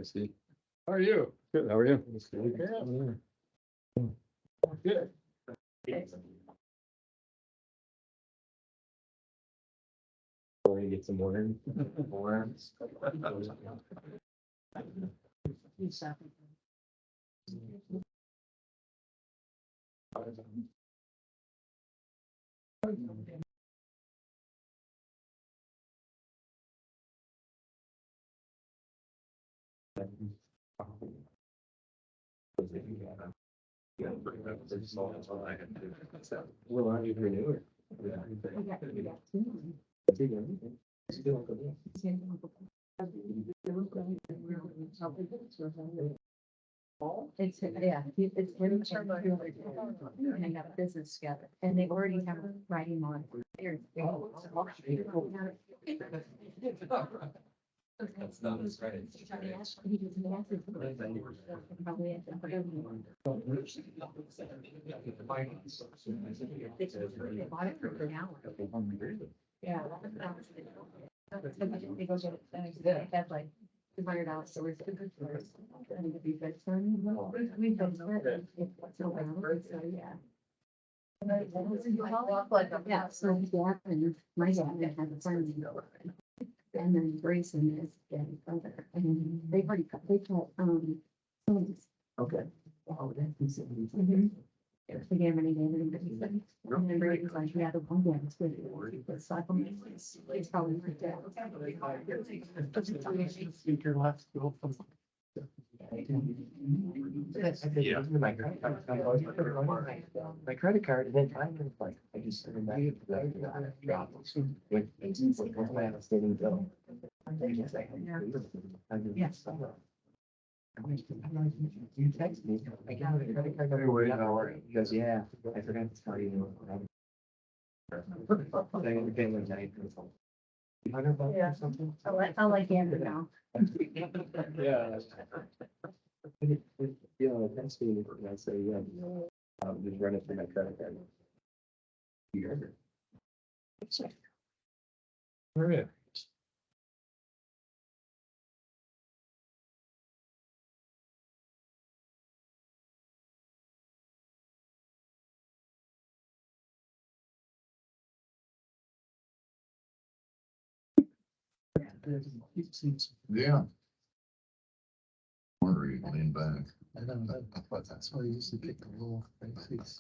Steve. How are you? Good, how are you? Good. Going to get some more in. More. Well, aren't you newer? It's, yeah, it's him and got a business together, and they already have writing on it. That's not his right. They bought it for an hour. Yeah. They go get it, they had like $200, so it's good for us. And it'd be good for me. We don't know it. It's so loud, so yeah. Yeah, so dad and my dad had a friend. And then Grayson is dad's brother, and they've already cut, homes. Okay. Oh, that's. It was the game and he gave it, but he said, and then Brady's like, yeah, the one guy was good. It's like, it's probably my dad. Speaker last school. Yeah. My credit card, and then finally, like, I just sent it back. With my outstanding bill. Yes. You text me, I got a credit card. Number. He goes, yeah, I forgot to tell you. $100 Yeah. or something? I'll like Andrew now. Yeah. You know, that's me, and I say, yeah, just run it through my credit card. All right. Yeah. Wonder you lean back. I don't know, but that's why I used to pick the little faces.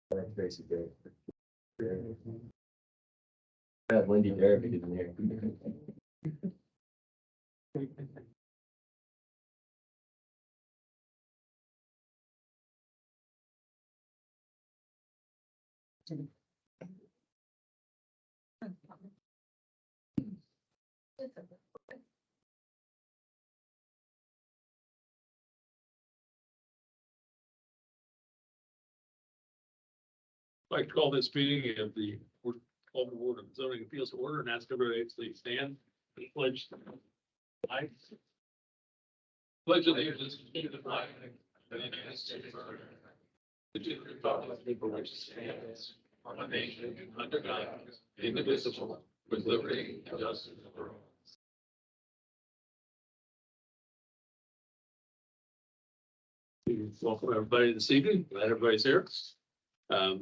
That's basically. Had Lindy Derby in there. I'd like to call this meeting of the Culver Board of Zoning Appeals to order and ask everybody to please stand. for the Pledge. I pledge allegiance to the flag of the United States of America, to the republic for which it stands, one nation under God, indivisible, with liberty and justice for all. Welcome everybody this evening. Glad everybody's here. Start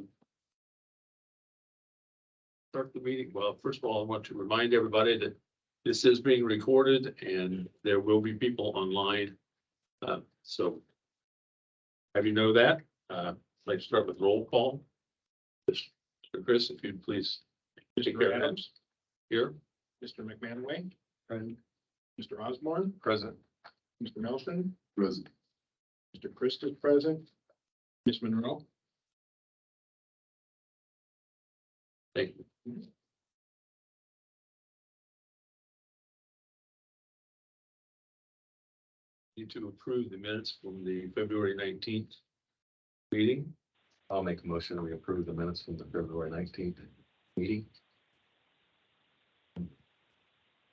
the meeting. Well, first of all, I want to remind everybody that this is being recorded and there will be people online. So have you know that? Let's start with roll call. Mr. Chris, if you'd please take care of that. Here. Mr. McManaway. Present. Mr. Osborne. Present. Mr. Nelson. Present. Mr. Christ is present. Ms. Monroe. Thank you. Need to approve the minutes from the February 19th meeting. I'll make a motion, we approve the minutes from the February 19th meeting.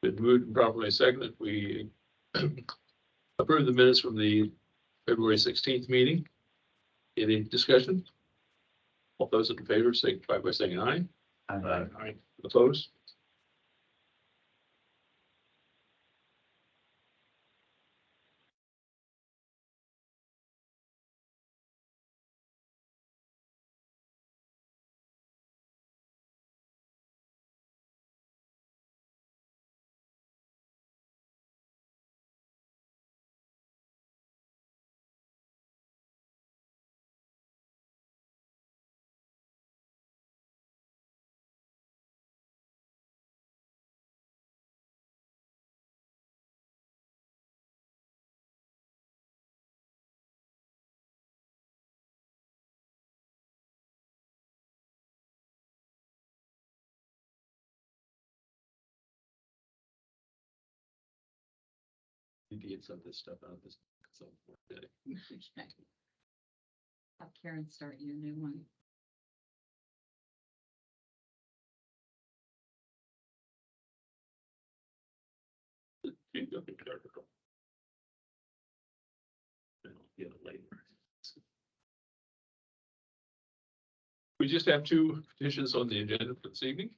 Been moved and properly seconded. We approve the minutes from the February 16th meeting. Any discussion? All those in favor, signify by saying aye. Uh, Aye. Opposed? Need to get some of this stuff out of this. Have Karen start your new one. Get it later. We just have two petitions on the agenda for this evening.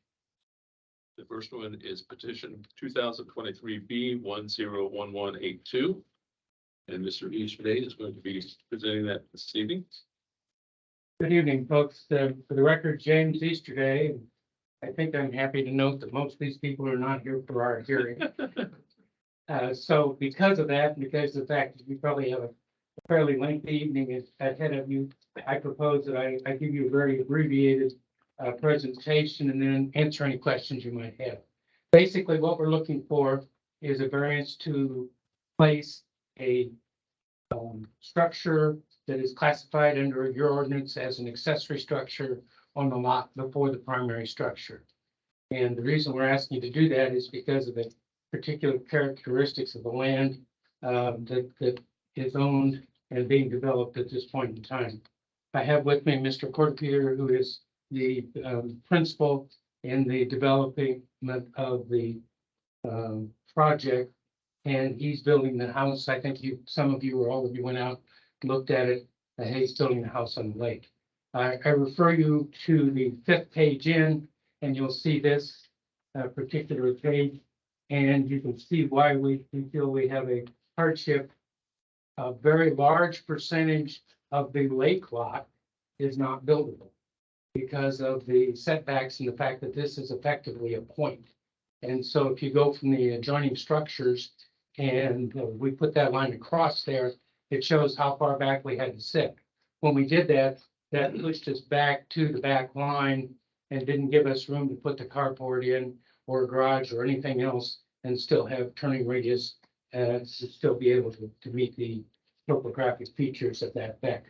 The first one is petition 2023 B101182. And Mr. Easterday is going to be presenting that this evening. Good evening, folks. For the record, James Easterday. I think I'm happy to note that most of these people are not here for our hearing. So because of that, because of the fact that we probably have a fairly lengthy evening ahead of you, I propose that I give you a very abbreviated presentation and then answer any questions you might have. Basically, what we're looking for is a variance to place a structure that is classified under your ordinance as an accessory structure on the lot before the primary structure. And the reason we're asking you to do that is because of the particular characteristics of the land that is owned and being developed at this point in time. I have with me Mr. Porter, who is the principal in the development of the project, and he's building the house. I think some of you or all of you went out, looked at it. He's building the house on the lake. I refer you to the 5th page in, and you'll see this particular page, and you can see why we feel we have a hardship. A very large percentage of the lake lot is not buildable because of the setbacks and the fact that this is effectively a point. And so if you go from the adjoining structures and we put that line across there, it shows how far back we had to sit. When we did that, that pushed us back to the back line and didn't give us room to put the carport in or a garage or anything else and still have turning radius to still be able to meet the topographic features of that deck.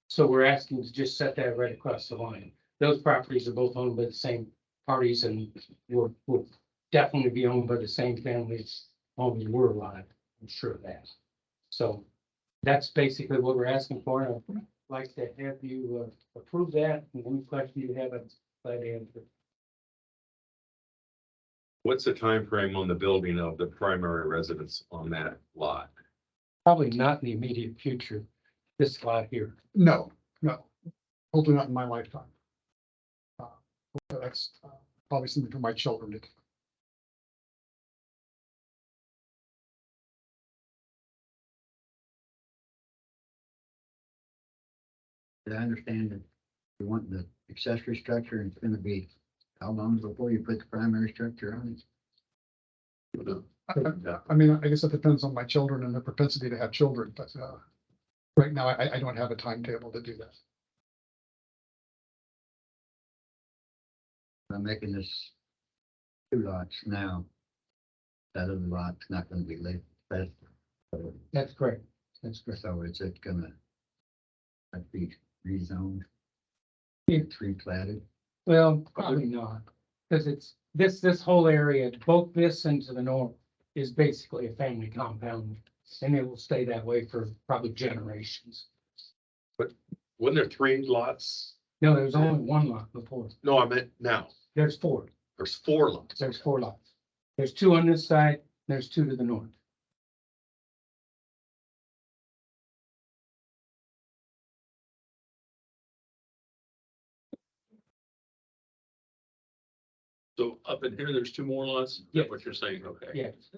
So we're asking to just set that right across the line. Those properties are both owned by the same parties and will definitely be owned by the same families when we were alive. I'm sure of that. So that's basically what we're asking for. I'd like to have you approve that. And any question you have, I'm glad to answer. What's the time frame on the building of the primary residence on that lot? Probably not in the immediate future, this lot here. No, hopefully not in my lifetime. That's probably something for my children to. Did I understand that you want the accessory structure and it's gonna be how long before you put the primary structure on it? I mean, I guess it depends on my children and their propensity to have children, but right now I don't have a timetable to do that. I'm making this 2 lots now. That other lot's not gonna be laid. That's correct. That's correct. So is it gonna be rezoned? Yeah. It's replatted? Well, probably not, because it's this whole area, both this and to the north, is basically a family compound, and it will stay that way for probably generations. Wasn't there 3 lots? No, there's only one lot before. No, I meant now. There's 4. There's 4 lots. There's 4 lots. There's 2 on this side. There's 2 to the north. So up in here, there's two more lots? Is that Yes. what you're saying? Okay. Yes.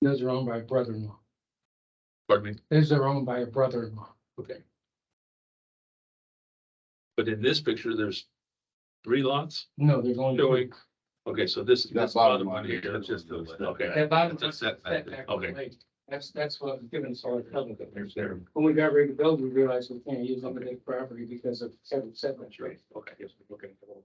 Those are owned by a brother-in-law. Pardon me? Those are owned by a brother-in-law. Okay. But in this picture, there's three lots No, there's only. showing. Okay, so this is That this bottom bottom one one here. here That's just the, okay. That bottom It's a one's setback. setback on the Okay. lake. That's what was given us all the trouble that there's there. When we got ready to build, we realized we can't use limited property because of setback. Right, okay, yes, we're looking for.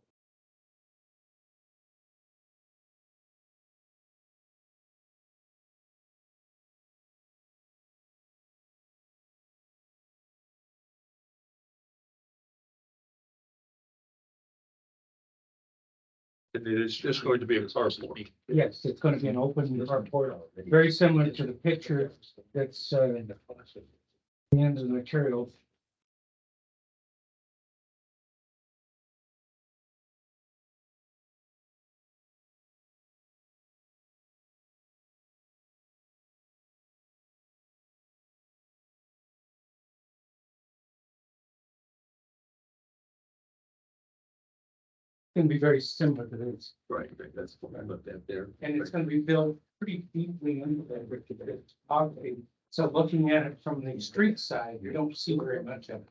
And it is just going to be a parcel. Yes, it's gonna be an open carport, very similar to the picture that's, in the end of the material. Gonna be very similar to this, Right, that's what I looked at there. and it's gonna be built pretty deeply into that brick. Okay, so looking at it from the street side, you don't see very much of it.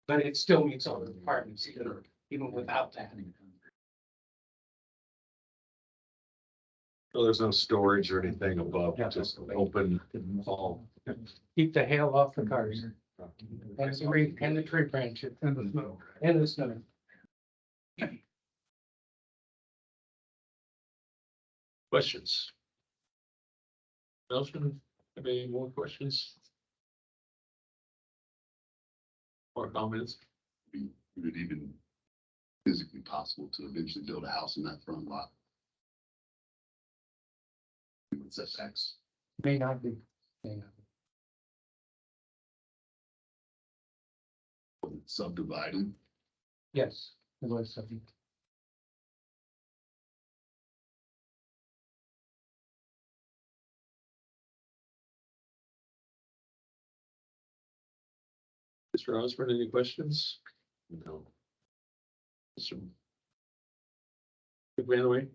But it still meets all the requirements, even without that. So there's no storage or anything above, Yeah. just open all. Keep the hail off the cars. And the tree branches And the snow. and the snow. Questions? Nelson, have any more questions? Or comments? Would it even physically possible to eventually build a house in that front lot? With setbacks, May not be. May not be. subdividing, Yes, it was something. Mr. Osborne, any questions? No. Mr. McManaway?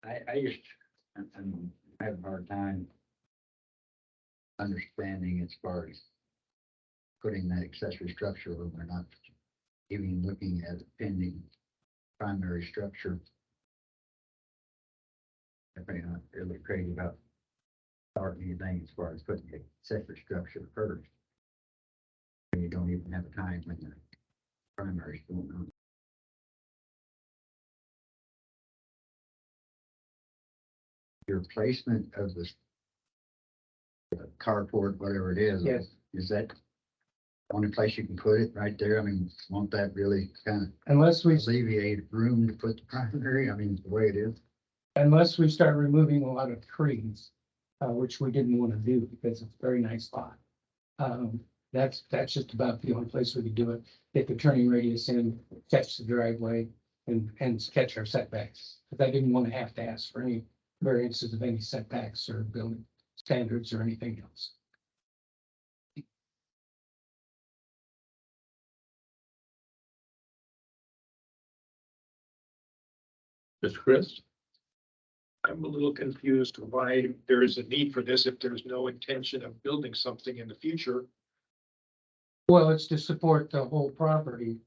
I'm having a hard time understanding as far as putting that accessory structure when we're not even looking at a pending primary structure. I'm not really crazy about starting anything as far as putting the accessory structure first. And you don't even have a time when the primary is going on. Your placement of the carport, whatever it is. Yes. Is that the only place you can put it right there? I mean, won't that really kind Unless we, of alleviate room to put the primary? I mean, the way it is. unless we start removing a lot of trees, which we didn't want to do because it's a very nice lot. That's just about the only place we could do it. Get the turning radius in, catch the driveway and catch our setbacks. But I didn't want to have to ask for any variances of any setbacks or building standards or anything else. Mr. Chris? I'm a little confused why there is a need for this if there's no intention of building something in the future. Well, it's to support the whole property.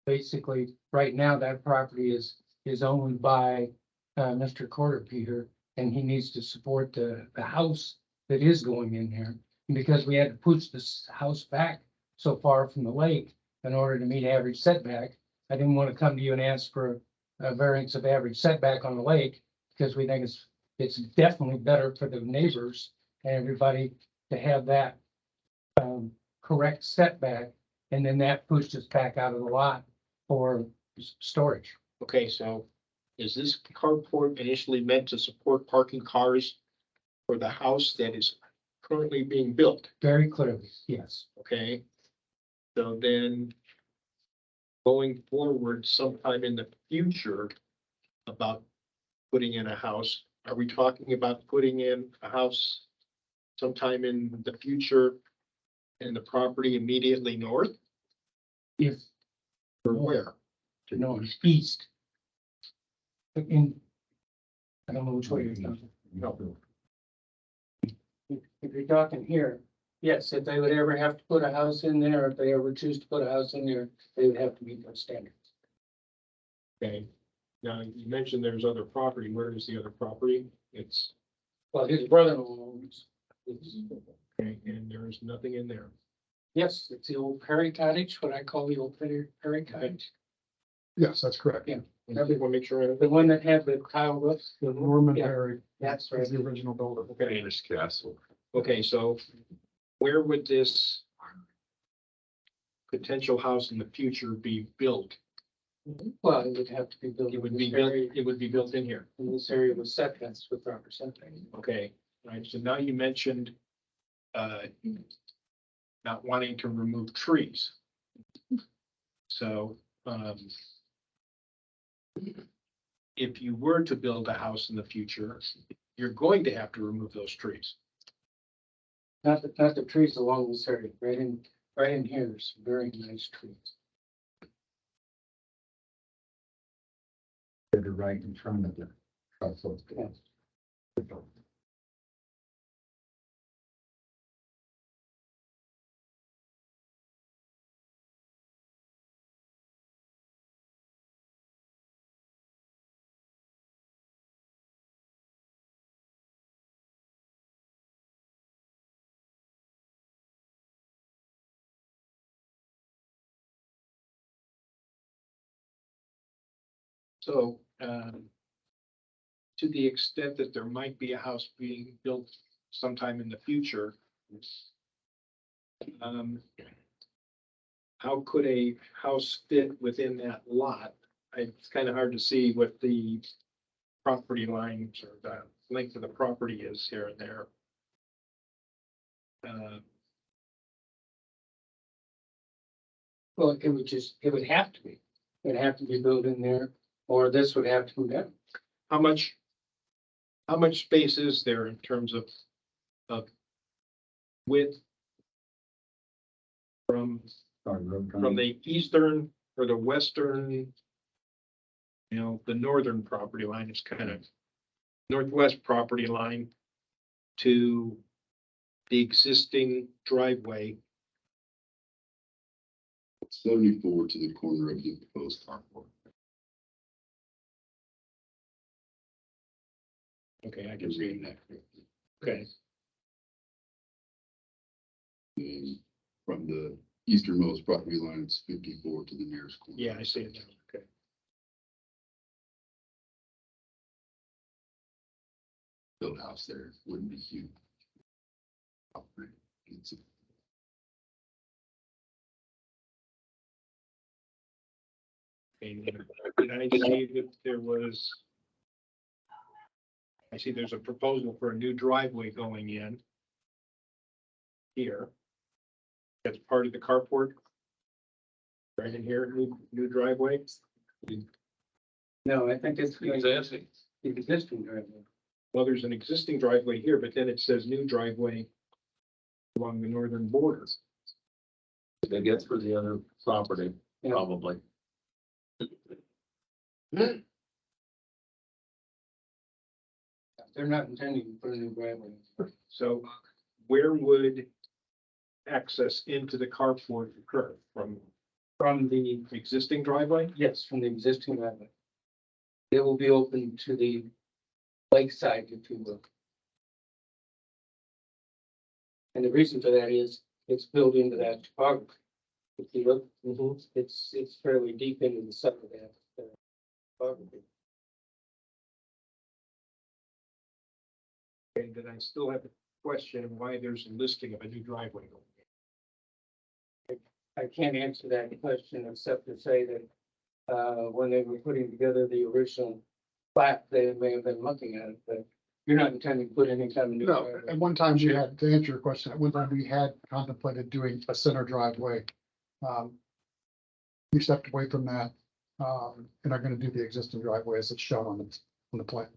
Basically, right now, that property is owned by Mr. Carter Peter, and he needs to support the house that is going in there. And because we had to push this house back so far from the lake in order to meet average setback, I didn't want to come to you and ask for a variance of average setback on the lake, because we think it's definitely better for the neighbors and everybody to have that correct setback, and then that pushed us back out of the lot for storage. Okay, so is this carport initially meant to support parking cars for the house that is currently being built? Very clearly, yes. Okay. So then going forward sometime in the future about putting in a house, are we talking about putting in a house sometime in the future in the property immediately north? If, Or where? no, it's east. In, I don't know which way you're talking. No. If you're talking here, yes, if they would ever have to put a house in there, if they ever choose to put a house in there, they would have to meet those standards. Okay, now you mentioned there's other property. Where is the other property? It's, Well, his brother-in-law owns. okay, and there is nothing in there. Yes, it's the old Perry cottage, what I call the old Perry cottage. Yes, that's correct. Yeah. And I want to make sure. The one that had the tile roof. The Norman Yeah. Perry That's is right. the original builder. Okay, Danish castle. okay, so where would this potential house in the future be built? Well, it would have to be built. It would in be this built, area- it would be built in here. In this area with setbacks with proper setbacks. Okay, right, so now you mentioned not wanting to remove trees. So, if you were to build a house in the future, you're going to have to remove those trees. Not the trees along this area, right in here, there's some very nice trees. That are right in front of the parcel. Yeah. So, to the extent that there might be a house being built sometime in the future, how could a house fit within that lot? It's kind of hard to see what the property lines or the length of the property is here and there. Well, it would have to be. It'd have to be built in there, or this would have to come down. How much space is there in terms of width from the eastern or the western, the northern property line is kind of northwest property line to the existing driveway? 74 to the corner of the proposed carport. Okay, I can read that. Okay, And from the easternmost property line, it's 54 to the nearest corner. yeah, I see it now. Okay. Build a house there wouldn't be huge. It's And did I see that there was? I see there's a proposal for a new driveway going in here. That's part of the carport. Right in here, new driveway. No, I think it's the Exactly. existing driveway. Well, there's an existing driveway here, but then it says new driveway along the northern border. They get through the other property, Yeah. probably. They're not intending to put a new driveway. So where would access into the carport occur? From From the, existing driveway? yes, from the existing driveway. It will be open to the lakeside, if you will. And the reason for that is it's built into that topography. If you look, it's fairly deep into the side of that topography. And then I still have a question of why there's a listing of a new driveway going in. I can't answer that question except to say that, when they were putting together the original plat, they may have been looking at it, but you're not intending to put any kind of new. No, driveway. at one time we had, to answer your question, at one time we had contemplated doing a center driveway. We stepped away from that, and are gonna do the existing driveway as it's shown on the plan.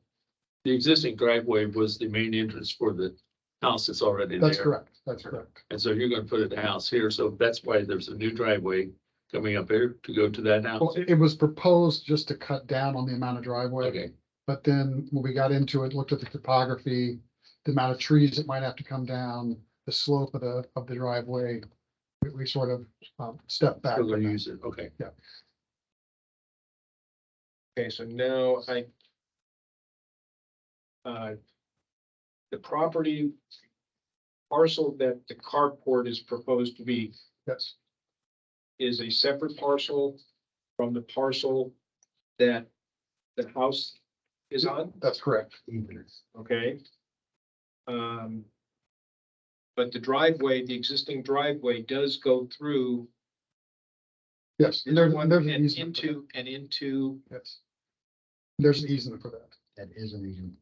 The existing driveway was the main entrance for the house that's already there. That's correct, that's correct. And so you're gonna put the house here, so that's why there's a new driveway coming up here to go to that Well, house? it was proposed just to cut down on the amount of driveway. Okay, But then when we got into it, looked at the topography, the amount of trees that might have to come down, the slope of the driveway, we sort of stepped back. we're gonna from that. use it, okay. Okay, so now the property parcel that the carport is proposed to be Yes, is a separate parcel from the parcel that the house is on, that's correct. Evenings. okay? But the driveway, the existing driveway does go through Yes, and this there's one an and easement. for that. into, Yes. There's an easement for that. That isn't even,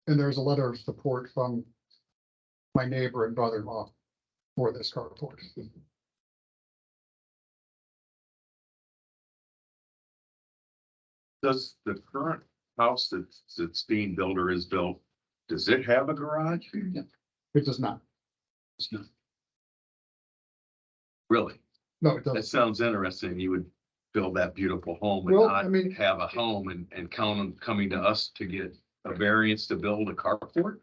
And there's a letter of support from my neighbor and brother-in-law for this carport. Does the current house that's being built or is built, does it have a garage? It does not. Really? No, it That doesn't. sounds interesting. You would build that beautiful home and Well, I not mean, have a home and count on coming to us to get a variance to build a carport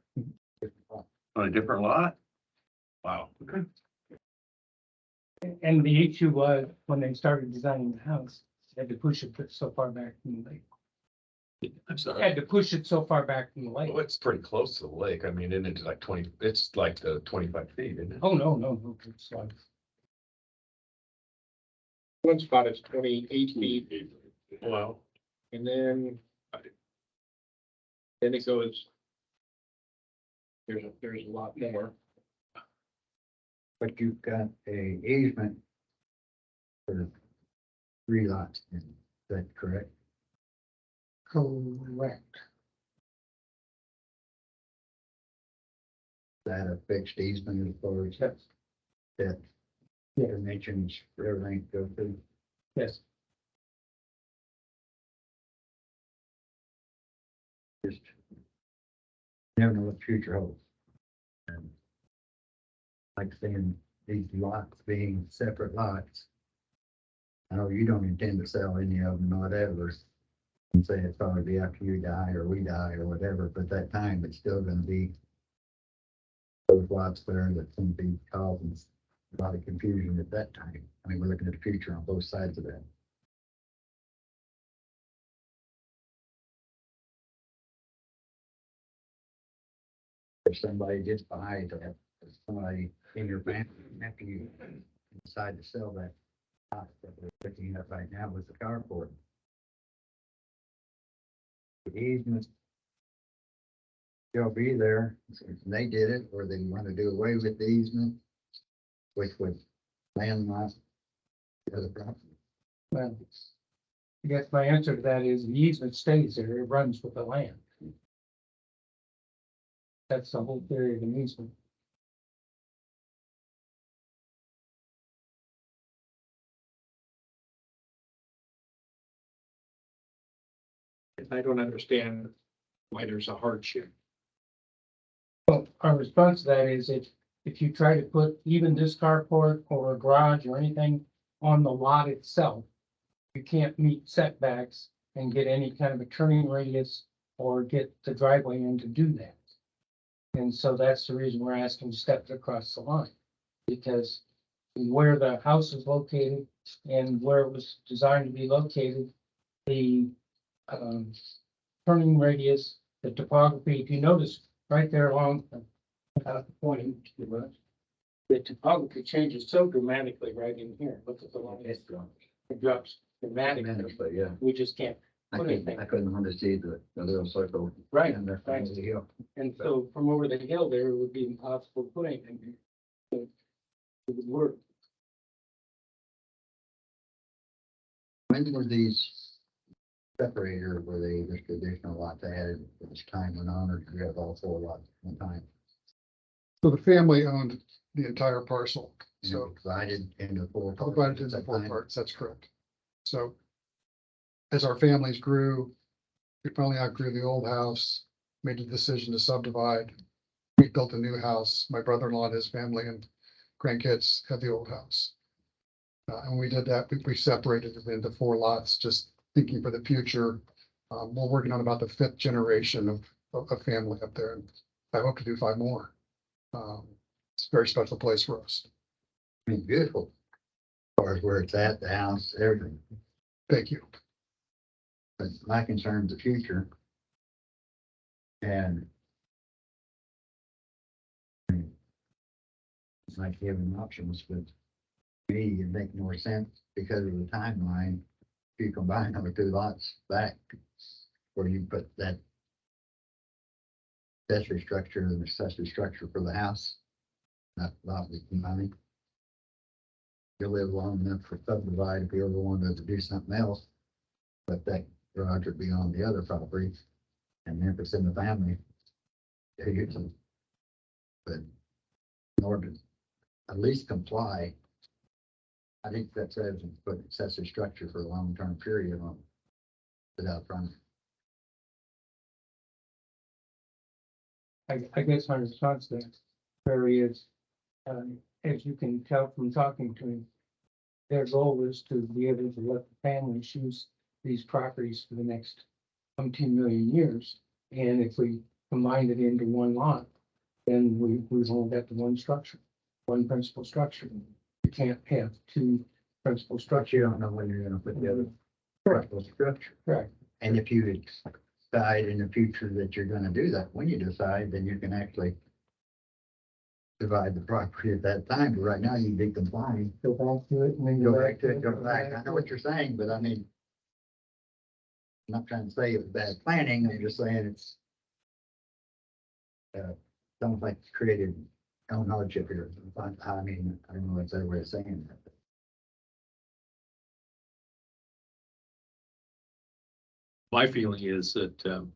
on a different lot? Wow. Okay. And the issue was, when they started designing the house, they had to push it so far back from the lake. I'm sorry. Had to push it so far back from the lake. Well, it's pretty close to the lake. I mean, isn't it like 20, it's like the 25 feet, isn't it? Oh, no, it's like, one spot is 28 feet, Well, and then it goes. There's a lot more. but you've got a easement for 3 lots, is that correct? correct. Is that a fixed easement as far as that dimensions, everything go through? yes. Just never know what the future holds. And like saying these lots being separate lots. I know you don't intend to sell any of them, whatever. You say it's probably be after you die or we die or whatever, but that time it's still gonna be those lots there that's gonna be causing a lot of confusion at that time. I mean, we're looking at the future on both sides of that. If somebody gets behind that, if somebody in your family, after you decide to sell that house that we're looking at right now with the carport. The easement still be there, and they did it, or they want to do away with the easement, which would landlock the other property. Well, I guess my answer to that is the easement stays there, it runs with the land. That's the whole theory of an easement. I don't understand why there's a hardship. Well, our response to that is if you try to put even this carport or a garage or anything on the lot itself, you can't meet setbacks and get any kind of a turning radius or get the driveway in to do that. And so that's the reason we're asking to step it across the line, because where the house is located and where it was designed to be located, the turning radius, the topography, if you notice right there along pointing to the topography changes so dramatically right in here. Look at the line. It drops dramatically. But yeah, We just can't. I couldn't want to see the little circle. Right, in there right. from the hill. And so from over the hill there, it would be impossible to put anything here. So it would work. When were these separator, were they just additional lots added as time went on, or did you have all 4 lots at one time? So the family owned the entire parcel, And it so was divided into 4 parts? divided into 4 parts, that's correct. So as our families grew, we finally outgrew the old house, made the decision to subdivide. We built a new house, my brother-in-law and his family, and grandkids at the old house. And we did that, we separated it into 4 lots, just thinking for the future. We're working on about the 5th generation of a family up there, and I hope to do 5 more. It's a very special place for us. I mean, beautiful. As far as where it's at, the house, everything. Thank you. But my concern is the future. And I mean, it's like giving options, but to me, it make more sense because of the timeline. If you combine them with 2 lots back, where you put that accessory structure and accessory structure for the house, not lot with money. You'll live long enough for subdivide if you ever wanted to do something else. But that garage would be on the other property. And if it's in the family, they use them. But in order to at least comply, I think that says put accessory structure for a long-term period on without front. I guess my response to that, Perry, is, as you can tell from talking to him, their goal is to be able to let the families use these properties for the next 10 million years. And if we combine it into 1 lot, then we've only got the 1 structure, 1 principal structure. You can't have 2 principal But structures. you don't know when you're gonna put the other principal structure. Correct. And if you decide in the future that you're gonna do that, when you decide, then you can actually divide the property at that time. But right now, you'd be complying. Go back to it and then Go back to it, go back. I know what you're saying, but I mean, I'm not trying to say it was bad planning. I'm just saying it's sounds like it's created own hardship here. I mean, I don't know what's their way of saying that. My feeling is that,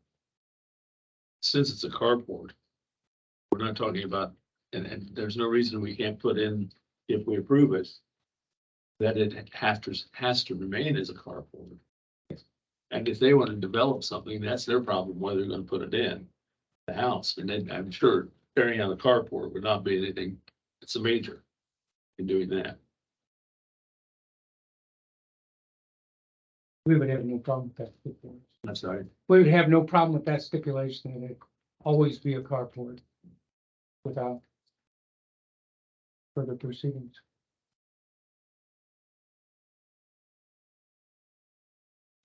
since it's a carport, we're not talking about, and there's no reason we can't put in, if we approve it, that it has to remain as a carport. And if they want to develop something, that's their problem, whether they're going to put it in the house. And then I'm sure carrying out a carport would not be anything, it's a major in doing that. We would have no problem with that stipulation. I'm sorry. We would have no problem with that stipulation, and it always be a carport without further proceedings.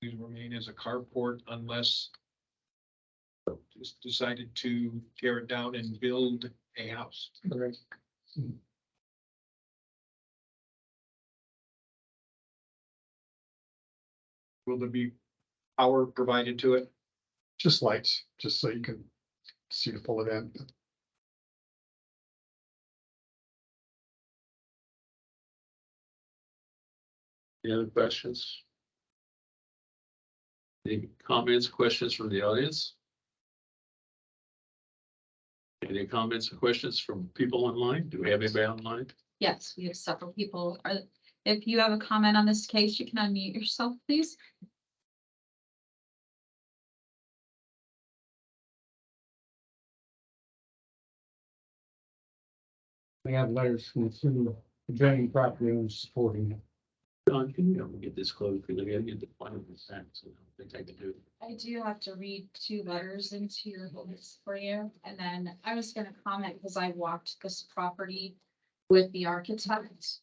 These remain as a carport unless just decided to tear it down and build a house. Correct. Will there be power provided to it? Just lights, just so you can see to pull it in. Any other questions? Any comments, questions from the audience? Any comments or questions from people online? Do we have anybody online? Yes, we have several people. If you have a comment on this case, you can unmute yourself, please. We have letters from the 2 adjoining property owners supporting it. Don, can you help me get this closed? Because I gotta get the final consent, so I don't think I can do it. I do have to read 2 letters into your list for you, and then I was gonna comment because I walked this property with the architect.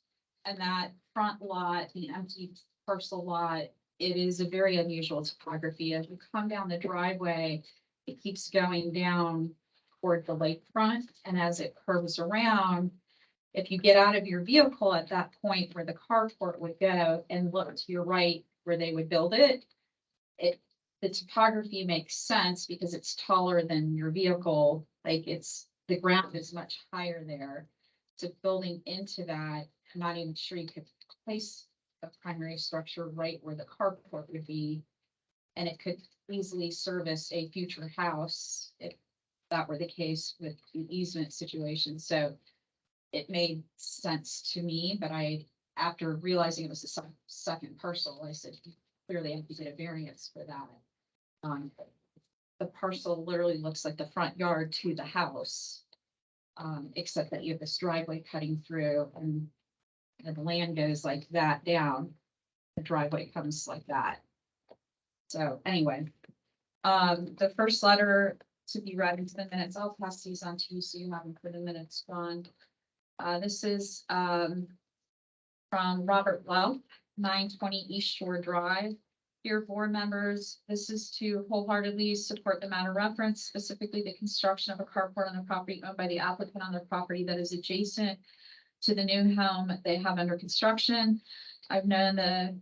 And that front lot, the empty parcel lot, it is a very unusual topography. As you come down the driveway, it keeps going down toward the lakefront, and as it curves around, if you get out of your vehicle at that point where the carport would go and look to your right where they would build it, the topography makes sense because it's taller than your vehicle. Like the ground is much higher there. So building into that, I'm not even sure you could place a primary structure right where the carport would be. And it could easily service a future house if that were the case with the easement situation. So it made sense to me, but after realizing it was a second parcel, I said, clearly I have to get a variance for that. The parcel literally looks like the front yard to the house. Except that you have this driveway cutting through and the land goes like that down. The driveway comes like that. So anyway, the first letter to be read into the minutes, I'll pass these on to you so you have them for the minutes gone. This is, from Robert Lowe, 920 East Shore Drive. Dear board members, this is to wholeheartedly support the matter referenced, specifically the construction of a carport on the property owned by the applicant on their property that is adjacent to the new home they have under construction. I've known the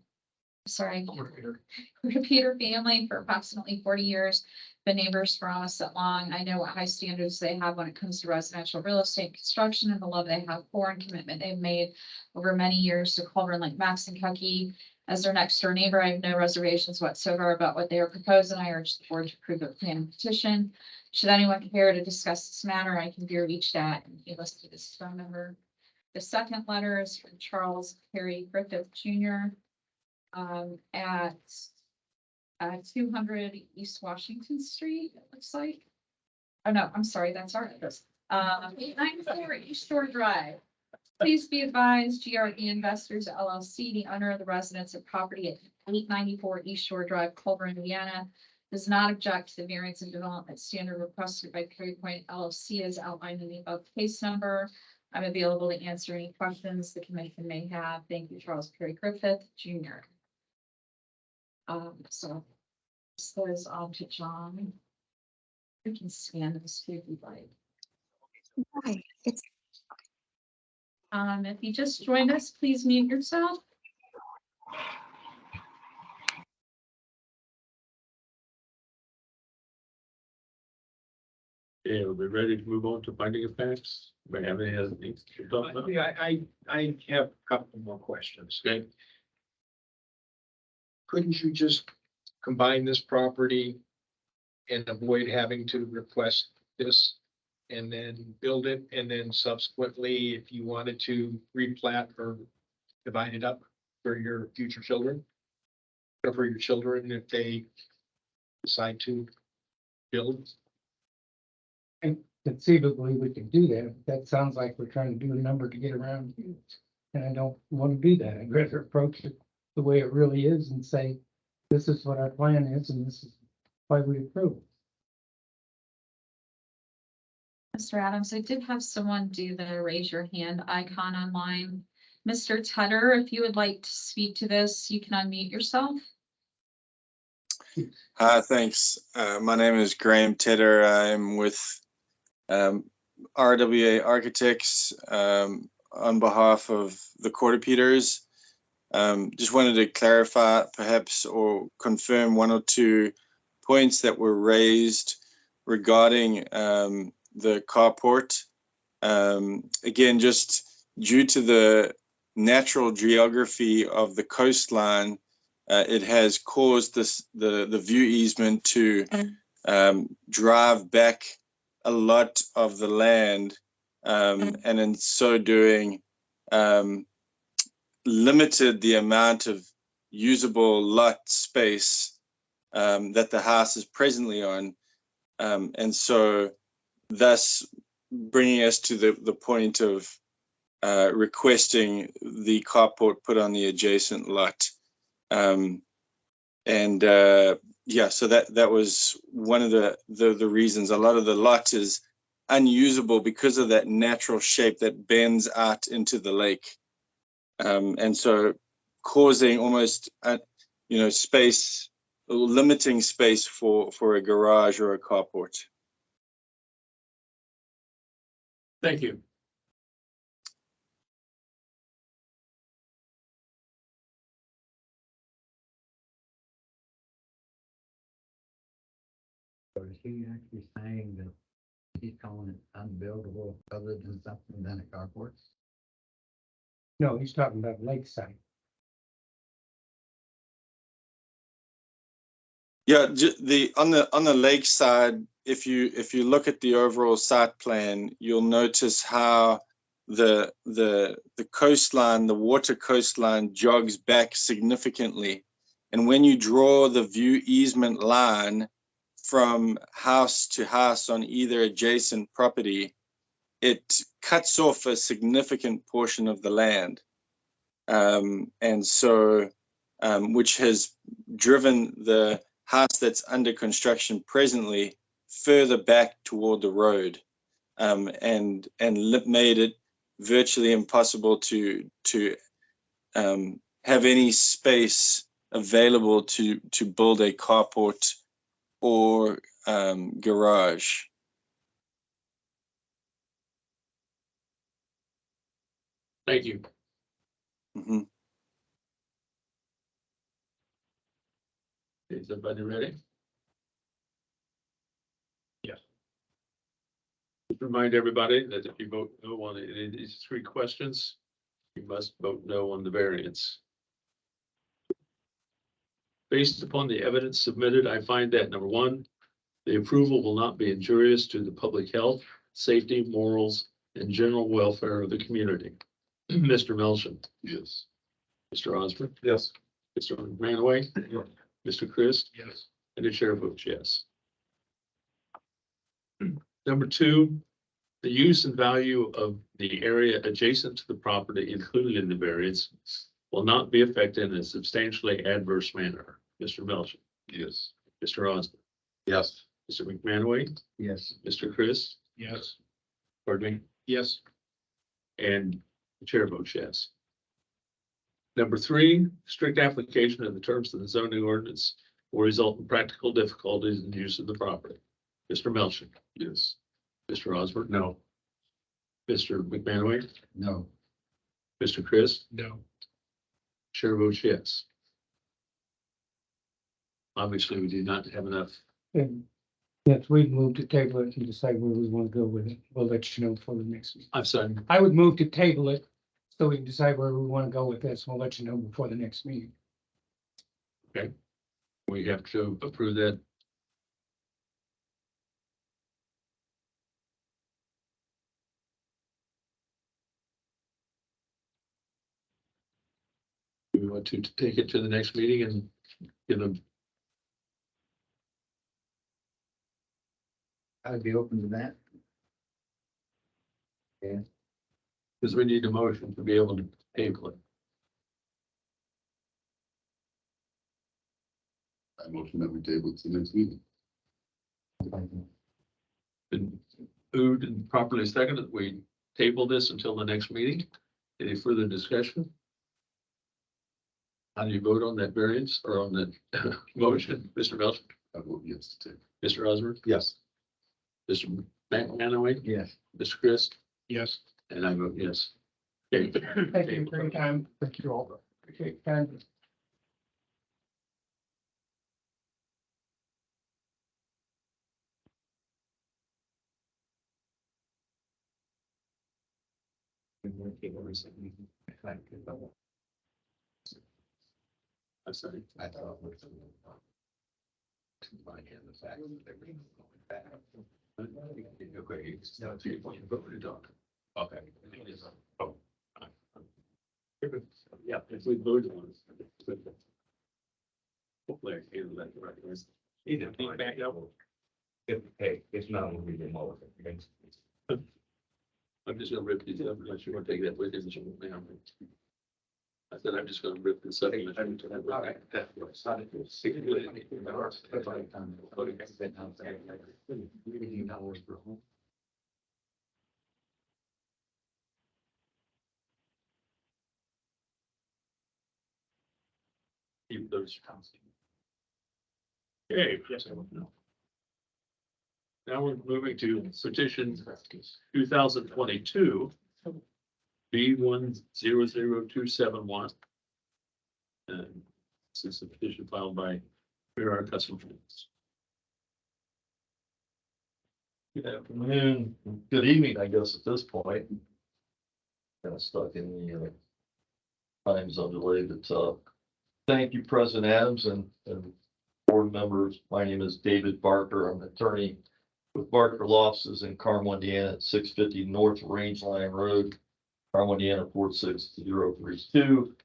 Peter family for approximately 40 years, been neighbors for almost that long. I know what high standards they have when it comes to residential real estate construction and the love they have for and commitment they've made over many years to Culver and Lake Max, Kentucky. As their next door neighbor, I have no reservations whatsoever about what they are proposing. I urge the board to approve the plan and petition. Should anyone care to discuss this matter, I can be reached at and be listed as phone number. The second letter is from Charles Perry Griffith Jr. At 200 East Washington Street, it looks like. Oh, no, I'm sorry, that's our address. 894 East Shore Drive. Please be advised, GRE Investors LLC, the owner of the residence and property at 894 East Shore Drive, Culver, Indiana, does not object to the variance and development standard requested by Perry Point LLC as outlined in the above case number. I'm available to answer any questions the commission may have. Thank you, Charles Perry Griffith, Jr. So this goes on to John. You can scan this too if you'd like. Hi, it's If you just joined us, please mute yourself. Yeah, we'll be ready to move on to finding of facts. May have any other things to talk about? Yeah, I have a couple more questions. Okay. Couldn't you just combine this property and avoid having to request this and then build it, and then subsequently, if you wanted to replat or divide it up for your future children? Or for your children if they decide to build? And conceivably, we could do that. That sounds like we're trying to do a number to get around you. And I don't want to do that. I'd rather approach it the way it really is and say, this is what our plan is and this is why we approve it. Mr. Adams, I did have someone do the raise your hand icon online. Mr. Tedder, if you would like to speak to this, you can unmute yourself. Hi, thanks. My name is Graham Tedder. I'm with RWA Architects on behalf of the Quarter Peters. Just wanted to clarify perhaps or confirm one or two points that were raised regarding the carport. Again, just due to the natural geography of the coastline, it has caused the view easement to drive back a lot of the land, and in so doing, limited the amount of usable lot space that the house is presently on, and so thus bringing us to the point of requesting the carport put on the adjacent lot. Yeah, so that was one of the reasons. A lot of the lot is unusable because of that natural shape that bends out into the lake, and so causing almost space, limiting space for a garage or a carport. Thank you. So is he actually saying that he's calling it unbuildable other than something than a carport? No, he's talking about lakeside. Yeah, on the lake side, if you look at the overall site plan, you'll notice how the coastline, the water coastline jogs back significantly. And when you draw the view easement line from house to house on either adjacent property, it cuts off a significant portion of the land. And so, which has driven the house that's under construction presently further back toward the road, and made it virtually impossible to have any space available to build a carport or garage. Thank you. Mhm. Is everybody ready? Yes. Just remind everybody that if you vote no on any of these three questions, you must vote no on the variance. Based upon the evidence submitted, I find that number one, the approval will not be injurious to the public health, safety, morals, and general welfare of the community. Mr. Melson, Yes. Mr. Osborne, Yes. Mr. Manaway, Mr. Chris, Yes. and the chair votes yes. Number two, the use and value of the area adjacent to the property included in the variance will not be affected in a substantially adverse manner. Mr. Melson, Yes. Mr. Osborne, Yes. Mr. McManaway, Yes. Mr. Chris, Yes. pardon me, Yes. and the chair votes yes. Number three, strict application of the terms of the zoning ordinance will result in practical difficulties in the use of the property. Mr. Melson, Yes. Mr. Osborne, No. Mr. McManaway, No. Mr. Chris, No. chair votes yes. Obviously, we do not have enough. And yes, we'd move to table it and decide where we want to go with it. We'll let you know before the next meeting. I'm sorry, I would move to table it so we can decide where we want to go with this. We'll let you know before the next meeting. we have to approve that. We want to take it to the next meeting and give them, I'd be open to that. Yeah. because we need a motion to be able to table it. I motion that we table it to the next meeting. Been moved and properly seconded. We table this until the next meeting. Any further discussion? How do you vote on that variance or on that motion? Mr. Melton, I vote yes to table. Mr. Osborne, Yes. Mr. McManaway, Yes. Mr. Chris, Yes. and I vote yes. Okay. Thank you for your time. Thank you all. Appreciate your time. I'm sorry. I thought it was. To my hand, the fact that they're going back. Okay, it's now 3 point voted on. Okay. Oh. Yeah, if we voted on it. Hopefully I can let the records. Either back up. Hey, it's not gonna be the most. I'm just gonna rip these up, unless you want to take that with you. I said, I'm just gonna rip this up. Keep those. Okay. Yes, I will. Now we're moving to petition 2022 B100271. And this is a petition filed by Mirar Custom Homes. Good afternoon, good evening, I guess, at this point. Kind of stuck in the time zone delay, but thank you, President Adams and board members. My name is David Barker. I'm an attorney with Barker Law Offices in Carmel, Indiana, at 650 North Range Line Road, Carmel, Indiana, 46032.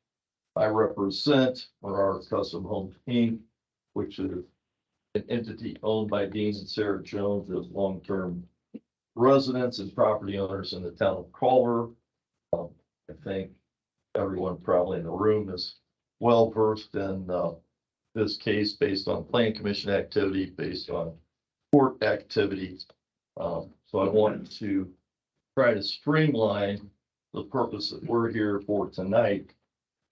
I represent Mirar Custom Homes, Inc., which is an entity owned by Dean and Sarah Jones as long-term residents and property owners in the town of Culver. I think everyone probably in the room is well versed in, this case based on plan commission activity, based on court activity. So I wanted to try to streamline the purpose that we're here for tonight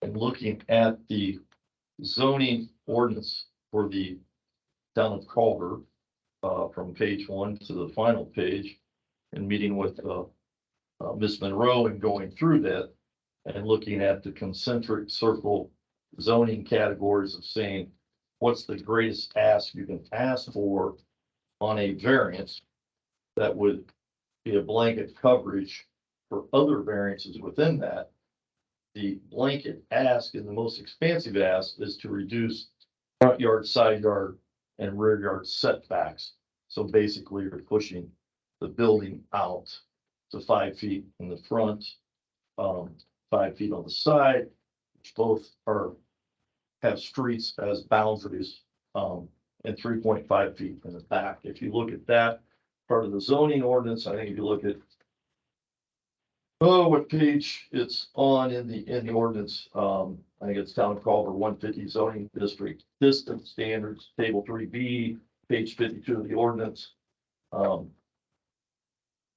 and looking at the zoning ordinance for the town of Culver, from page 1 to the final page, and meeting with Ms. Monroe and going through that and looking at the concentric circle zoning categories of saying, what's the greatest ask you can ask for on a variance that would be a blanket coverage for other variances within that. The blanket ask and the most expansive ask is to reduce front yard, side yard, and rear yard setbacks. So basically you're pushing the building out to 5 feet in the front, 5 feet on the side, which both have streets as boundaries, and 3.5 feet in the back. If you look at that part of the zoning ordinance, I think if you look at what page it's on in the ordinance, I think it's Town of Culver 150 zoning district distance standards, table 3B, page 52 of the ordinance.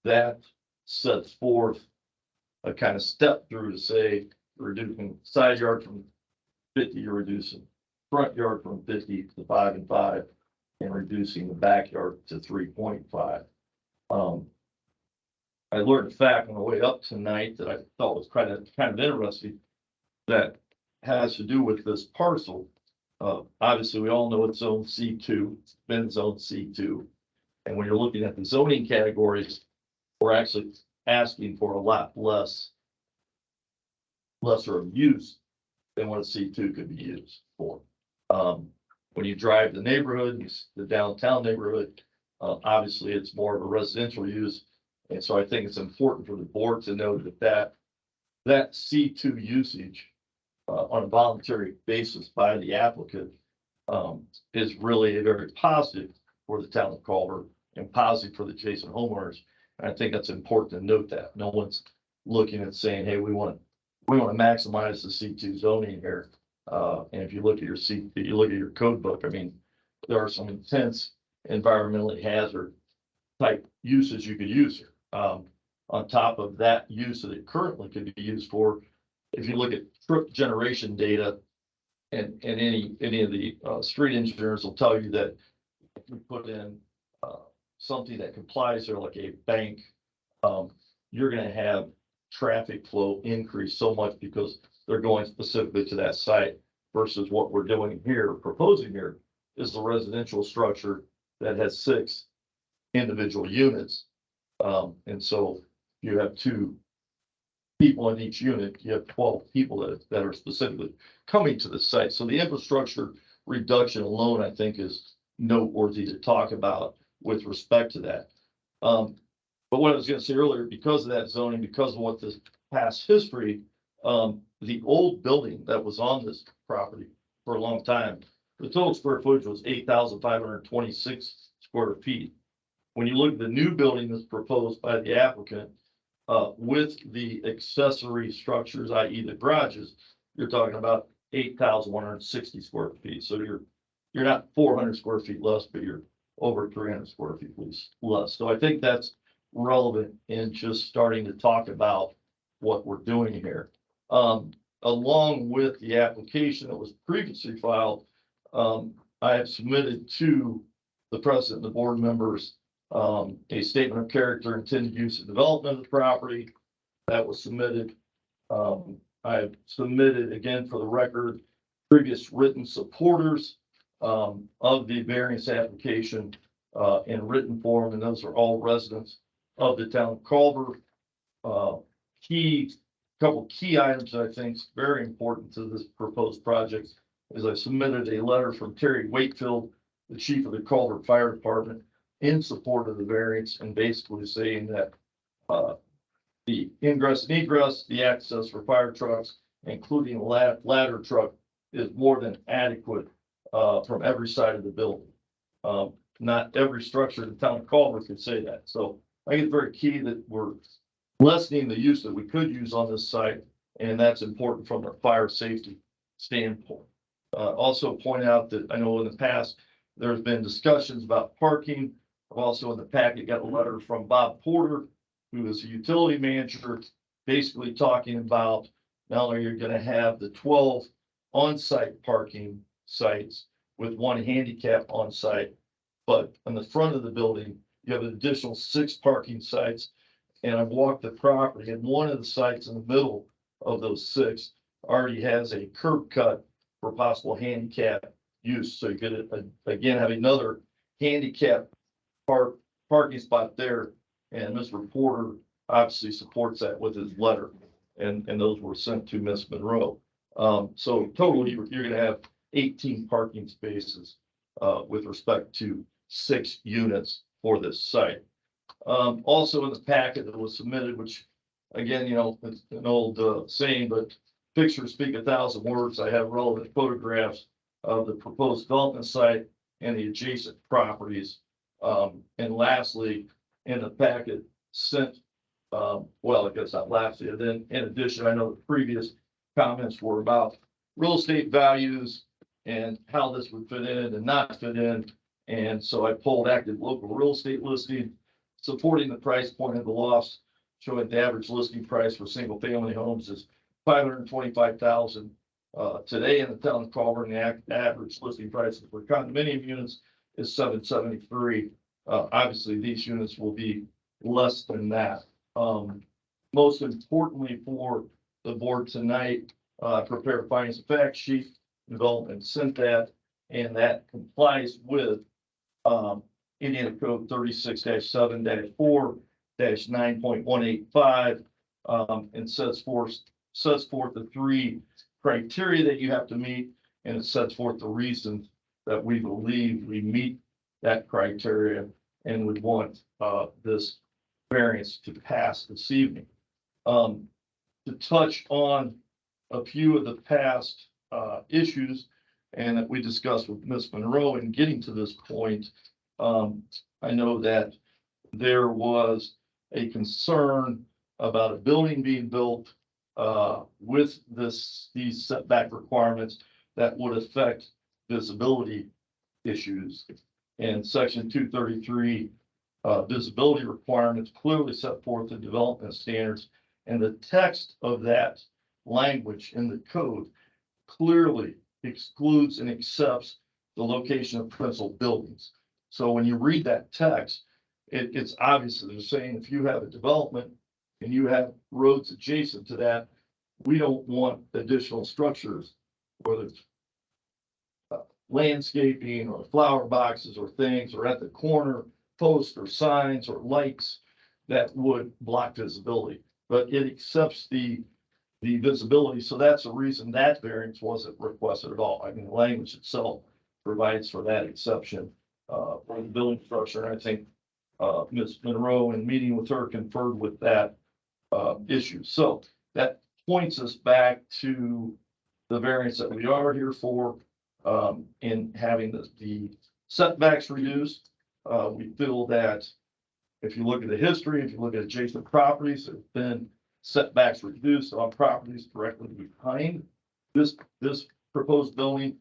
That sets forth a kind of step through to say reducing side yard from 50, you're reducing front yard from 50 to 5 and 5, and reducing the backyard to 3.5. I learned a fact on the way up tonight that I thought was kind of interesting, that has to do with this parcel. Obviously, we all know it's zone C2, it's been zone C2. And when you're looking at the zoning categories, we're actually asking for a lot lesser of use than what a C2 could be used for. When you drive the neighborhood, the downtown neighborhood, obviously it's more of a residential use. And so I think it's important for the board to know that C2 usage on a voluntary basis by the applicant is really very positive for the town of Culver and positive for the adjacent homeowners. And I think that's important to note that no one's looking at saying, hey, we want to maximize the C2 zoning here. And if you look at your code book, I mean, there are some intense environmentally hazard type uses you could use here. On top of that use that it currently could be used for, if you look at trip generation data, and any of the street engineers will tell you that if we put in something that complies there, like a bank, you're going to have traffic flow increase so much because they're going specifically to that site, versus what we're doing here, proposing here, is the residential structure that has 6 individual units. And so you have 2 people in each unit, you have 12 people that are specifically coming to the site. So the infrastructure reduction alone, I think, is noteworthy to talk about with respect to that. But what I was going to say earlier, because of that zoning, because of what the past history, the old building that was on this property for a long time, the total square footage was 8,526 square feet. When you look at the new building that's proposed by the applicant, with the accessory structures, i.e. the garages, you're talking about 8,160 square feet. So you're not 400 square feet less, but you're over 300 square feet less. So I think that's relevant in just starting to talk about what we're doing here. Along with the application that was previously filed, I have submitted to the president and the board members a statement of character, intended use and development of the property that was submitted. I have submitted, again, for the record, previous written supporters of the variance application in written form, and those are all residents of the town of Culver. Couple key items that I think is very important to this proposed project is I submitted a letter from Terry Wakefield, the chief of the Culver Fire Department, in support of the variance, and basically saying that the ingress and egress, the access for fire trucks, including ladder truck, is more than adequate from every side of the building. Not every structure in the town of Culver could say that. So I think it's very key that we're lessening the use that we could use on this site, and that's important from a fire safety standpoint. Also point out that I know in the past, there's been discussions about parking. I've also in the packet got a letter from Bob Porter, who is a utility manager, basically talking about not only you're gonna have the 12 on-site parking sites with one handicap on site, but on the front of the building, you have an additional 6 parking sites. And I've walked the property, and one of the sites in the middle of those 6 already has a curb cut for possible handicap use. So you could again have another handicap parking spot there. And Mr. Porter obviously supports that with his letter, and those were sent to Miss Monroe. So totally, you're gonna have 18 parking spaces with respect to 6 units for this site. Also in the packet that was submitted, which again, you know, it's an old saying, but pictures speak 1,000 words. I have relevant photographs of the proposed development site and the adjacent properties. And lastly, in the packet sent, well, I guess not lastly, and then in addition, I know the previous comments were about real estate values and how this would fit in and not fit in. And so I pulled active local real estate listing, supporting the price point of the lofts, showing the average listing price for single family homes is $525,000 today in the town of Culver, and the average listing price for condominium units is $773,000. Obviously, these units will be less than that. Most importantly for the board tonight, prepare a findings of fact sheet, development sent that, and that complies with Indiana Code 36-7-4-9.185, and sets forth the 3 criteria that you have to meet, and it sets forth the reasons that we believe we meet that criteria and would want this variance to pass this evening. To touch on a few of the past issues and that we discussed with Ms. Monroe in getting to this point, I know that there was a concern about a building being built with these setback requirements that would affect visibility issues. And section 233 visibility requirements clearly set forth the development standards, and the text of that language in the code clearly excludes and accepts the location of principal buildings. So when you read that text, it's obvious that they're saying if you have a development and you have roads adjacent to that, we don't want additional structures, whether it's landscaping or flower boxes or things, or at the corner posts or signs or lights that would block visibility. But it accepts the visibility. So that's the reason that variance wasn't requested at all. I mean, the language itself provides for that exception for the building structure. And I think Ms. Monroe, in meeting with her, conferred with that issue. So that points us back to the variance that we are here for, in having the setbacks reduced. We feel that if you look at the history, if you look at adjacent properties, there's been setbacks reduced on properties directly behind this proposed building.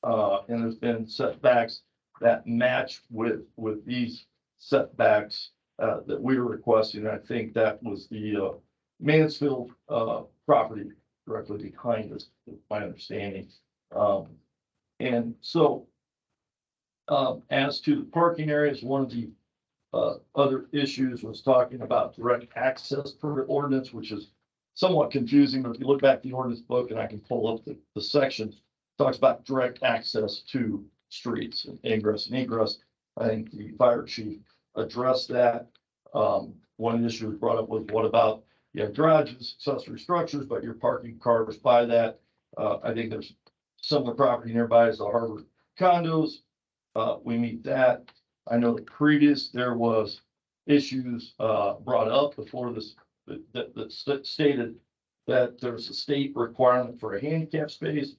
And there's been setbacks that match with these setbacks that we were requesting. And I think that was the Mansfield property directly behind us, my understanding. And so as to the parking areas, one of the other issues was talking about direct access permit ordinance, which is somewhat confusing. But if you look back at the ordinance book, and I can pull up the section, talks about direct access to streets and ingress and egress. I think the fire chief addressed that. One issue brought up was, what about, you have garages, accessory structures, but you're parking cars by that. I think there's similar property nearby as the Harbor condos. We meet that. I know that previous there was issues brought up before this that stated that there's a state requirement for a handicap space.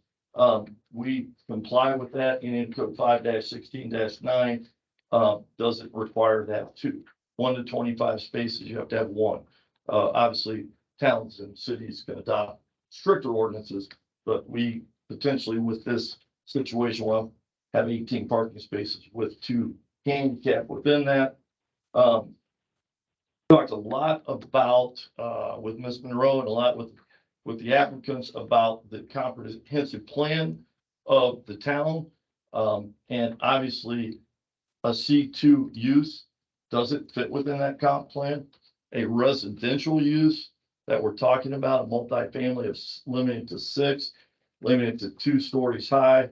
We comply with that. Indiana Code 5-16-9 doesn't require that too. 1 to 25 spaces, you have to have one. Obviously, towns and cities can adopt stricter ordinances, but we potentially with this situation will have 18 parking spaces with 2 handicap within that. Talked a lot about, with Ms. Monroe and a lot with the applicants about the comprehensive plan of the town. And obviously a C2 use doesn't fit within that comp plan. A residential use that we're talking about, a multifamily of limited to 6, limited to 2 stories high,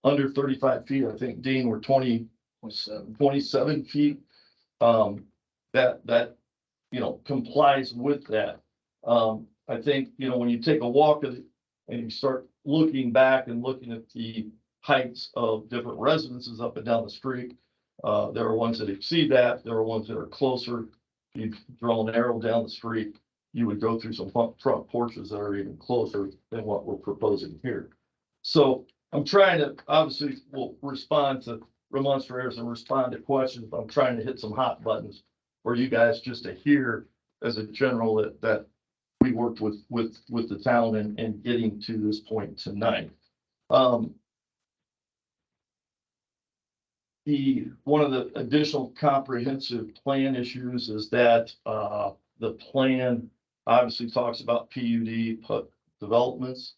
under 35 feet. I think, Dean, we're 27 feet. That complies with that. I think, when you take a walk of it and you start looking back and looking at the heights of different residences up and down the street, there are ones that exceed that. There are ones that are closer. If you draw an arrow down the street, you would go through some front porches that are even closer than what we're proposing here. So I'm trying to, obviously, we'll respond to remonstrators and respond to questions. I'm trying to hit some hot buttons for you guys just to hear as a general that we worked with the town and getting to this point tonight. One of the additional comprehensive plan issues is that the plan obviously talks about PUD developments,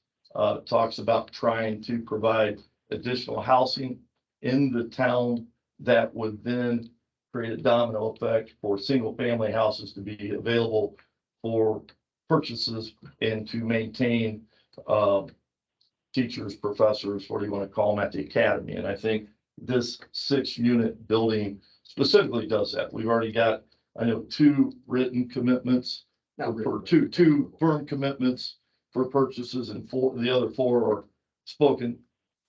talks about trying to provide additional housing in the town that would then create a domino effect for single family houses to be available for purchases and to maintain teachers, professors, what do you want to call them, at the academy. And I think this 6-unit building specifically does that. We've already got, I know, 2 written commitments for two firm commitments for purchases, and the other 4 are spoken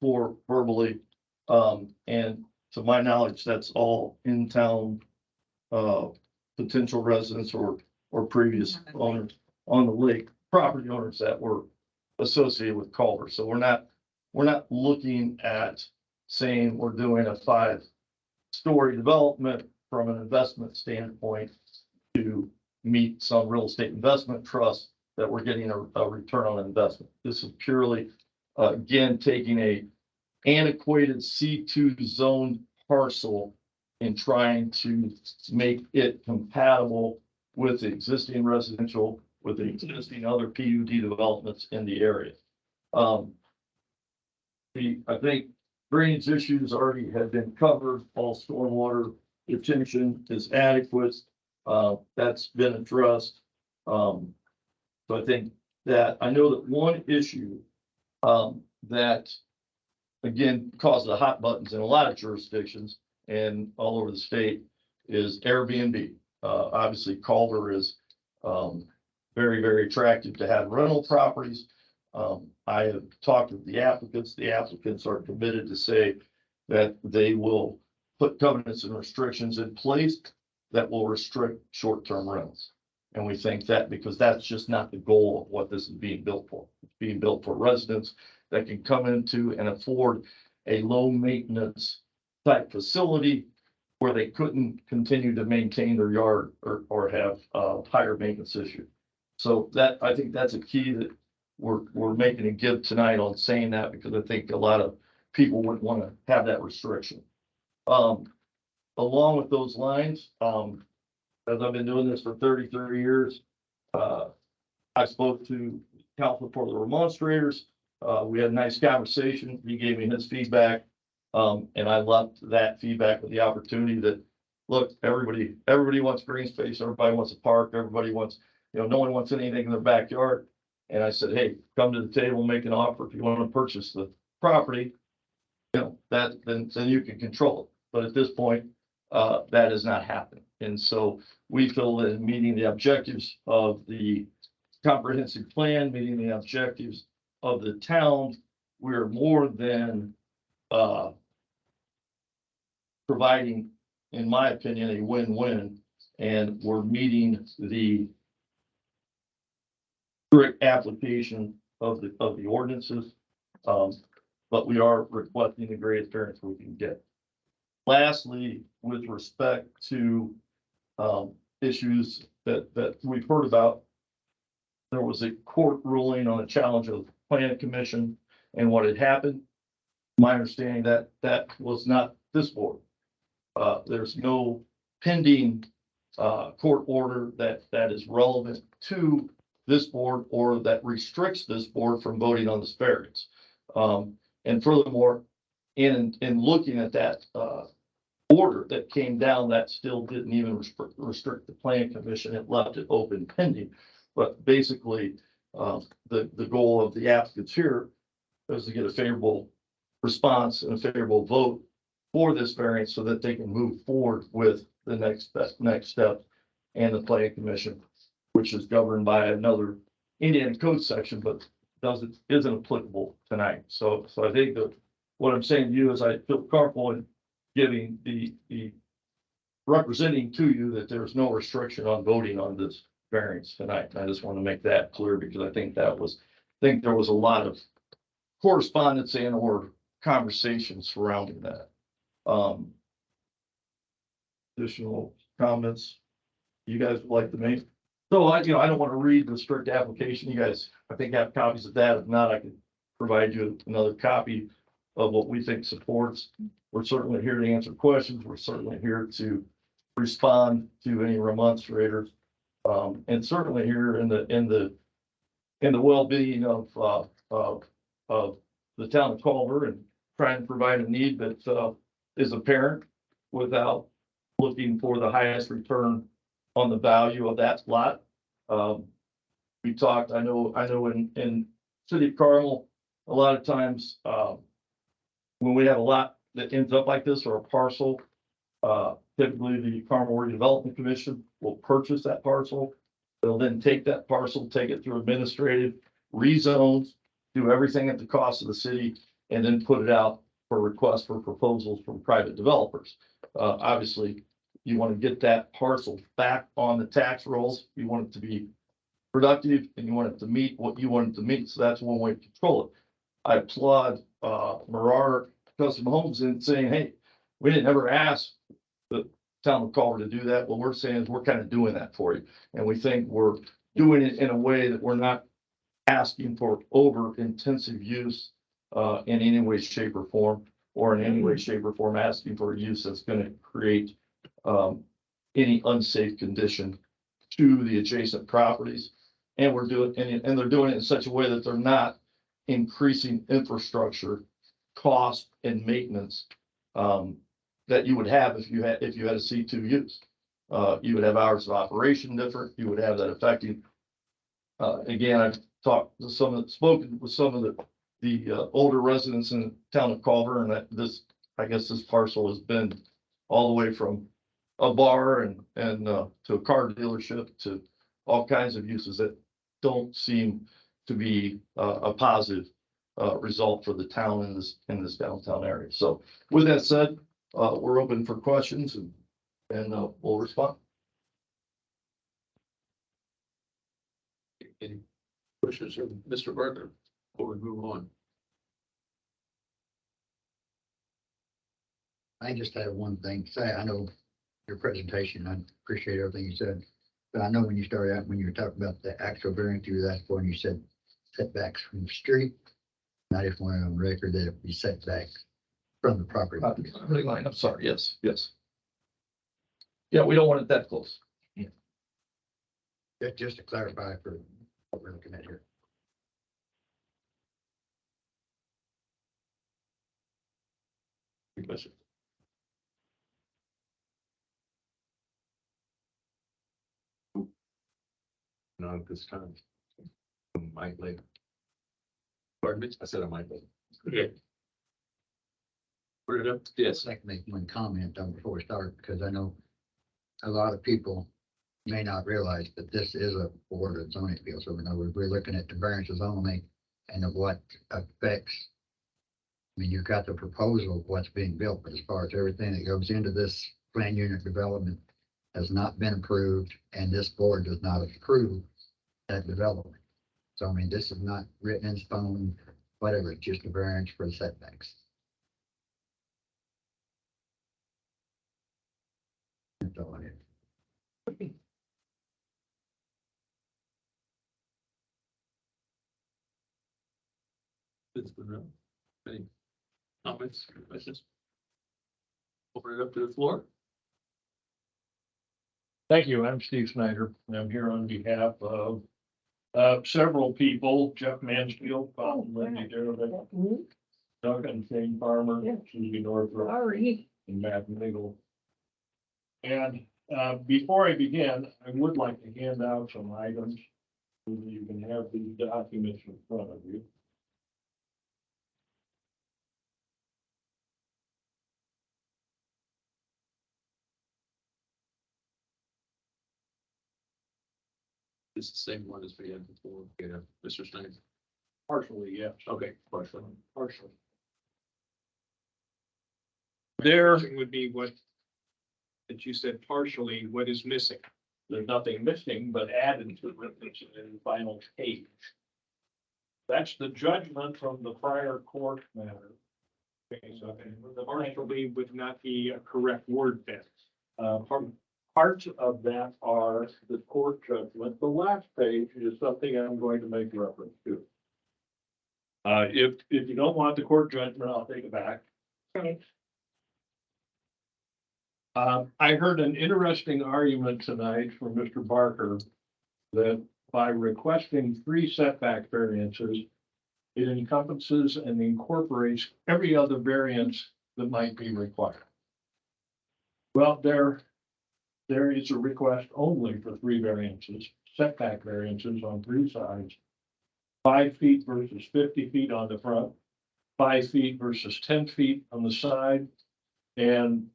for verbally. And to my knowledge, that's all in town potential residents or previous owners on the lake, property owners that were associated with Culver. So we're not looking at saying we're doing a 5-story development from an investment standpoint to meet some real estate investment trust that we're getting a return on investment. This is purely, again, taking a antiquated C2 zone parcel and trying to make it compatible with the existing residential, with the existing other PUD developments in the area. I think drainage issues already have been covered. All stormwater retention is adequate. That's been addressed. So I think that I know that one issue that again causes the hot buttons in a lot of jurisdictions and all over the state is Airbnb. Obviously, Culver is very, very attractive to have rental properties. I have talked with the applicants. The applicants are committed to say that they will put covenants and restrictions in place that will restrict short-term rentals. And we think that because that's just not the goal of what this is being built for. It's being built for residents that can come into and afford a low maintenance type facility where they couldn't continue to maintain their yard or have higher maintenance issue. So that, I think that's a key that we're making a give tonight on saying that, because I think a lot of people wouldn't want to have that restriction. Along with those lines, as I've been doing this for 33 years, I spoke to counsel for the remonstrators. We had a nice conversation. He gave me his feedback. And I left that feedback with the opportunity that, look, everybody wants green space. Everybody wants a park. Everybody wants, no one wants anything in their backyard. And I said, hey, come to the table, make an offer. If you want to purchase the property, then you can control it. But at this point, that has not happened. And so we feel that in meeting the objectives of the comprehensive plan, meeting the objectives of the town, we're more than providing, in my opinion, a win-win, and we're meeting the strict application of the ordinances, but we are requesting the greatest variance we can get. Lastly, with respect to issues that we've heard about. There was a court ruling on a challenge of the planning commission and what had happened. My understanding that was not this board. There's no pending court order that is relevant to this board or that restricts this board from voting on this variance. And furthermore, in looking at that order that came down, that still didn't even restrict the planning commission. It left it open pending. But basically, the goal of the applicants here is to get a favorable response and a favorable vote for this variance so that they can move forward with the next step and the planning commission, which is governed by another Indiana code section, but isn't applicable tonight. So I think that what I'm saying to you is I feel comfortable in giving the representing to you that there's no restriction on voting on this variance tonight. And I just want to make that clear because I think there was a lot of correspondence and or conversation surrounding that. Additional comments you guys would like to make? So I don't want to read the strict application. You guys, I think, have copies of that. If not, I can provide you another copy of what we think supports. We're certainly here to answer questions. We're certainly here to respond to any remonstrators. And certainly here in the well-being of the town of Culver and trying to provide a need that is apparent without looking for the highest return on the value of that lot. We talked, I know in City of Carmel, a lot of times when we have a lot that ends up like this or a parcel, typically the Carmel Redevelopment Commission will purchase that parcel. They'll then take that parcel, take it through administrative rezones, do everything at the cost of the city, and then put it out for requests for proposals from private developers. Obviously, you want to get that parcel back on the tax rolls. You want it to be productive and you want it to meet what you want it to meet. So that's one way to control it. I applaud Mirar Custom Homes in saying, hey, we didn't ever ask the town of Culver to do that. What we're saying is we're kind of doing that for you. And we think we're doing it in a way that we're not asking for over intensive use in any way, shape or form, or in any way, shape or form asking for a use that's going to create any unsafe condition to the adjacent properties. And we're doing, and they're doing it in such a way that they're not increasing infrastructure cost and maintenance that you would have if you had a C2 use. You would have hours of operation different. You would have that affecting. Again, I've talked to spoken with some of the older residents in the town of Culver, and that I guess this parcel has been all the way from a bar and to a car dealership to all kinds of uses that don't seem to be a positive result for the town in this downtown area. So with that said, we're open for questions and we'll respond. Any questions from Mr. Barker before we move on? I just have one thing to say. I know your presentation, I appreciate everything you said. But I know when you started out, when you were talking about the actual variance, you were asking for, and you said setbacks from the street. And I just want on record that it be setback from the property. Line. I'm sorry. Yes. Yeah, we don't want it that close. Just to clarify for what we're looking at here. Any questions? Not at this time. Might later. Pardon me? I said I might later. Okay. Put it up. Yes. I'd like to make one comment on before we start, because I know a lot of people may not realize that this is a board of zoning appeals. So we're looking at the variances only and of what affects. I mean, you've got the proposal of what's being built, but as far as everything that goes into this plan unit development has not been approved, and this board does not approve that development. So, I mean, this is not written in stone, whatever, it's just a variance for the setbacks. That's all I have. It's been, any comments, questions? Open it up to the floor. Thank you. I'm Steve Snyder. And I'm here on behalf of several people, Jeff Mansfield, Bob Lindy Derrick, Doug and Shane Farmer, Susie Northrop, and Matt Nigel. And before I begin, I would like to hand out some items so that you can have these documents in front of you. It's the same one as we had before, yeah, Mr. Snyder. Partially, yes. Okay, partially. Partially. There would be what, that you said partially, what is missing? There's nothing missing but added to it in the final page. That's the judgment from the prior court matter. Okay, so the Partially would not be a correct word then. Parts of that are the court judgment. The last page is something I'm going to make reference to. If you don't want the court judgment, I'll take it back. I heard an interesting argument tonight from Mr. Barker that by requesting 3 setback variances, it encompasses and incorporates every other variance that might be required. Well, there is a request only for 3 variances, setback variances on 3 sides. 5 feet versus 50 feet on the front, 5 feet versus 10 feet on the side, and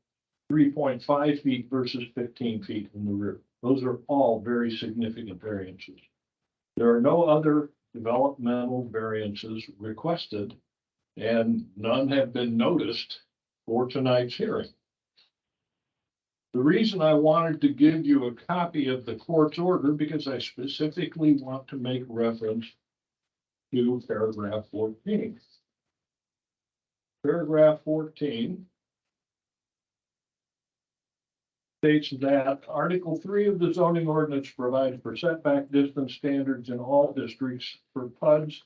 3.5 feet versus 15 feet in the rear. Those are all very significant variances. There are no other developmental variances requested, and none have been noticed for tonight's hearing. The reason I wanted to give you a copy of the court's order, because I specifically want to make reference to paragraph 14. Paragraph 14 states that Article 3 of the zoning ordinance provides for setback distance standards in all districts for PUDs.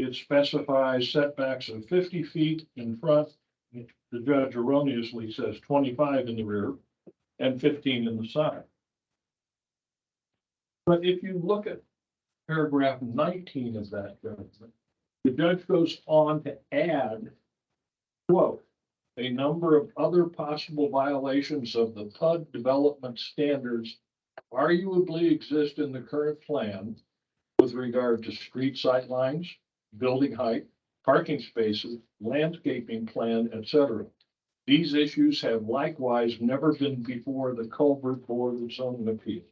It specifies setbacks of 50 feet in front. The judge erroneously says 25 in the rear and 15 in the side. But if you look at paragraph 19 of that judgment, the judge goes on to add, quote, a number of other possible violations of the PUD development standards arguably exist in the current plan with regard to street sight lines, building height, parking spaces, landscaping plan, etc. These issues have likewise never been before the Culver Board of Zoning Appeals.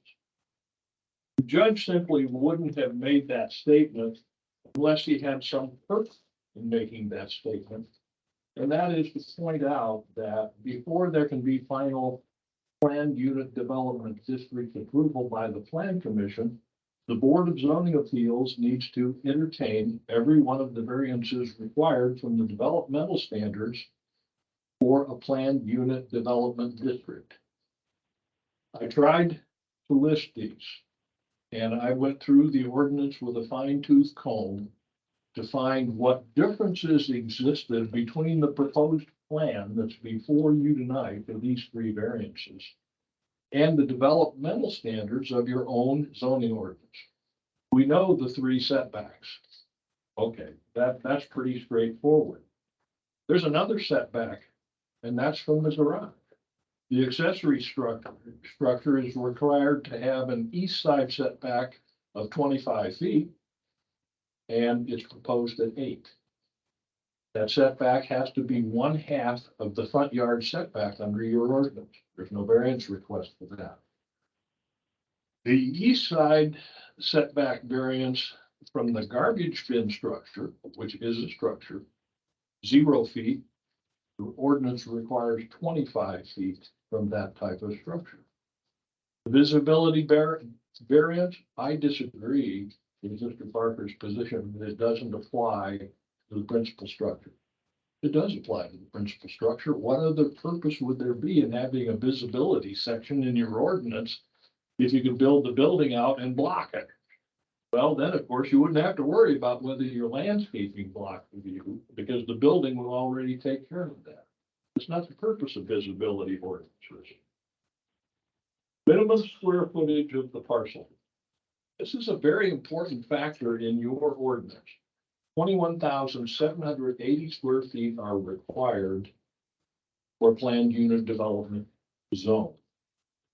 The judge simply wouldn't have made that statement unless he had some purpose in making that statement. And that is to point out that before there can be final planned unit development district approval by the Plan Commission, the Board of Zoning Appeals needs to entertain every one of the variances required from the developmental standards for a planned unit development district. I tried to list these, and I went through the ordinance with a fine-tooth comb to find what differences existed between the proposed plan that's before you tonight for these 3 variances and the developmental standards of your own zoning ordinance. We know the 3 setbacks. Okay, that's pretty straightforward. There's another setback, and that's from the garage. The accessory structure is required to have an east side setback of 25 feet, and it's proposed at 8. That setback has to be 1/2 of the front yard setback under your ordinance. There's no variance request for that. The east side setback variance from the garbage bin structure, which is a structure, 0 feet. The ordinance requires 25 feet from that type of structure. The visibility variance, I disagree with Mr. Barker's position that it doesn't apply to the principal structure. It does apply to the principal structure. What other purpose would there be in having a visibility section in your ordinance if you could build the building out and block it. Well, then, of course, you wouldn't have to worry about whether your landscaping blocked the view, because the building will already take care of that. It's not the purpose of visibility ordinances. Minimum square footage of the parcel. This is a very important factor in your ordinance. 21,780 square feet are required for planned unit development zone.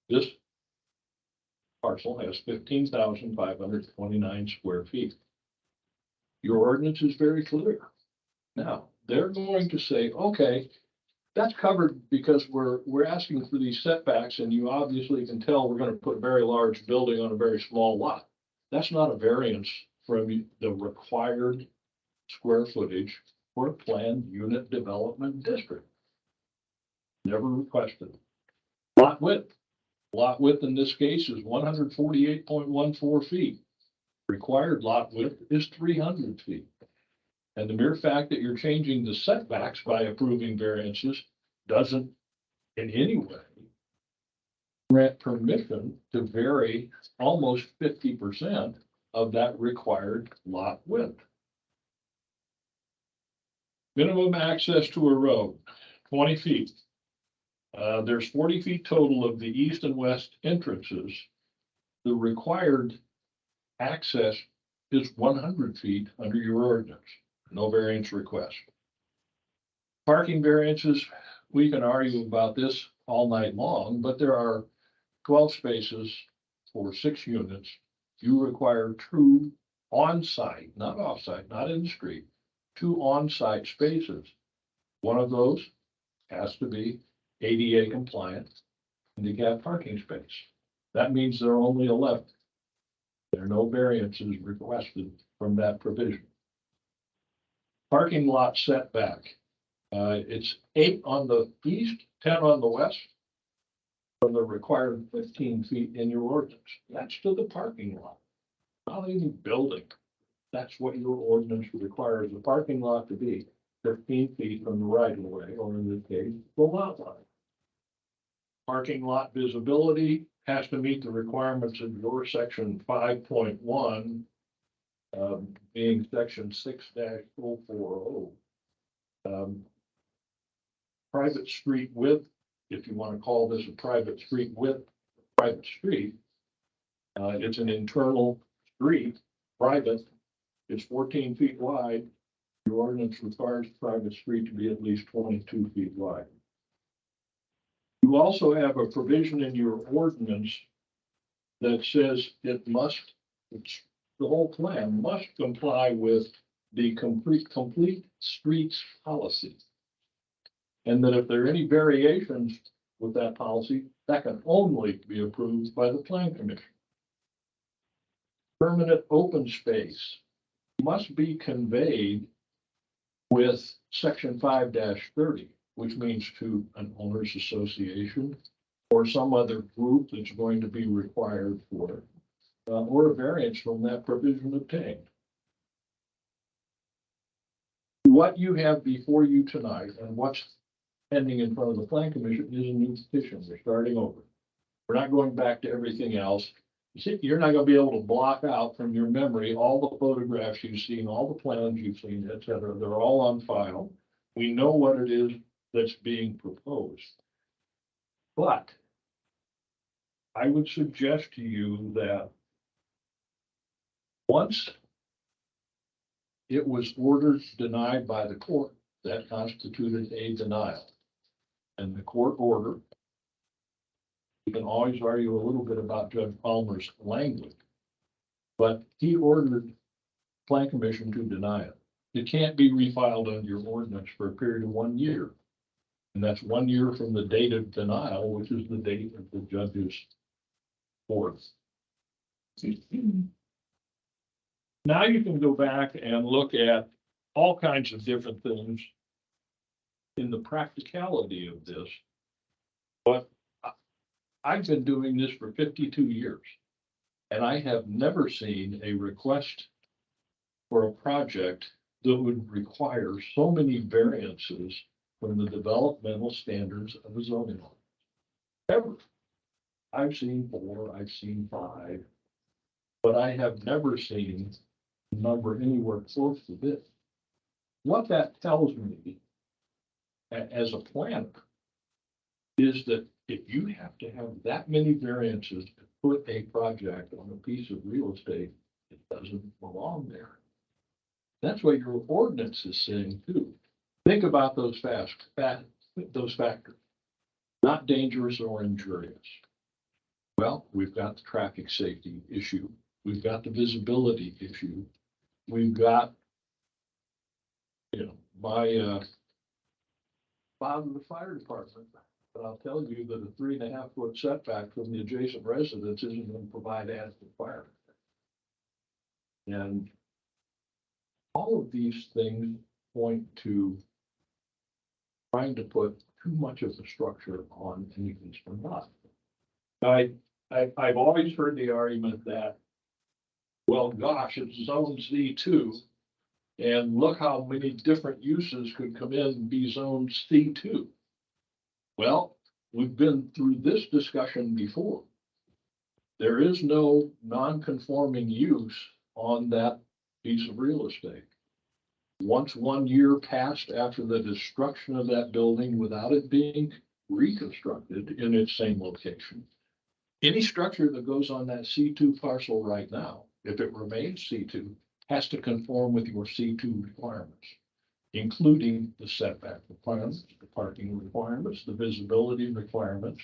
This parcel has 15,529 square feet. Your ordinance is very clear. Now, they're going to say, okay, that's covered because we're asking for these setbacks, and you obviously can tell we're going to put a very large building on a very small lot. That's not a variance from the required square footage for a planned unit development district. Never requested. Lot width. Lot width in this case is 148.14 feet. Required lot width is 300 feet. And the mere fact that you're changing the setbacks by approving variances doesn't in any way grant permission to vary almost 50% of that required lot width. Minimum access to a road, 20 feet. There's 40 feet total of the east and west entrances. The required access is 100 feet under your ordinance. No variance request. Parking variances, we can argue about this all night long, but there are 12 spaces for 6 units. You require 2 on-site, not off-site, not in the street, 2 on-site spaces. One of those has to be ADA compliant handicap parking space. That means there are only 11. There are no variances requested from that provision. Parking lot setback. It's 8 on the east, 10 on the west, from the required 15 feet in your ordinance. That's to the parking lot, not even building. That's what your ordinance requires the parking lot to be, 15 feet from the right of way, or in this case, the lot line. Parking lot visibility has to meet the requirements of your section 5.1, being section 6-040. Private street width, if you want to call this a private street width, private street, it's an internal street, private, it's 14 feet wide. Your ordinance requires private street to be at least 22 feet wide. You also have a provision in your ordinance that says the whole plan must comply with the complete streets policy. And that if there are any variations with that policy, that can only be approved by the Plan Commission. Permanent open space must be conveyed with section 5-30, which means to an owners association or some other group that's going to be required for it, or a variance from that provision obtained. What you have before you tonight and what's pending in front of the Plan Commission is a new petition. We're starting over. We're not going back to everything else. You're not going to be able to block out from your memory all the photographs you've seen, all the plans you've seen, et cetera. They're all on file. We know what it is that's being proposed. But I would suggest to you that once it was ordered denied by the court, that constituted a denial. And the court order, you can always argue a little bit about Judge Palmer's language, but he ordered Plan Commission to deny it. It can't be refiled under your ordinance for a period of 1 year. And that's 1 year from the date of denial, which is the date of the judge's order. Now you can go back and look at all kinds of different things in the practicality of this. But I've been doing this for 52 years, and I have never seen a request for a project that would require so many variances from the developmental standards of a zoning law. Ever. I've seen 4, I've seen 5, but I have never seen a number anywhere close to this. What that tells me, as a planner, is that if you have to have that many variances to put a project on a piece of real estate, it doesn't belong there. That's what your ordinance is saying too. Think about those factors. Not dangerous or injurious. Well, we've got the traffic safety issue. We've got the visibility issue. We've got, my father of the fire department. But I'll tell you that a 3.5 foot setback from the adjacent residence isn't going to provide adequate fire. And all of these things point to trying to put too much of the structure on any piece of lot. I've always heard the argument that, well, gosh, it's zone C2, and look how many different uses could come in and be zone C2. Well, we've been through this discussion before. There is no non-conforming use on that piece of real estate. Once 1 year passed after the destruction of that building without it being reconstructed in its same location, any structure that goes on that C2 parcel right now, if it remains C2, has to conform with your C2 requirements, including the setback requirements, the parking requirements, the visibility requirements.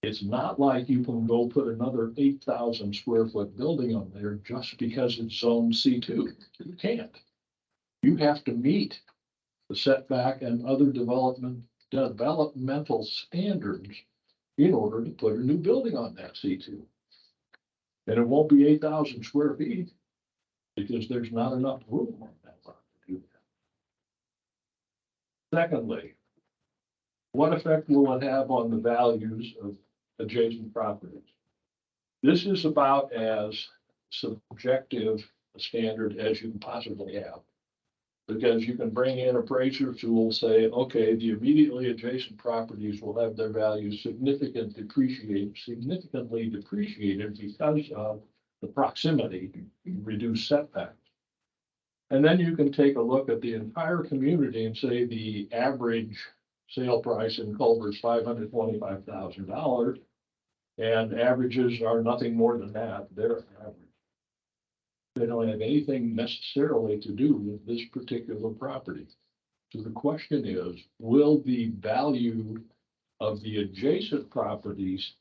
It's not like you can go put another 8,000 square foot building on there just because it's zone C2. You can't. You have to meet the setback and other developmental standards in order to put a new building on that C2. And it won't be 8,000 square feet because there's not enough room on that lot to do that. Secondly, what effect will it have on the values of adjacent properties? This is about as subjective a standard as you can possibly have. Because you can bring in appraisers who will say, okay, the immediately adjacent properties will have their values significantly depreciated because of the proximity, reduced setbacks. And then you can take a look at the entire community and say the average sale price in Culver is $525,000, and averages are nothing more than that. They're average. They don't have anything necessarily to do with this particular property. So the question is, will the value of the adjacent properties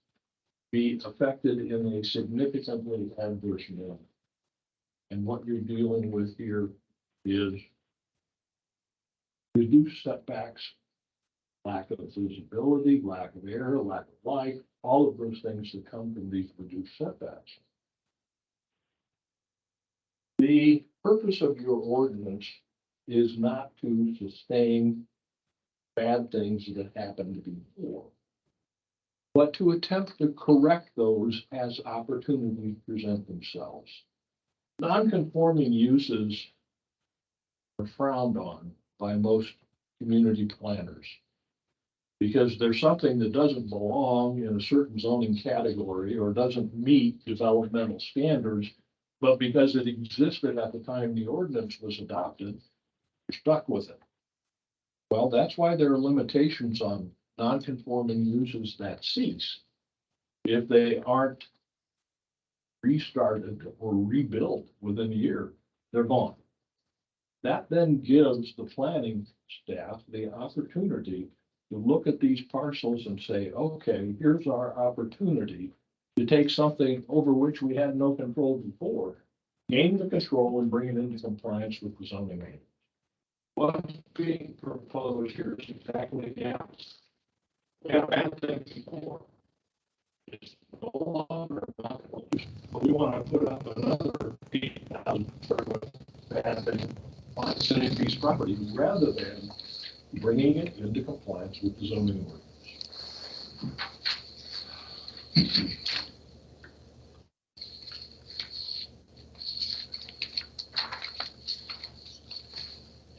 be affected in a significantly adverse manner? And what you're dealing with here is reduced setbacks, lack of visibility, lack of air, lack of light, all of those things that come from these reduced setbacks. The purpose of your ordinance is not to sustain bad things that happened before, but to attempt to correct those as opportunities present themselves. Non-conforming uses are frowned on by most community planners because there's something that doesn't belong in a certain zoning category or doesn't meet developmental standards. But because it existed at the time the ordinance was adopted, you're stuck with it. Well, that's why there are limitations on non-conforming uses that cease. If they aren't restarted or rebuilt within a year, they're gone. That then gives the planning staff the opportunity to look at these parcels and say, okay, here's our opportunity to take something over which we had no control before, gain the control and bring it into compliance with the zoning manual. What's being proposed here is exactly the opposite. We had a bad thing before. It's no longer possible. We want to put up another 80,000 square foot bad thing on a city piece property rather than bringing it into compliance with the zoning ordinance.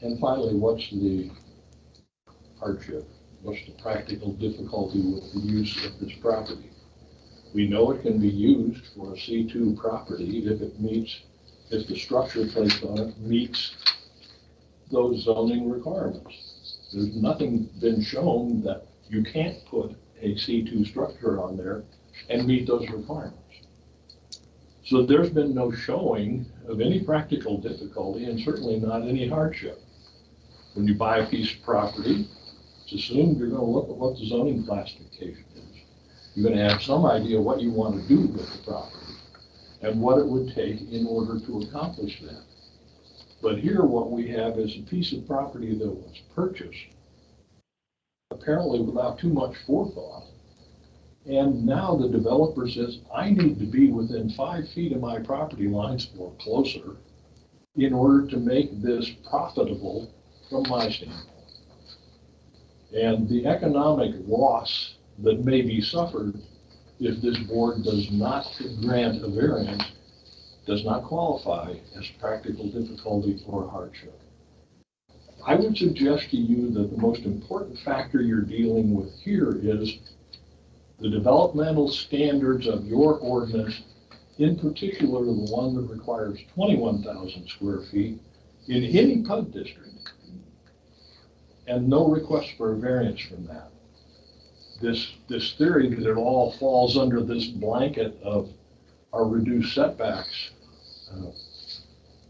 And finally, what's the hardship? What's the practical difficulty with the use of this property? We know it can be used for a C2 property if it meets, if the structure placed on it meets those zoning requirements. There's nothing been shown that you can't put a C2 structure on there and meet those requirements. So there's been no showing of any practical difficulty and certainly not any hardship. When you buy a piece of property, it's assumed you're going to look at what the zoning classification is. You're going to have some idea what you want to do with the property and what it would take in order to accomplish that. But here what we have is a piece of property that was purchased apparently without too much forethought. And now the developer says, I need to be within 5 feet of my property lines or closer in order to make this profitable from my standpoint. And the economic loss that may be suffered if this board does not grant a variance does not qualify as practical difficulty or hardship. I would suggest to you that the most important factor you're dealing with here is the developmental standards of your ordinance, in particular the one that requires 21,000 square feet in any PUD district, and no request for a variance from that. This theory that it all falls under this blanket of our reduced setbacks,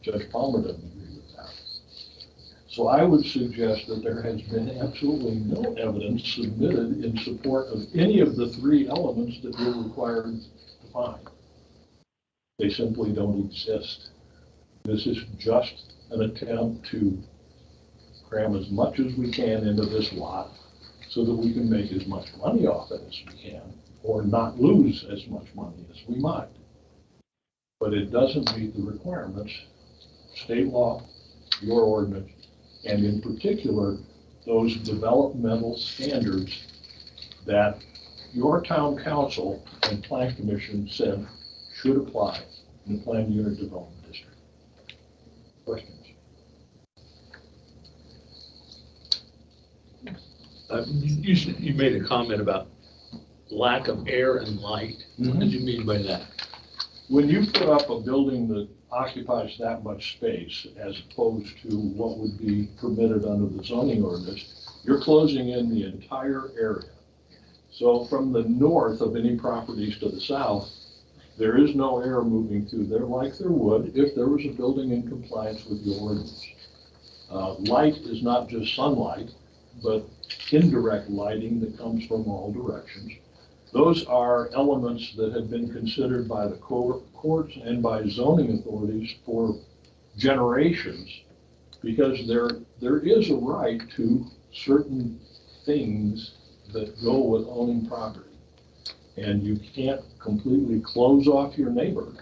Judge Palmer doesn't agree with that. So I would suggest that there has been absolutely no evidence submitted in support of any of the 3 elements that you're required to find. They simply don't exist. This is just an attempt to cram as much as we can into this lot so that we can make as much money off it as we can, or not lose as much money as we might. But it doesn't meet the requirements, state law, your ordinance, and in particular, those developmental standards that your town council and plan commission said should apply in the planned unit development district. Questions? You made a comment about lack of air and light. What did you mean by that? When you put up a building that occupies that much space as opposed to what would be permitted under the zoning ordinance, you're closing in the entire area. So from the north of any properties to the south, there is no air moving through there like there would if there was a building in compliance with your ordinance. Light is not just sunlight, but indirect lighting that comes from all directions. Those are elements that have been considered by the courts and by zoning authorities for generations, because there is a right to certain things that go with owning property. And you can't completely close off your neighbor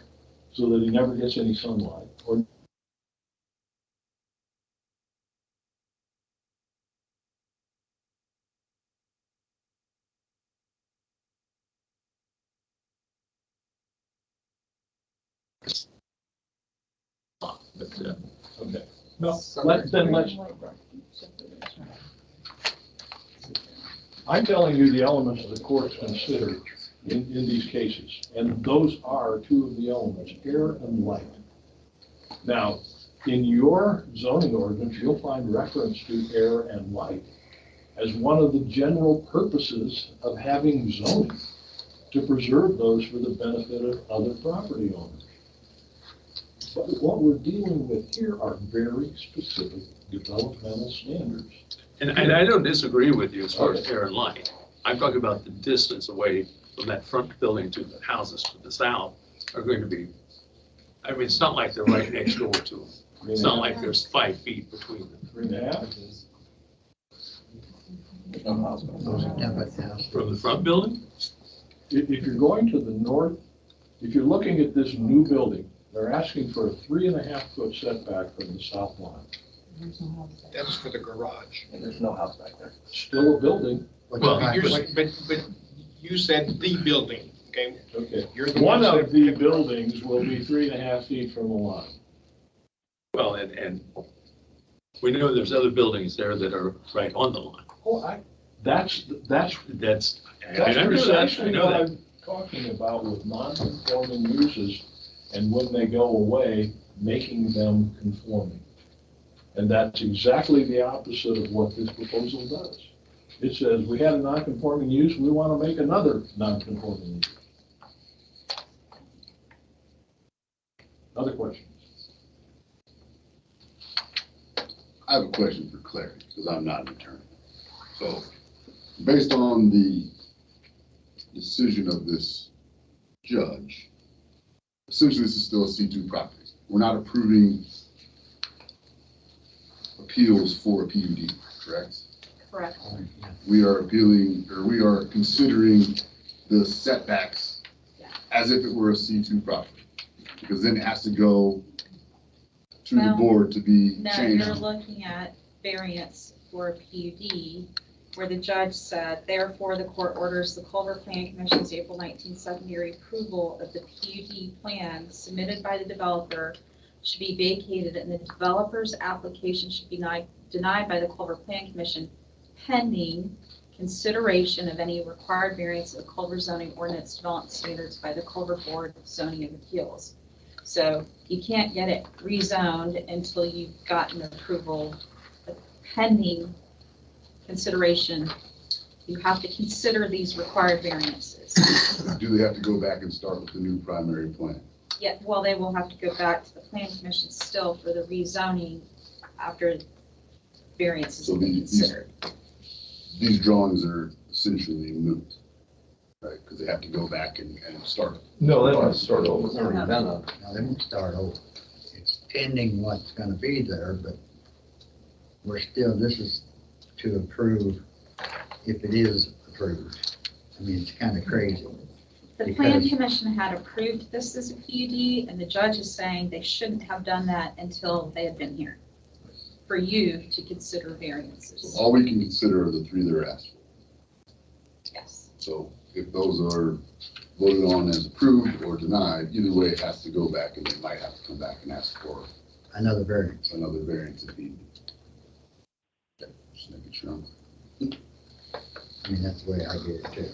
so that he never gets any sunlight, or okay. No, let's. I'm telling you the elements the courts consider in these cases, and those are 2 of the elements, air and light. Now, in your zoning ordinance, you'll find reference to air and light as one of the general purposes of having zoning, to preserve those for the benefit of other property owners. But what we're dealing with here are very specific developmental standards. And I don't disagree with you as far as air and light. I'm talking about the distance away from that front building to the houses to the south are going to be, I mean, it's not like they're right next door to them. It's not like there's 5 feet between them. 3.5? From the front building? If you're going to the north, if you're looking at this new building, they're asking for a 3.5 foot setback from the south line. That's for the garage. And there's no house back there. Still a building. Well, But you said the building, okay? Okay. You're the One one of the buildings will be 3.5 feet from the line. Well, and we know there's other buildings there that are right on the line. Oh, that's I know precisely that. talking about with non-conforming uses, and when they go away, making them conforming. And that's exactly the opposite of what this proposal does. It says, we had a non-conforming use, we want to make another non-conforming use. Other questions? I have a question for clarity, because I'm not an attorney. So, based on the decision of this judge, essentially this is still a C2 property. We're not approving appeals for a PUD, correct? Correct. We are appealing, or we are considering the setbacks as if it were a C2 property, because then it has to go to the No. board to be No, changed. you're looking at variance for a PUD, where the judge said, therefore, the court orders the Culver Planning Commission's April 1970 approval of the PUD plan submitted by the developer should be vacated, and the developer's application should be denied by the Culver Planning Commission pending consideration of any required variance of the Culver zoning ordinance development standards by the Culver Board of Zoning and Appeals. So you can't get it rezoned until you've gotten approval pending consideration. You have to consider these required variances. Do they have to go back and start with the new primary plan? Yet, well, they will have to go back to the Planning Commission still for the rezoning after variances So have been these- considered. These drawings are essentially moot, right? Because they have to go back and start. No, they don't have to start over. It's already No. been up. Now, they won't start over. It's pending what's gonna be there, but we're still, this is to approve if it is approved. I mean, it's kind of crazy. The Plan Because- Commission had approved this as a PUD, and the judge is saying they shouldn't have done that until they had been here for you to consider So variances. all we can consider are the three they're asked for. Yes. So if those are voted on as approved or denied, either way, it has to go back, and they might have to come back and ask for Another variance. another variance if needed. Okay, just making sure. I mean, that's the way I get it too.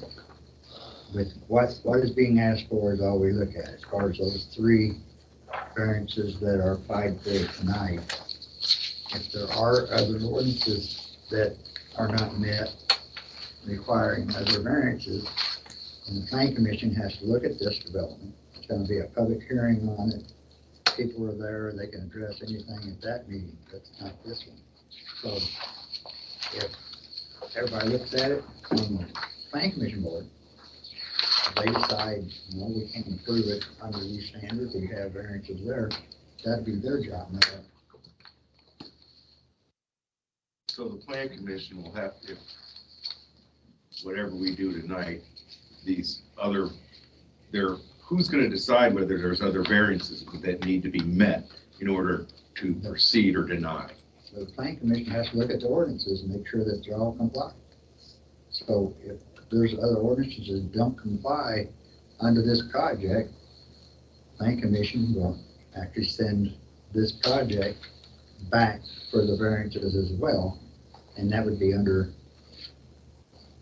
With what is being asked for is all we look at. As far as those three variances that are applied for tonight, if there are other ordinances that are not met requiring other variances, and the Planning Commission has to look at this development. It's gonna be a public hearing on it. People are there, they can address anything at that meeting, that's not this one. So if everybody looks at it on the Planning Commission board, if they decide, no, we can't improve it under these standards, we have variances there, that'd be their job, not ours. So the plan commission will have to, whatever we do tonight, these other, who's gonna decide whether there's other variances that need to be met in order to proceed or deny? So the Planning Commission has to look at the ordinances and make sure that they all comply. So if there's other ordinances that don't comply under this project, Planning Commission will actually send this project back for the variances as well, and that would be under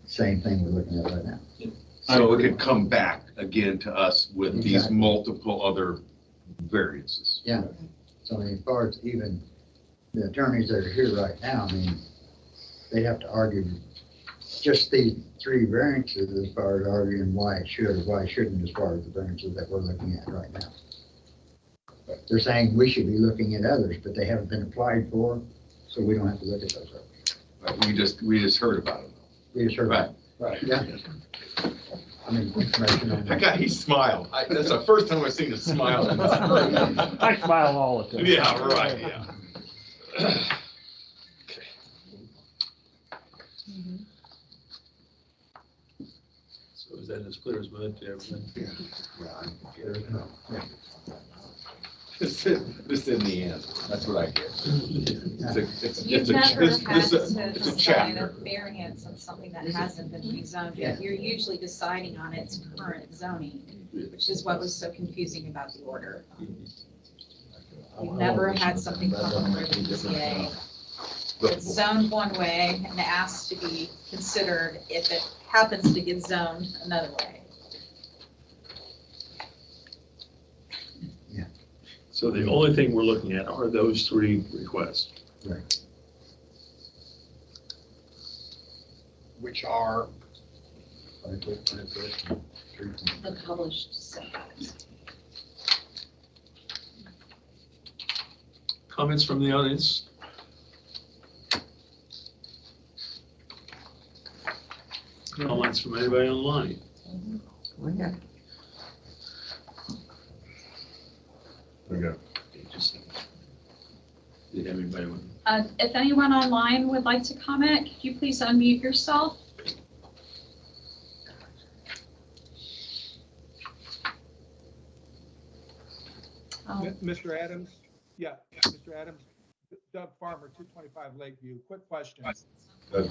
the same thing we're looking at right now. So it could come back again to us with these Exactly. multiple other variances. Yeah, so I mean, as far as even the attorneys that are here right now, I mean, they'd have to argue just these three variances as far as arguing why it should or why it shouldn't as far as the variances that we're looking at right now. They're saying we should be looking at others, but they haven't been applied for, so we don't have to look at those others. We just heard about it. We just heard. Right. Right. Yeah. I mean, information on That guy, he smiled. That's the first time I've seen him smile in this room. I smile all the time. Yeah, right, yeah. So is that as clear as mud to everything? This in the end, that's what I get. You've never had to It's a decide a chapter. variance on something that hasn't been rezoned yet. You're usually deciding on its current zoning, which is what was so confusing about the order. You've never had something come before the BZA. It's zoned one way and asked to be considered if it happens to get zoned another way. So the only thing we're looking at are those three requests. Right. Which are, The published setbacks. Comments from the audience? Comments from anybody online? Did everybody want? If anyone online would like to comment, could you please unmute yourself? Mr. Adams, Mr. Adams, Doug Farmer, 225 Lakeview. Quick question. So,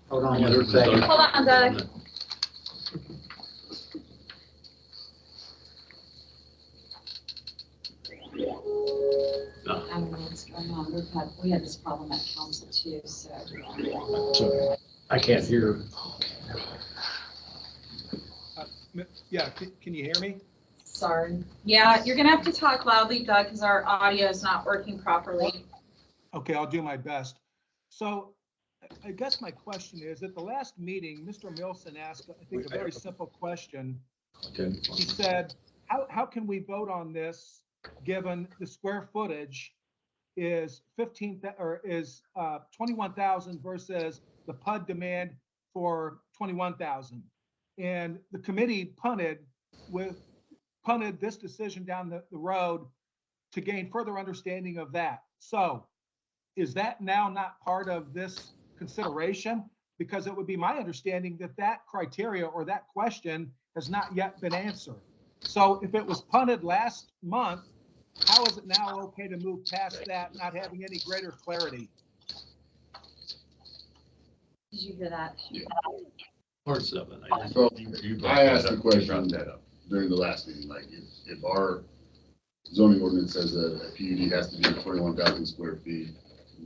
Hold on one second. Hold on, Doug. I don't know what's going on. We had this problem at council too, so. I can't hear. yeah, can you hear me? Sorry. Yeah, you're gonna have to talk loudly, Doug, because our audio is not working properly. Okay, I'll do my best. So I guess my question is, at the last meeting, Mr. Milson asked, I think, a very simple question. He said, how can we vote on this given the square footage is 21,000 versus the PUD demand for 21,000? And the committee punted this decision down the road to gain further understanding of that. So is that now not part of this consideration? Because it would be my understanding that that criteria or that question has not yet been answered. So if it was punted last month, how is it now okay to move past that, not having any greater clarity? Did you hear that? Parts of it. So I asked the question during the last meeting, like if our zoning ordinance says a PUD has to be 21,000 square feet,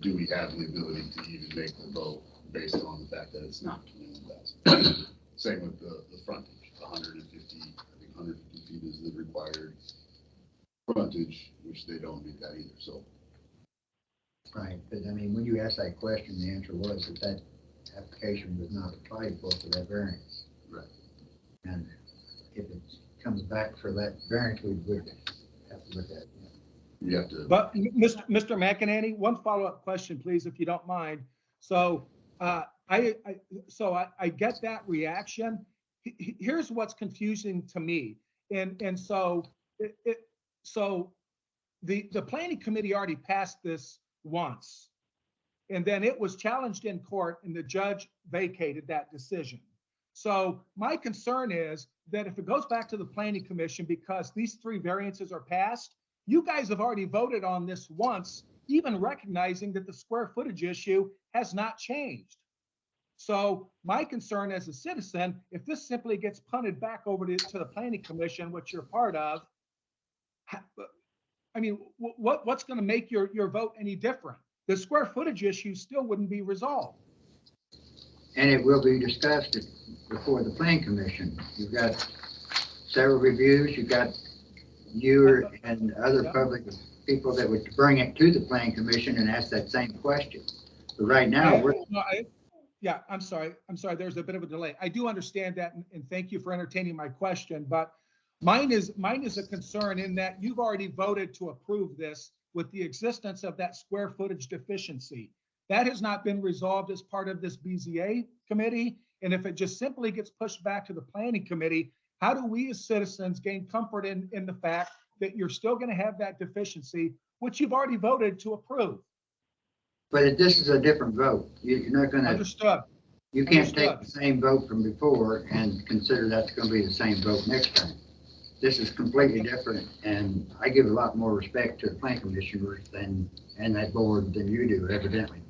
do we have the ability to even make the vote based on the fact that it's not 21,000? Same with the frontage, 150, I think 150 feet is the required frontage, which they don't meet that either, so. Right, but I mean, when you asked that question, the answer was that application was not applied for that variance. Right. And if it comes back for that variance, we would have to look at it. You have to. But Mr. McEnany, one follow-up question, please, if you don't mind. So I get that reaction. Here's what's confusing to me. And so the planning committee already passed this once. And then it was challenged in court and the judge vacated that decision. So my concern is that if it goes back to the planning commission, because these three variances are passed, you guys have already voted on this once, even recognizing that the square footage issue has not changed. So my concern as a citizen, if this simply gets punted back over to the planning commission, which you're part of, I mean, what's going to make your vote any different? The square footage issue still wouldn't be resolved. And it will be discussed before the planning commission. You've got several reviews, you've got you and other public people that would bring it to the planning commission and ask that same question. But right now, I'm sorry. There's a bit of a delay. I do understand that, and thank you for entertaining my question. But mine is a concern in that you've already voted to approve this with the existence of that square footage deficiency. That has not been resolved as part of this BZA committee. And if it just simply gets pushed back to the planning committee, how do we as citizens gain comfort in the fact that you're still going to have that deficiency, which you've already voted to approve? but this is a different vote. You're not going to. Understood. You can't take the same vote from before and consider that's going to be the same vote next time. This is completely different, and I give a lot more respect to the planning commissioners and that board than you do, evidently.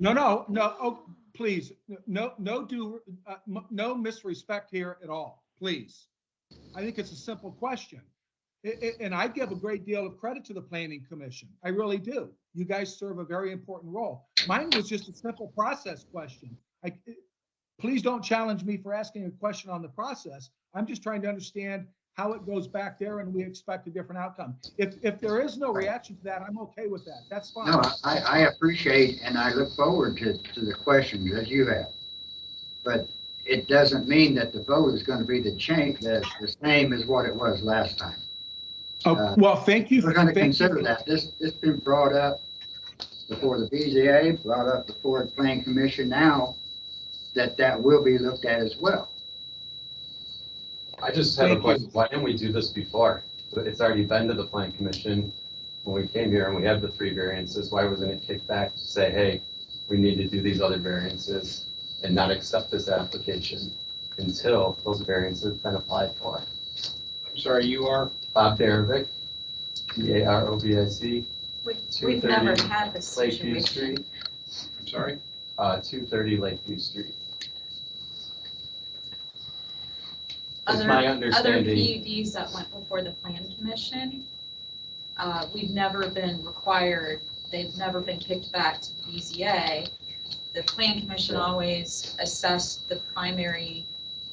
No. Oh, please, no misrespect here at all, please. I think it's a simple question. And I give a great deal of credit to the planning commission. I really do. You guys serve a very important role. Mine was just a simple process question. Please don't challenge me for asking a question on the process. I'm just trying to understand how it goes back there and we expect a different outcome. If there is no reaction to that, I'm okay with that. That's fine. No, I appreciate and I look forward to the questions that you have. But it doesn't mean that the vote is going to be the same as what it was last time. Oh, well, thank you. We're going to Thank consider you. that. This been brought up before the BZA, brought up before the Planning Commission now, that will be looked at as well. I just have a Thank you. question. Why didn't we do this before? It's already been to the Plan Commission when we came here and we have the 3 variances. Why wasn't it kicked back to say, hey, we need to do these other variances and not accept this application until those variances have been applied for? I'm sorry, you are? Bob Darovic, Darovic. We've never 230 had this Lakeview situation. Street, I'm sorry? 230 Lakeview Street. It's Other, my other understanding. PUDs that went before the plan commission, we've never been required, they've never been kicked back to the BZA. The plan commission always assessed the primary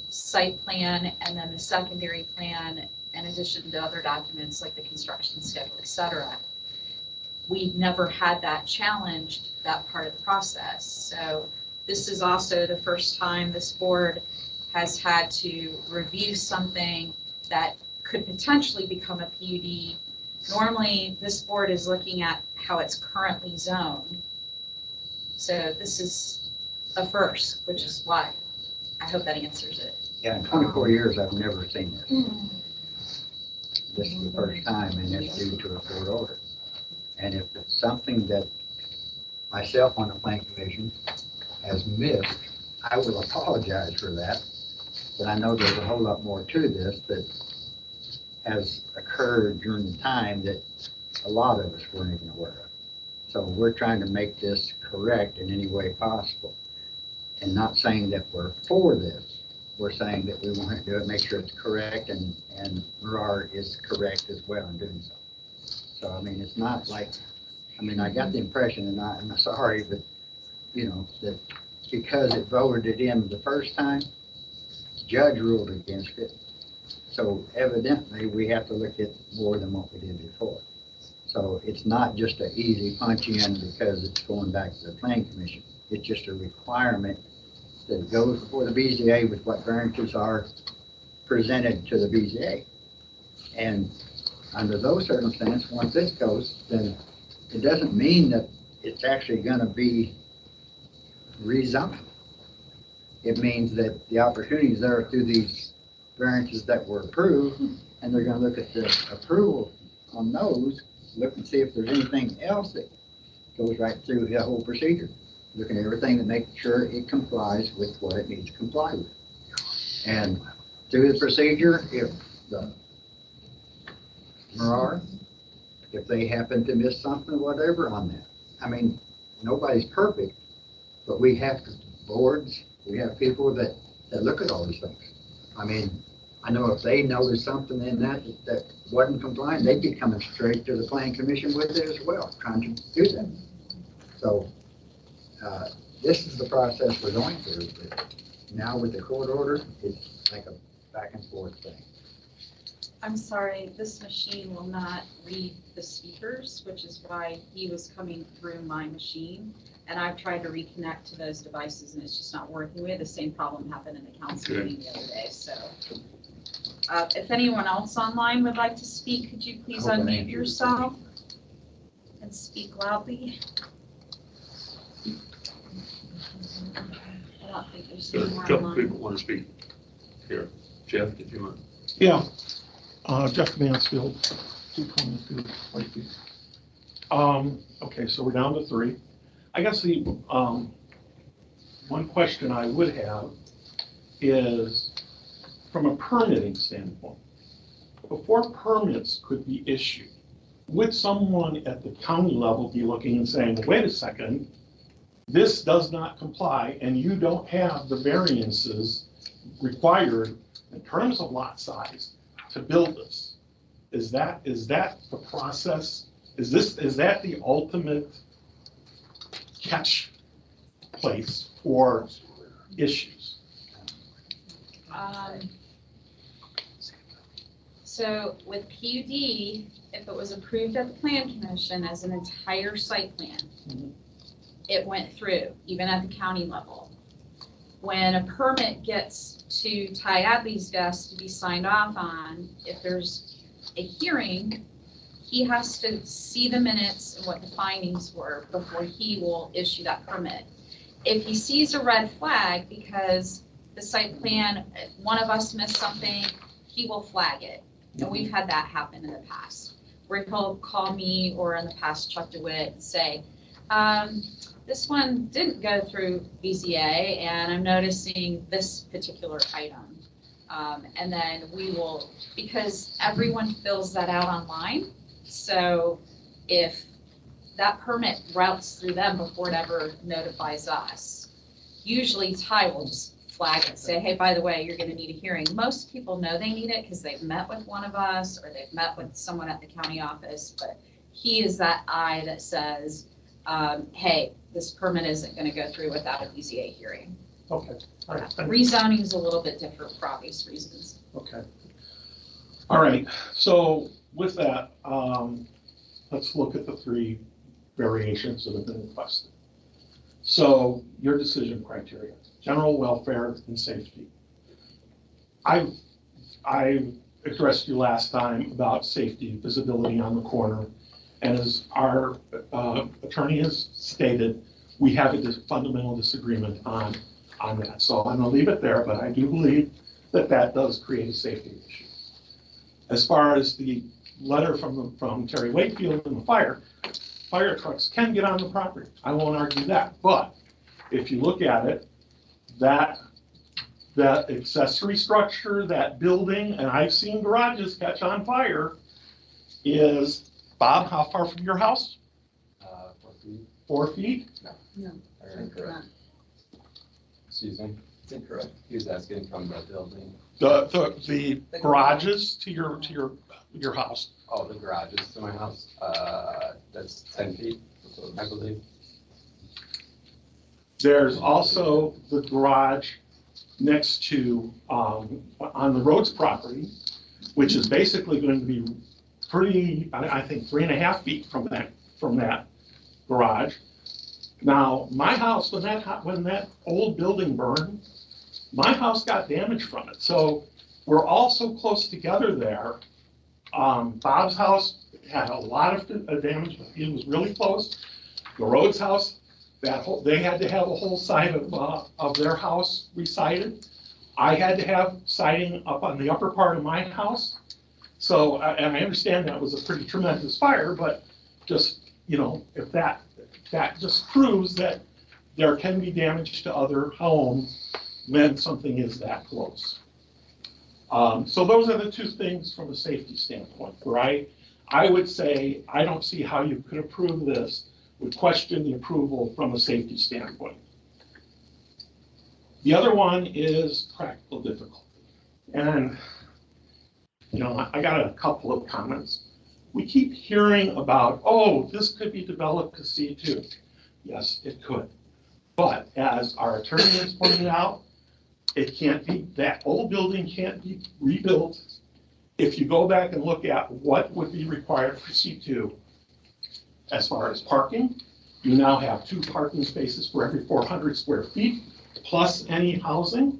site plan and then the secondary plan in addition to other documents like the construction schedule, et cetera. We've never had that challenged, that part of the process. So this is also the first time this board has had to review something that could potentially become a PUD. Normally, this board is looking at how it's currently zoned. So this is a first, which is why I hope that answers it. Yeah, in 24 years, I've never seen this. This is the first time, and it's due to a court order. And if it's something that myself on the Planning Commission has missed, I will apologize for that. But I know there's a whole lot more to this that has occurred during the time that a lot of us weren't even aware of. So we're trying to make this correct in any way possible. And not saying that we're for this. We're saying that we want to do it, make sure it's correct, and Mirar is correct as well in doing so. So, I mean, it's not like, I mean, I got the impression, and I'm sorry, but, you know, that because it voted it in the first time, the judge ruled against it. So evidently, we have to look at more than what we did before. So it's not just an easy punch in because it's going back to the Planning Commission. It's just a requirement that goes before the BZA with what variances are presented to the BZA. And under those circumstances, once this goes, then it doesn't mean that it's actually going to be rezoned. It means that the opportunities there through these variances that were approved, and they're going to look at the approval on those, look and see if there's anything else that goes right through the whole procedure. Looking at everything to make sure it complies with what it needs to comply with. And through the procedure, if the Mirar, if they happen to miss something or whatever on that. I mean, nobody's perfect, but we have boards, we have people that look at all these things. I mean, I know if they noticed something in that wasn't compliant, they'd be coming straight to the Planning Commission with it as well, trying to do that. So this is the process we're going through. But now with the court order, it's like a back and forth thing. I'm sorry, this machine will not read the speakers, which is why he was coming through my machine. And I've tried to reconnect to those devices and it's just not working. We had the same problem happen in the council meeting the other day, so. If anyone else online would like to speak, could you please unmute yourself and speak loudly? I don't think there's There's any a more couple online. people want to speak. Here, Jeff, if you want. Yeah, Jeff Mansfield, 222 Lakeview. Okay, so we're down to 3. I guess the one question I would have is from a permitting standpoint. Before permits could be issued, would someone at the county level be looking and saying, wait a second, this does not comply and you don't have the variances required in terms of lot size to build this? Is that the process? Is that the ultimate catch place for issues? So with PUD, if it was approved at the plan commission as an entire site plan, it went through, even at the county level. When a permit gets to Ty Adley's desk to be signed off on, if there's a hearing, he has to see the minutes and what the findings were before he will issue that permit. If he sees a red flag because the site plan, one of us missed something, he will flag it. And we've had that happen in the past, where he'll call me or in the past Chuck DeWitt and say, this one didn't go through BZA and I'm noticing this particular item. And then we will, because everyone fills that out online. So if that permit routes through them before it ever notifies us, usually Ty will just flag it, say, hey, by the way, you're going to need a hearing. Most people know they need it because they've met with one of us or they've met with someone at the county office, but he is that eye that says, hey, this permit isn't going to go through without a BZA hearing. Okay. All right. Rezoning is a little bit different for obvious reasons. Okay. All right. So with that, let's look at the three variations that have been requested. So your decision criteria, general welfare and safety. I addressed you last time about safety, visibility on the corner. And as our attorney has stated, we have a fundamental disagreement on that. So I'm gonna leave it there, but I do believe that that does create a safety issue. As far as the letter from Terry Wakefield and the fire trucks can get on the property. I won't argue that, but if you look at it, that accessory structure, that building, and I've seen garages catch on fire, is, Bob, how far from your house? 4 feet. 4 feet? No. Incorrect. Excuse me. It's incorrect. He was asking from the building. The garages to your house. Oh, the garages to my house. That's 10 feet, I believe. There's also the garage next to, on the Rhodes property, which is basically going to be pretty, I think 3.5 feet from that garage. Now, my house, when that old building burned, my house got damaged from it. So we're all so close together there. Bob's house had a lot of damage. It was really close. The Rhodes house, they had to have a whole side of their house resided. I had to have siding up on the upper part of my house. So, and I understand that was a pretty tremendous fire, but just, if that just proves that there can be damage to other homes when something is that close. So those are the two things from a safety standpoint, where I would say, I don't see how you could approve this, would question the approval from a safety standpoint. The other one is practical difficulty. And, I got a couple of comments. We keep hearing about, oh, this could be developed as C2. Yes, it could. But as our attorney has pointed out, it can't be, that old building can't be rebuilt. If you go back and look at what would be required for C2, as far as parking, you now have 2 parking spaces for every 400 square feet, plus any housing.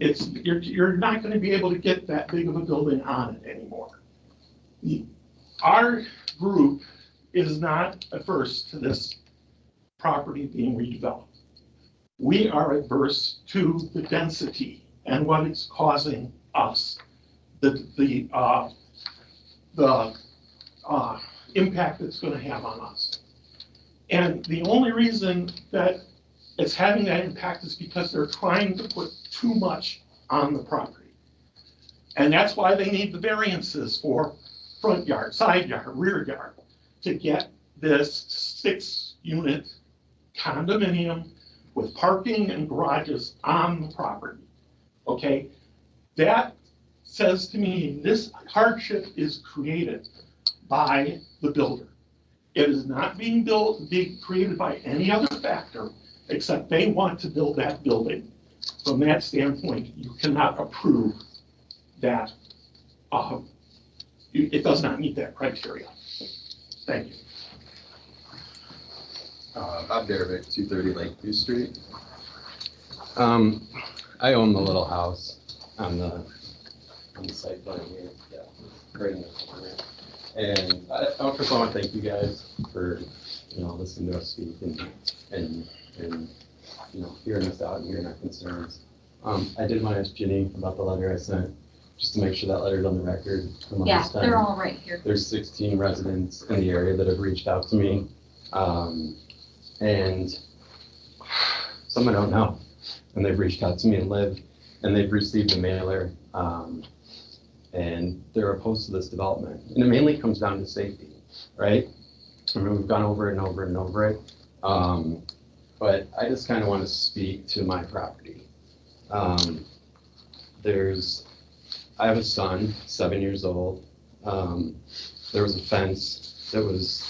You're not going to be able to get that big of a building on it anymore. Our group is not adverse to this property being redeveloped. We are adverse to the density and what it's causing us, the impact it's going to have on us. And the only reason that it's having that impact is because they're trying to put too much on the property. And that's why they need the variances for front yard, side yard, rear yard, to get this 6-unit condominium with parking and garages on the property. Okay, that says to me this hardship is created by the builder. It is not being created by any other factor except they want to build that building. From that standpoint, you cannot approve that it does not meet that criteria. Thank you. Bob Dervick, 230 Lakeview Street. I own the little house on the site plan here, yeah, right in the corner. And first of all, I want to thank you guys for, listening to us speak and hearing us out and hearing our concerns. I did want to ask Ginny about the letter I sent, just to make sure that letter's on the record. Yeah, they're all right here. There's 16 residents in the area that have reached out to me. And some I don't know. And they've reached out to me and they've received a mailer. And they're opposed to this development. And it mainly comes down to safety, right? I mean, we've gone over and over and over it. But I just kind of want to speak to my property. I have a son, 7 years old. There was a fence that was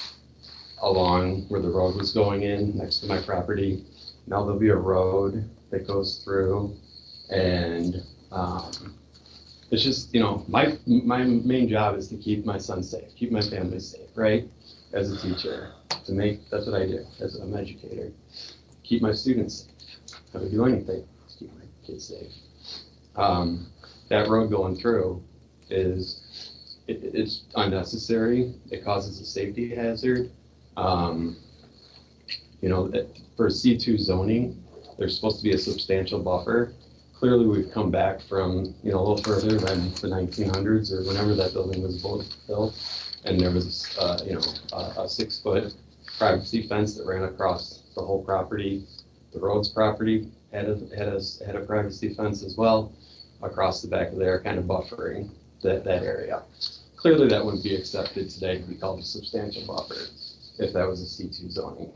along where the road was going in next to my property. Now there'll be a road that goes through, and it's just, my main job is to keep my son safe, keep my family safe, right? As a teacher, that's what I do, as an educator. Keep my students safe. How to do anything to keep my kids safe. That road going through it's unnecessary. It causes a safety hazard. For C2 zoning, there's supposed to be a substantial buffer. Clearly, we've come back from, a little further than the 1900s or whenever that building was built. And there was, a 6-foot privacy fence that ran across the whole property. The road's property had a privacy fence as well across the back of there, kind of buffering that area. Clearly, that wouldn't be accepted today to be called a substantial buffer if that was a C2 zoning.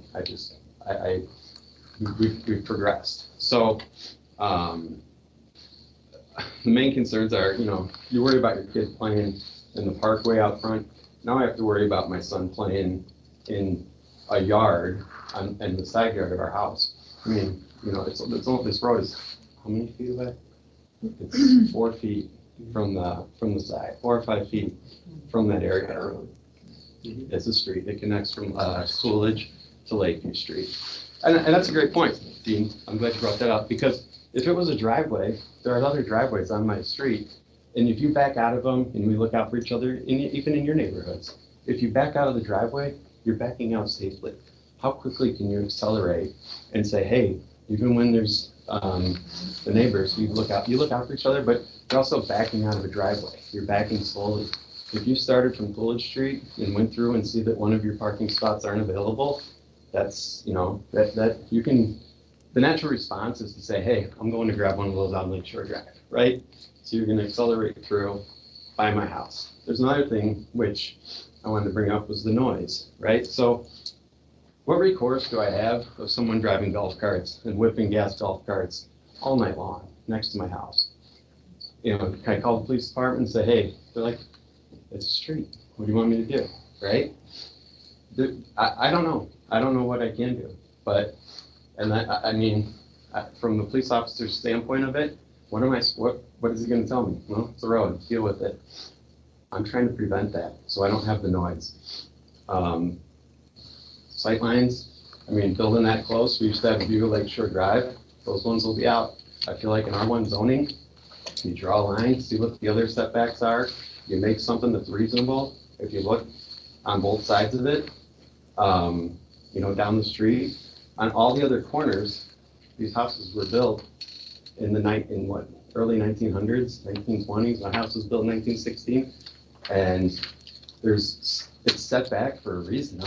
We've progressed. So the main concerns are, you worry about your kid playing in the parkway out front. Now I have to worry about my son playing in a yard in the side yard of our house. I mean, this road is how many feet away? It's 4 feet from the side, 4 or 5 feet from that area road. It's a street. It connects from Coolidge to Lakeview Street. And that's a great point, Dean. I'm glad you brought that up, because if it was a driveway, there are other driveways on my street. And if you back out of them and we look out for each other, even in your neighborhoods, if you back out of the driveway, you're backing out safely. How quickly can you accelerate and say, hey, even when there's the neighbors, you look out for each other, but you're also backing out of a driveway. You're backing slowly. If you started from Coolidge Street and went through and see that one of your parking spots aren't available, that's, that you can, the natural response is to say, hey, I'm going to grab one of those on Lakeshore Drive, right? So you're going to accelerate through by my house. There's another thing which I wanted to bring up was the noise, right? So what recourse do I have of someone driving golf carts and whipping gas golf carts all night long next to my house? Can I call the police department and say, hey, they're like, it's a street. What do you want me to do, right? I don't know. I don't know what I can do, but, from the police officer's standpoint of it, what is he going to tell me? Well, it's a road, deal with it. I'm trying to prevent that, so I don't have the noise. Sightlines, building that close, we used to have a view of Lakeshore Drive. Those ones will be out. I feel like in R1 zoning, you draw a line, see what the other setbacks are. You make something that's reasonable. If you look on both sides of it, down the street, on all the other corners, these houses were built in early 1900s, 1920s. My house was built in 1916, and it's set back for a reason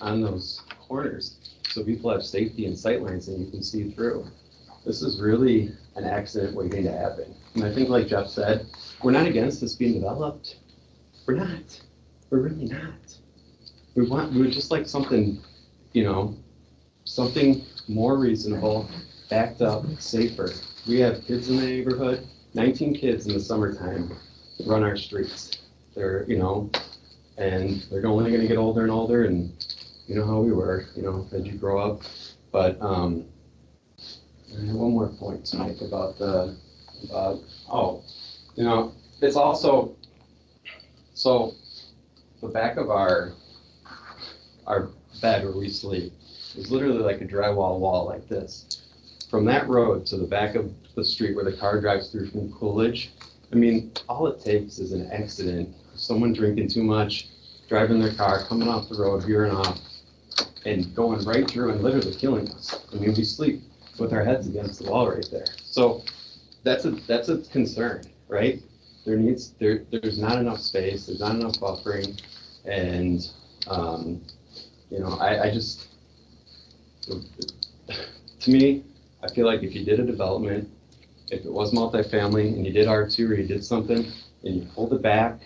on those corners, so people have safety and sight lines and you can see through. This is really an accident waiting to happen. And I think, like Jeff said, we're not against this being developed. We're not. We're really not. We would just like something, something more reasonable, backed up, safer. We have kids in the neighborhood, 19 kids in the summertime run our streets. They're, and they're only going to get older and older, and you know how we were, as you grow up. But I have one more point to make about it's also, so the back of our bed where we sleep is literally like a drywall wall like this. From that road to the back of the street where the car drives through from Coolidge, I mean, all it takes is an accident, someone drinking too much, driving their car, coming off the road, veering off, and going right through and literally killing us. I mean, we sleep with our heads against the wall right there. So that's a concern, right? There's not enough space, there's not enough buffering, and you know, I just, to me, I feel like if you did a development, if it was multifamily and you did R2 or you did something and you pulled it back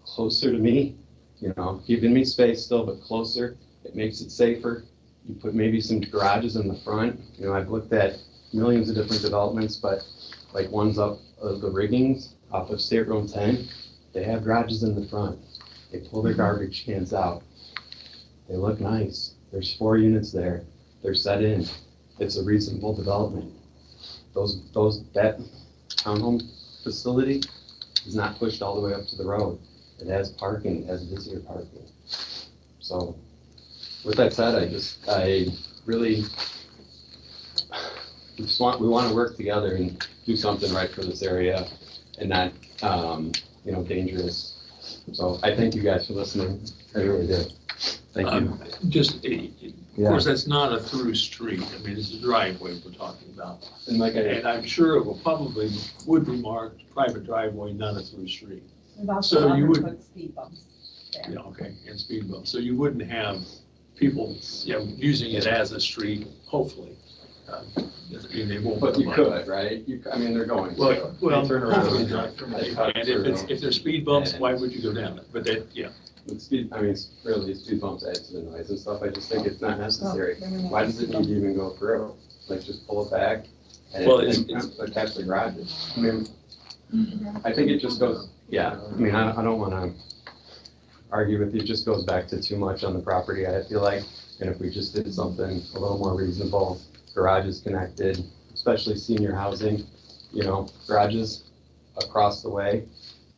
closer to me, you know, giving me space still, but closer, it makes it safer. You put maybe some garages in the front. You know, I've looked at millions of different developments, but like ones up of the riggings off of State Road 10, they have garages in the front. They pull their garbage cans out. They look nice. There's 4 units there. They're set in. It's a reasonable development. That townhome facility is not pushed all the way up to the road. It has parking, it has visitor parking. So with that said, we want to work together and do something right for this area and not, you know, dangerous. So I thank you guys for listening. I really do. Thank you. Of course, that's not a through street. I mean, it's a driveway we're talking about. And I'm sure it will probably would be marked private driveway, not a through street. Also So you would, put speed bumps there. yeah, okay, and speed bumps. So you wouldn't have people, you know, using it as a street, hopefully. I mean, they won't. But you could, right? I mean, they're going to. Well, turn around. and if there's speed bumps, why would you go down it? But that, yeah. I mean, really, speed bumps add to the noise and stuff. I just think it's not necessary. Why does it need to even go through? Like, just pull it back and attach the garages. I mean, I think it just goes, yeah, I mean, I don't want to argue with you. It just goes back to too much on the property, I feel like. And if we just did something a little more reasonable, garages connected, especially senior housing, you know, garages across the way.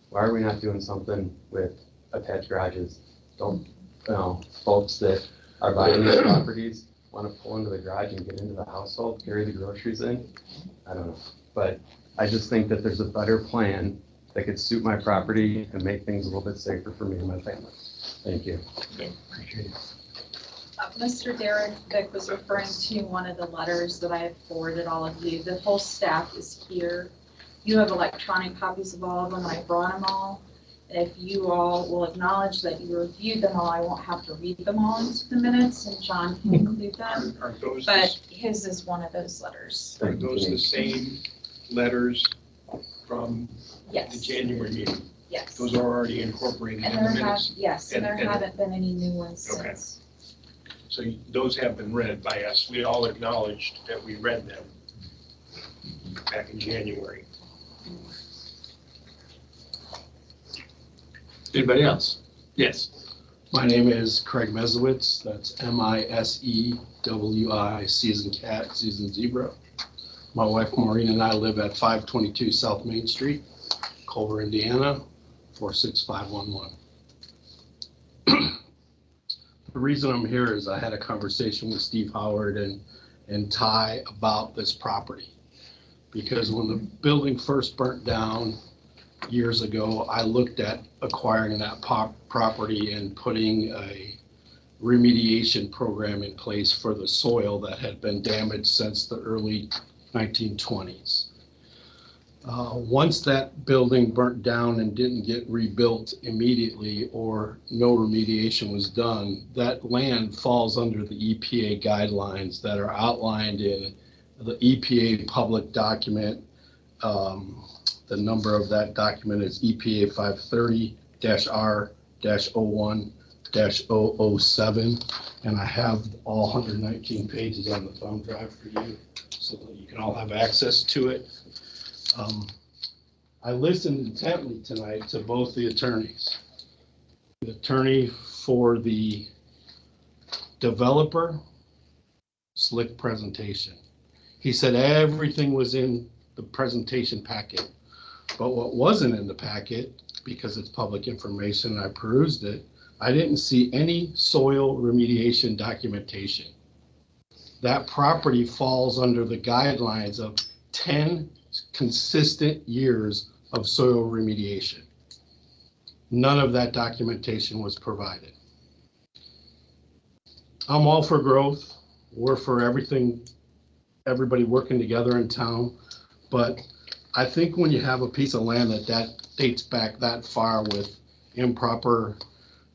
Why are we not doing something with attached garages? Don't, you know, folks that are buying these properties want to pull into the garage and get into the household, carry the groceries in? I don't know. But I just think that there's a better plan that could suit my property and make things a little bit safer for me and my family. Thank you. Okay, appreciate it. Mr. Derek Vick was referring to one of the letters that I have forwarded all of you. The whole staff is here. You have electronic copies of all of them. I brought them all. And if you all will acknowledge that you reviewed them all, I won't have to read them all into the minutes, and John can include them. But his is one of those letters. Are those the same letters from the January meeting? Yes. Those are already incorporated And in the there have, minutes? yes, and there And- haven't been any new ones Okay. since. So those have been read by us. We all acknowledged that we read them back in January. Anybody else? Yes. My name is Craig Mesowitz. That's Misewi, C as in cat, Z as in zebra. My wife Maureen and I live at 522 South Main Street, Culver, Indiana, 46511. The reason I'm here is I had a conversation with Steve Howard and Ty about this property. Because when the building first burnt down years ago, I looked at acquiring that property and putting a remediation program in place for the soil that had been damaged since the early 1920s. Once that building burnt down and didn't get rebuilt immediately, or no remediation was done, that land falls under the EPA guidelines that are outlined in the EPA public document. The number of that document is EPA 530-R-01-007. And I have all 119 pages on the thumb drive for you so that you can all have access to it. I listened intently tonight to both the attorneys. The attorney for the developer, slick presentation. He said everything was in the presentation packet, but what wasn't in the packet, because it's public information, I perused it, I didn't see any soil remediation documentation. That property falls under the guidelines of 10 consistent years of soil remediation. None of that documentation was provided. I'm all for growth. We're for everything, everybody working together in town. But I think when you have a piece of land that dates back that far with improper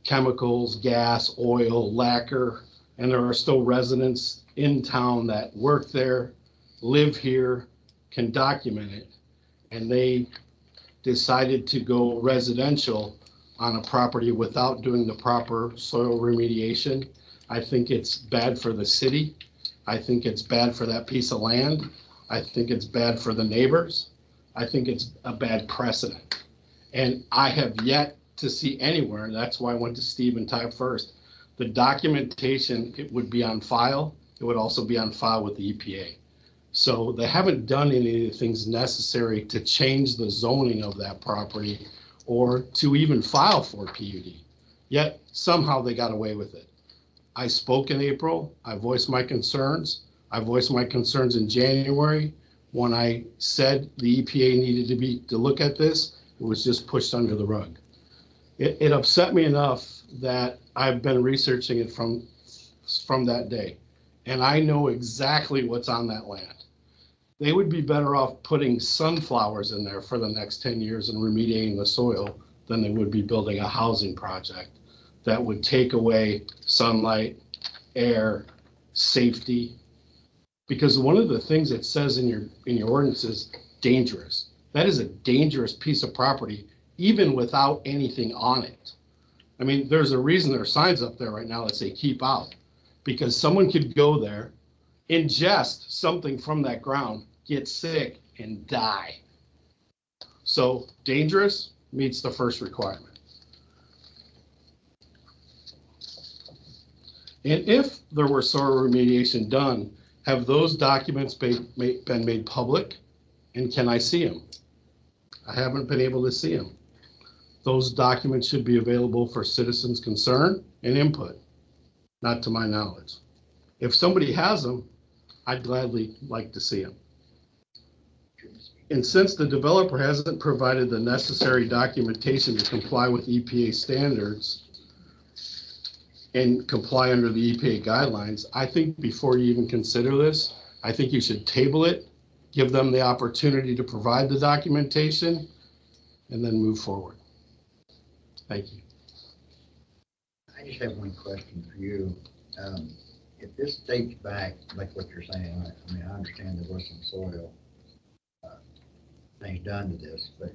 chemicals, gas, oil, lacquer, and there are still residents in town that work there, live here, can document it, and they decided to go residential on a property without doing the proper soil remediation, I think it's bad for the city. I think it's bad for that piece of land. I think it's bad for the neighbors. I think it's a bad precedent. And I have yet to see anywhere, and that's why I went to Steve and Ty first. The documentation, it would be on file. It would also be on file with the EPA. So they haven't done any of the things necessary to change the zoning of that property or to even file for PUD. Yet somehow they got away with it. I spoke in April. I voiced my concerns. I voiced my concerns in January. When I said the EPA needed to look at this, it was just pushed under the rug. It upset me enough that I've been researching it from that day. And I know exactly what's on that land. They would be better off putting sunflowers in there for the next 10 years and remediating the soil than they would be building a housing project that would take away sunlight, air, safety. Because one of the things it says in your ordinance is dangerous. That is a dangerous piece of property, even without anything on it. I mean, there's a reason there are signs up there right now that say keep out, because someone could go there, ingest something from that ground, get sick, and die. So dangerous meets the first requirement. And if there were soil remediation done, have those documents been made public? And can I see them? I haven't been able to see them. Those documents should be available for citizens' concern and input, not to my knowledge. If somebody has them, I'd gladly like to see them. And since the developer hasn't provided the necessary documentation to comply with EPA standards and comply under the EPA guidelines, I think before you even consider this, I think you should table it, give them the opportunity to provide the documentation, and then move forward. Thank you. I just have one question for you. If this dates back, like what you're saying, I mean, I understand there was some soil things done to this, but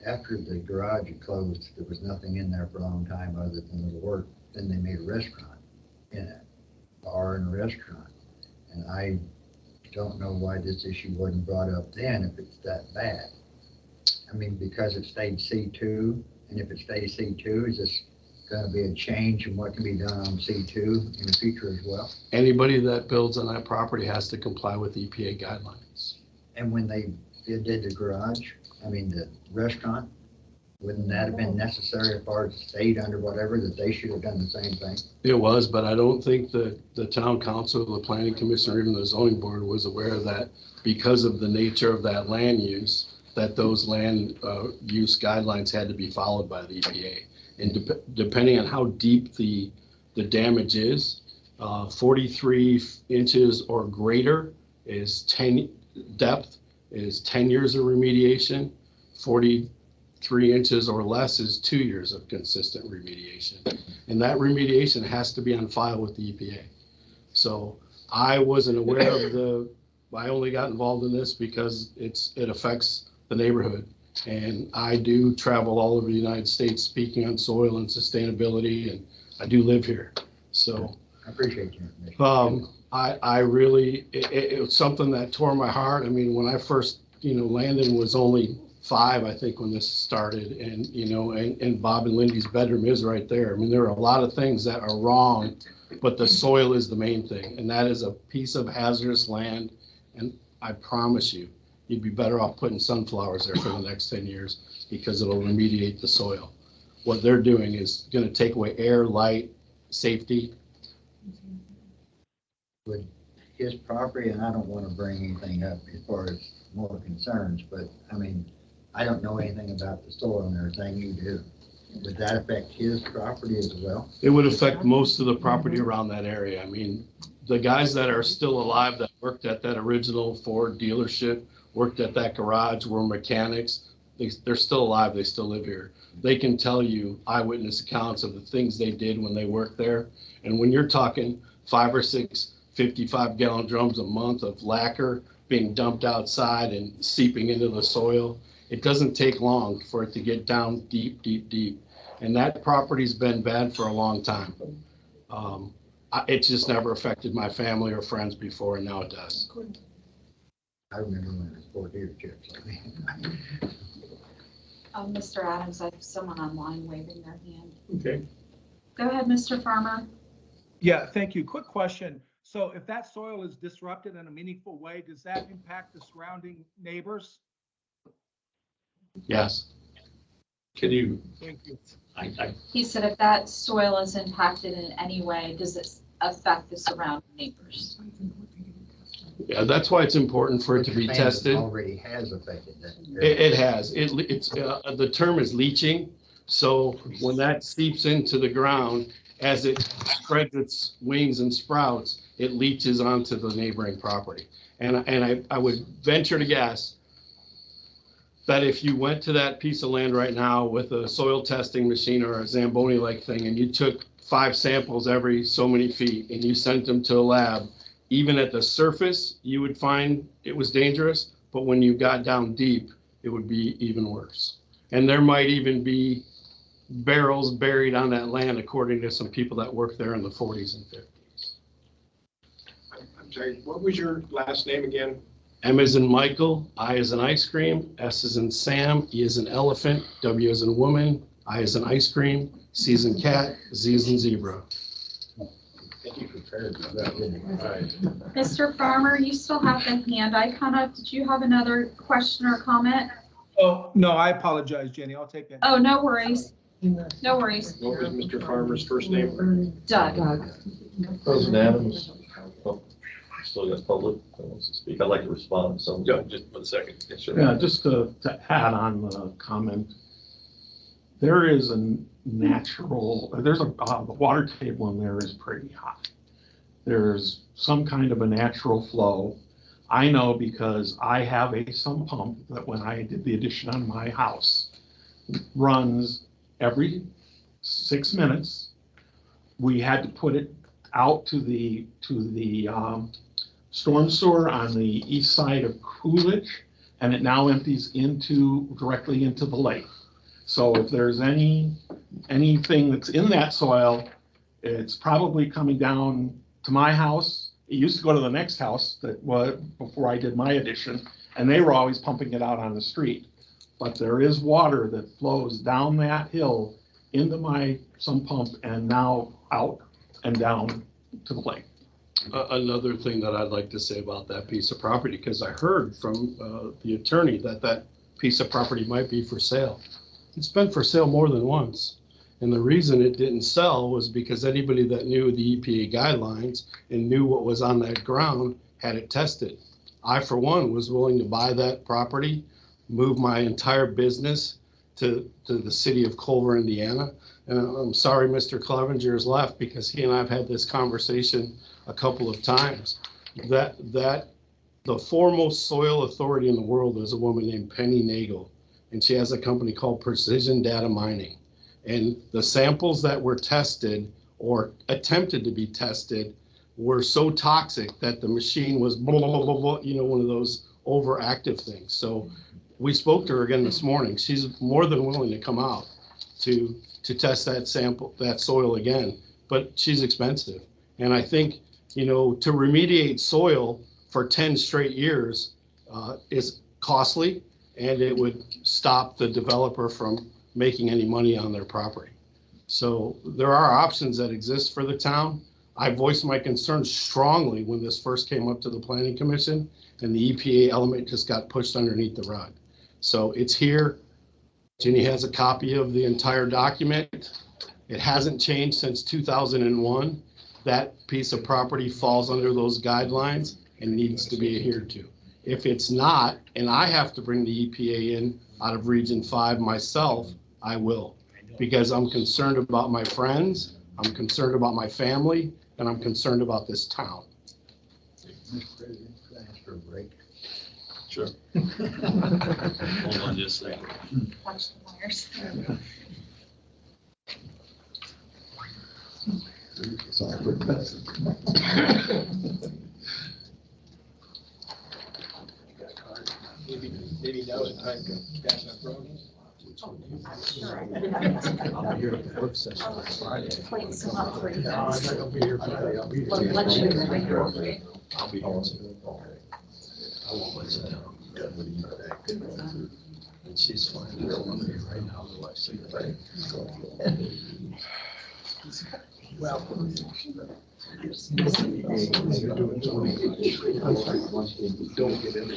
after the garage had closed, there was nothing in there for a long time other than the work. Then they made a restaurant in it, bar and a restaurant. And I don't know why this issue wasn't brought up then if it's that bad. I mean, because it stayed C2, and if it stays C2, is this going to be a change in what can be done on C2 in the future as well? Anybody that builds on that property has to comply with EPA guidelines. And when they did the garage, I mean, the restaurant, wouldn't that have been necessary as far as the state under whatever, that they should have done the same thing? It was, but I don't think that the town council, the planning commission, or even the zoning board was aware that because of the nature of that land use, that those land use guidelines had to be followed by the EPA. And depending on how deep the damage is, 43 inches or greater is 10 depth is 10 years of remediation. 43 inches or less is 2 years of consistent remediation. And that remediation has to be on file with the EPA. So I wasn't aware of I only got involved in this because it affects the neighborhood. And I do travel all over the United States speaking on soil and sustainability, and I do live here. So I appreciate your information. I really, it was something that tore my heart. I mean, when I first, Landon was only 5, I think, when this started, and, and Bob and Lindy's bedroom is right there. I mean, there are a lot of things that are wrong, but the soil is the main thing. And that is a piece of hazardous land. And I promise you, you'd be better off putting sunflowers there for the next 10 years because it'll remediate the soil. what they're doing is gonna take away air, light, safety. With his property, and I don't want to bring anything up as far as more concerns, but I mean, I don't know anything about the soil and everything you do. Would that affect his property as well? It would affect most of the property around that area. I mean, the guys that are still alive that worked at that original Ford dealership, worked at that garage, were mechanics. They're still alive. They still live here. They can tell you eyewitness accounts of the things they did when they worked there. And when you're talking 5 or 6 55-gallon drums a month of lacquer being dumped outside and seeping into the soil, it doesn't take long for it to get down deep, deep, deep. And that property's been bad for a long time. It just never affected my family or friends before, and now it does. I remember when it was 4 dealerships. Mr. Adams, I have someone online waving their hand. Okay. Go ahead, Mr. Farmer. Yeah, thank you. Quick question. So if that soil is disrupted in a meaningful way, does that impact the surrounding neighbors? Yes. Can you, Thank you. He said if that soil is impacted in any way, does it affect the surrounding neighbors? Yeah, that's why it's important for it to be tested. Already has affected that. It has. It's the term is leaching. So when that seeps into the ground, as it spreads its wings and sprouts, it leaches onto the neighboring property. And I would venture to guess that if you went to that piece of land right now with a soil testing machine or a Zamboni-like thing, and you took 5 samples every so many feet and you sent them to a lab, even at the surface, you would find it was dangerous, but when you got down deep, it would be even worse. And there might even be barrels buried on that land, according to some people that worked there in the 40s and 50s. I'm sorry, what was your last name again? M as in Michael, I as in ice cream, S as in Sam, E as in elephant, W as in woman, I as in ice cream, C as in cat, Z as in zebra. Thank you for clarity. Mr. Farmer, you still have the hand icon up. Did you have another question or comment? Oh, no, I apologize, Jenny. I'll take that. Oh, no worries. No worries. What was Mr. Farmer's first name? Doug. President Adams, oh, still got public that wants to speak. I'd like to respond to some. Yeah, just 1 second. Yes, sir. Yeah, just to add on the comment, there is a natural, there's the water table in there is pretty high. There's some kind of a natural flow. I know because I have a sump pump that when I did the addition on my house, runs every 6 minutes. We had to put it out to the storm sewer on the east side of Coolidge, and it now empties directly into the lake. So if there's anything that's in that soil, it's probably coming down to my house. It used to go to the next house that was before I did my addition, and they were always pumping it out on the street. But there is water that flows down that hill into my sump pump and now out and down to the lake. Another thing that I'd like to say about that piece of property, because I heard from the attorney that piece of property might be for sale. It's been for sale more than once. And the reason it didn't sell was because anybody that knew the EPA guidelines and knew what was on that ground had it tested. I, for one, was willing to buy that property, move my entire business to the city of Culver, Indiana. And I'm sorry Mr. Clevenger has left, because he and I have had this conversation a couple of times. That the foremost soil authority in the world is a woman named Penny Nagel, and she has a company called Precision Data Mining. And the samples that were tested or attempted to be tested were so toxic that the machine was blah, blah, blah, blah, you know, one of those overactive things. So we spoke to her again this morning. She's more than willing to come out to test that sample, that soil again, but she's expensive. And I think, you know, to remediate soil for 10 straight years is costly, and it would stop the developer from making any money on their property. So there are options that exist for the town. I voiced my concerns strongly when this first came up to the Planning Commission, and the EPA element just got pushed underneath the rug. So it's here. Ginny has a copy of the entire document. It hasn't changed since 2001. That piece of property falls under those guidelines and needs to be adhered to. If it's not, and I have to bring the EPA in out of Region 5 myself, I will. Because I'm concerned about my friends, I'm concerned about my family, and I'm concerned about this town. Mr. President, can I ask for a break? Sure. Hold on just a second. Watch the wires. Sorry for Maybe now it's time to pass that road. I'll be here at the work session on Friday. Clean some up for you No, I'm guys. not gonna be here Friday. I'll be here. Well, let you know. I'll be here. I won't let you down. And she's fine. I don't want to be right now, otherwise she's right. Well. Don't get into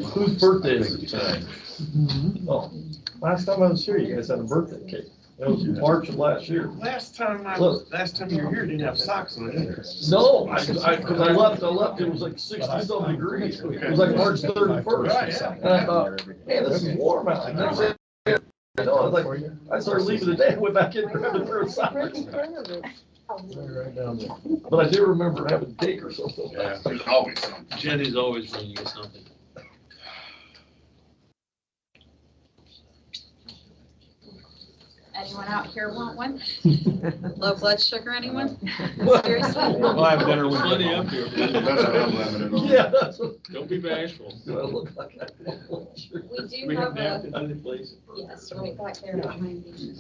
Whose birthday is it tonight? Oh, last time I was here, you guys had a birthday cake. That was March of last year. Last time Look. you were here, didn't have socks on either. No, cause I left, it was like 60-something degrees. It was like March 31st. And I thought, man, this is warm out. And that's it. I know, I was like, I started leaving the day, went back in, grabbed a pair of socks. But I do remember having cake or something. Yeah. There's always something. Jenny's always bringing you something. Anyone out here want one? Low blood sugar, anyone? Seriously? We'll have dinner with plenty up here. That's what I'm limited on. Yeah, that's what. Don't be bashful. Do I look like I? We We do have have a, napkins in place. yes, right back there behind you.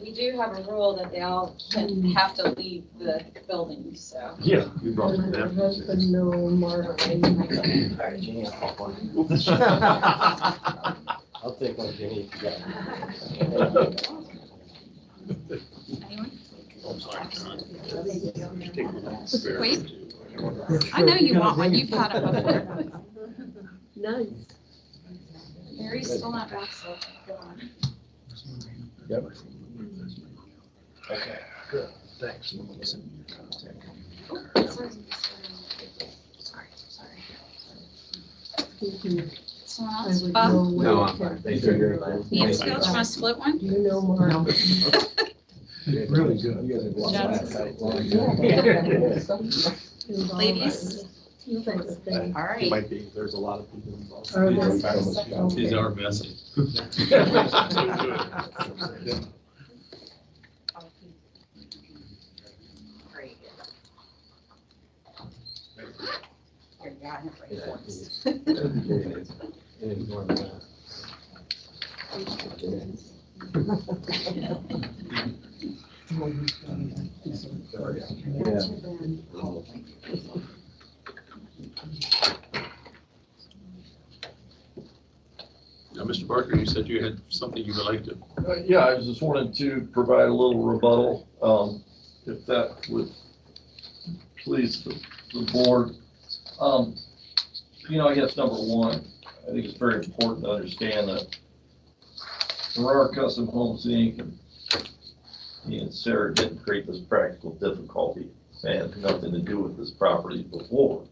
We do have a rule that they all have to leave the building, so. Yeah. You brought some napkins. Husband, no more. I'll take one, Jenny, if you got it. Anyone? I'm sorry, John. Wait, I know you want one, you've had it before. Nice. Mary's still not back, so go on. Yep. Okay, good, thanks. Someone else? Bob? No, I'm fine. Thank you. Mansfield, you want to split one? You know more. Really good. You guys have Ladies? All right. Might be, there's a lot of people involved. These are messy. Great. Here, you got Now, Mr. Barker, you said you had something you would like to. Yeah, I just wanted to provide a little rebuttal, if that would please the board. I guess number one, I think it's very important to understand that Mirar Custom Homes, Inc. and Sarah didn't create this practical difficulty. They had nothing to do with this property before.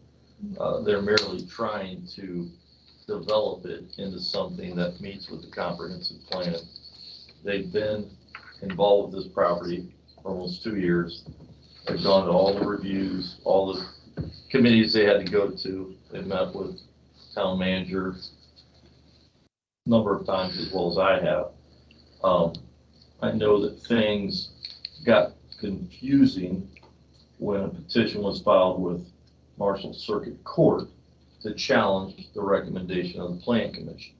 They're merely trying to develop it into something that meets with the comprehensive plan. They've been involved with this property for almost 2 years. They've gone to all the reviews, all the committees they had to go to. They met with town manager a number of times, as well as I have. I know that things got confusing when a petition was filed with Marshall Circuit Court to challenge the recommendation of the Plan Commission.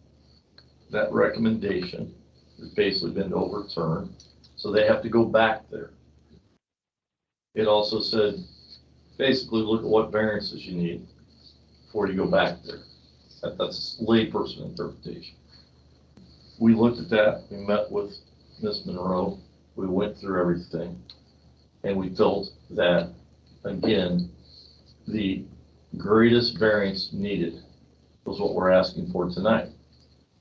That recommendation has basically been overturned, so they have to go back there. It also said, basically look at what variances you need before you go back there. That's layperson interpretation. We looked at that, we met with Ms. Monroe, we went through everything, and we felt that again, the greatest variance needed was what we're asking for tonight.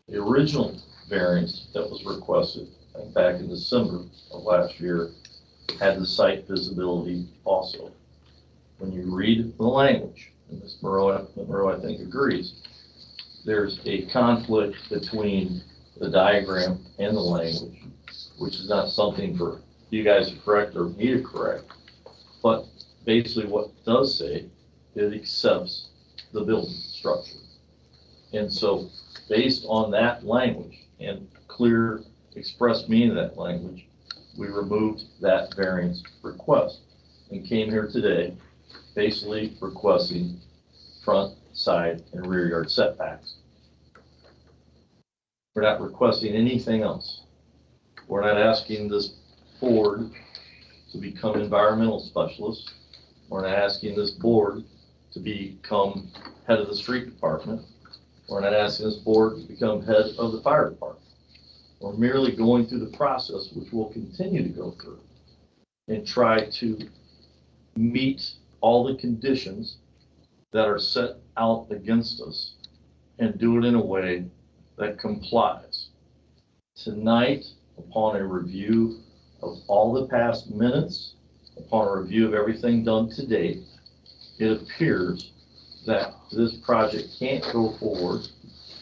The original variance that was requested back in December of last year had the site visibility also. When you read the language, and Ms. Monroe, I think, agrees, there's a conflict between the diagram and the language, which is not something for you guys to correct or me to correct. But basically what it does say, it accepts the building structure. And so based on that language and clear express meaning of that language, we removed that variance request and came here today basically requesting front, side, and rear yard setbacks. We're not requesting anything else. We're not asking this board to become environmental specialists. We're not asking this board to become head of the street department. We're not asking this board to become head of the fire department. We're merely going through the process, which we'll continue to go through, and try to meet all the conditions that are set out against us and do it in a way that complies. Tonight, upon a review of all the past minutes, upon a review of everything done to date, it appears that this project can't go forward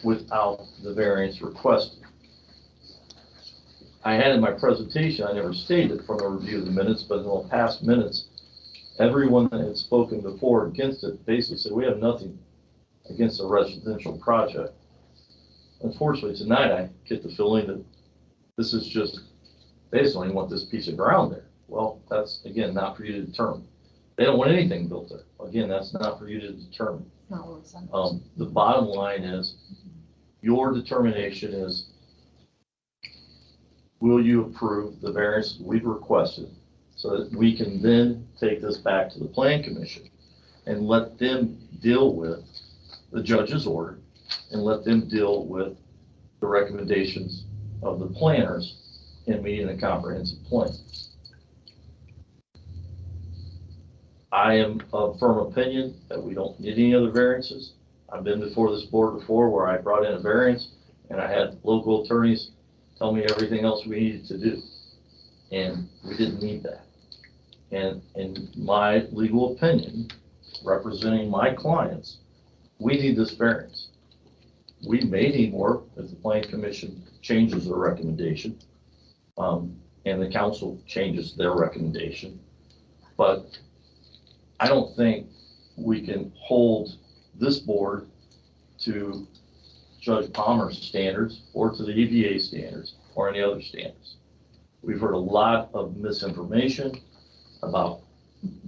without the variance requested. I had in my presentation, I never stated from a review of the minutes, but in the past minutes, everyone that had spoken before against it basically said, we have nothing against a residential project. Unfortunately, tonight I get the feeling that this is just, they just only want this piece of ground there. Well, that's, again, not for you to determine. They don't want anything built there. Again, that's not for you to determine. The bottom line is, your determination is, will you approve the variance we've requested so that we can then take this back to the Plan Commission and let them deal with the judge's order and let them deal with the recommendations of the planners in meeting a comprehensive plan. I am of firm opinion that we don't need any other variances. I've been before this board before where I brought in a variance and I had local attorneys tell me everything else we needed to do. And we didn't need that. And in my legal opinion, representing my clients, we need this variance. We may need more if the Plan Commission changes their recommendation, and the council changes their recommendation. But I don't think we can hold this board to Judge Palmer's standards or to the EPA standards or any other standards. We've heard a lot of misinformation about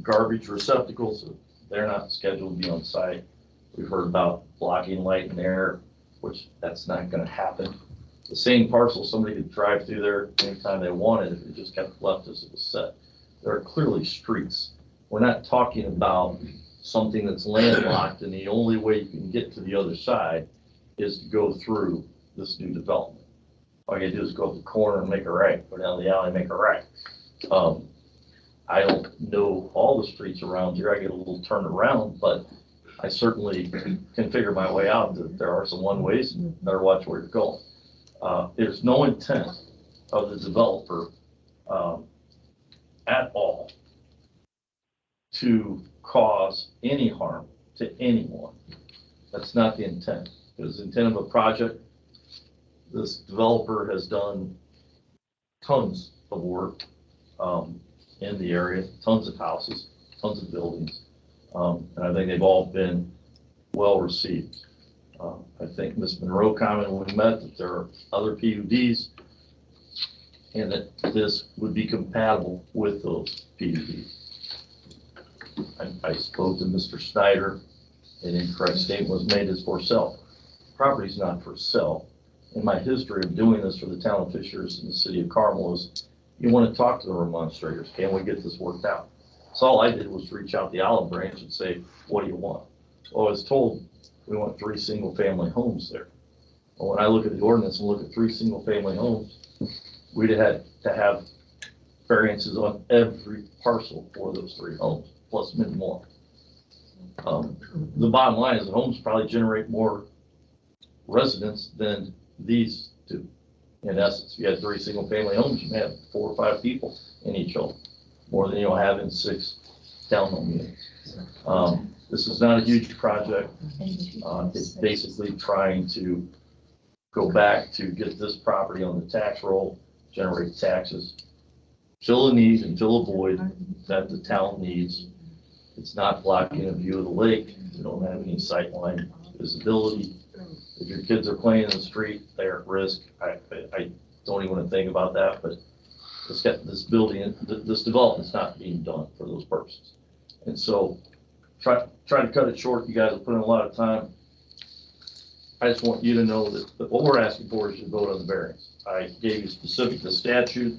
garbage receptacles. They're not scheduled to be on site. We've heard about blocking light and air, which that's not going to happen. The same parcel, somebody could drive through there anytime they wanted if it just kept left as it was set. There are clearly streets. We're not talking about something that's landlocked and the only way you can get to the other side is to go through this new development. All you do is go up the corner and make a right, go down the alley and make a right. I don't know all the streets around here. I get a little turned around, but I certainly can figure my way out. That there are some one ways and better watch where you're going. There's no intent of the developer at all to cause any harm to anyone. That's not the intent. It was the intent of a project. This developer has done tons of work in the area, tons of houses, tons of buildings. And I think they've all been well received. I think Ms. Monroe commented when we met that there are other PUDs and that this would be compatible with those PUDs. I spoke to Mr. Snyder, an incorrect statement was made as for sale. Property's not for sale. In my history of doing this for the town of Fishers and the city of Carmel is you want to talk to the remonstrators. Can we get this worked out? So all I did was reach out the olive branch and say, what do you want? Well, I was told we want 3 single family homes there. Well, when I look at the ordinance and look at 3 single family homes, we'd have had to have variances on every parcel for those 3 homes. plus many more. The bottom line is the homes probably generate more residents than these do. In essence, if you had 3 single-family homes, you may have 4 or 5 people in each home, more than you'll have in 6 townhome units. This is not a huge project. It's basically trying to go back to get this property on the tax roll, generate taxes, fill a need and fill a void that the town needs. It's not blocking a view of the lake. You don't have any sightline visibility. If your kids are playing in the street, they're at risk. I don't even want to think about that, but it's got this building, this development's not being done for those purposes. And so try to cut it short. You guys have put in a lot of time. I just want you to know that what we're asking for is to vote on the variance. I gave you specific, the statute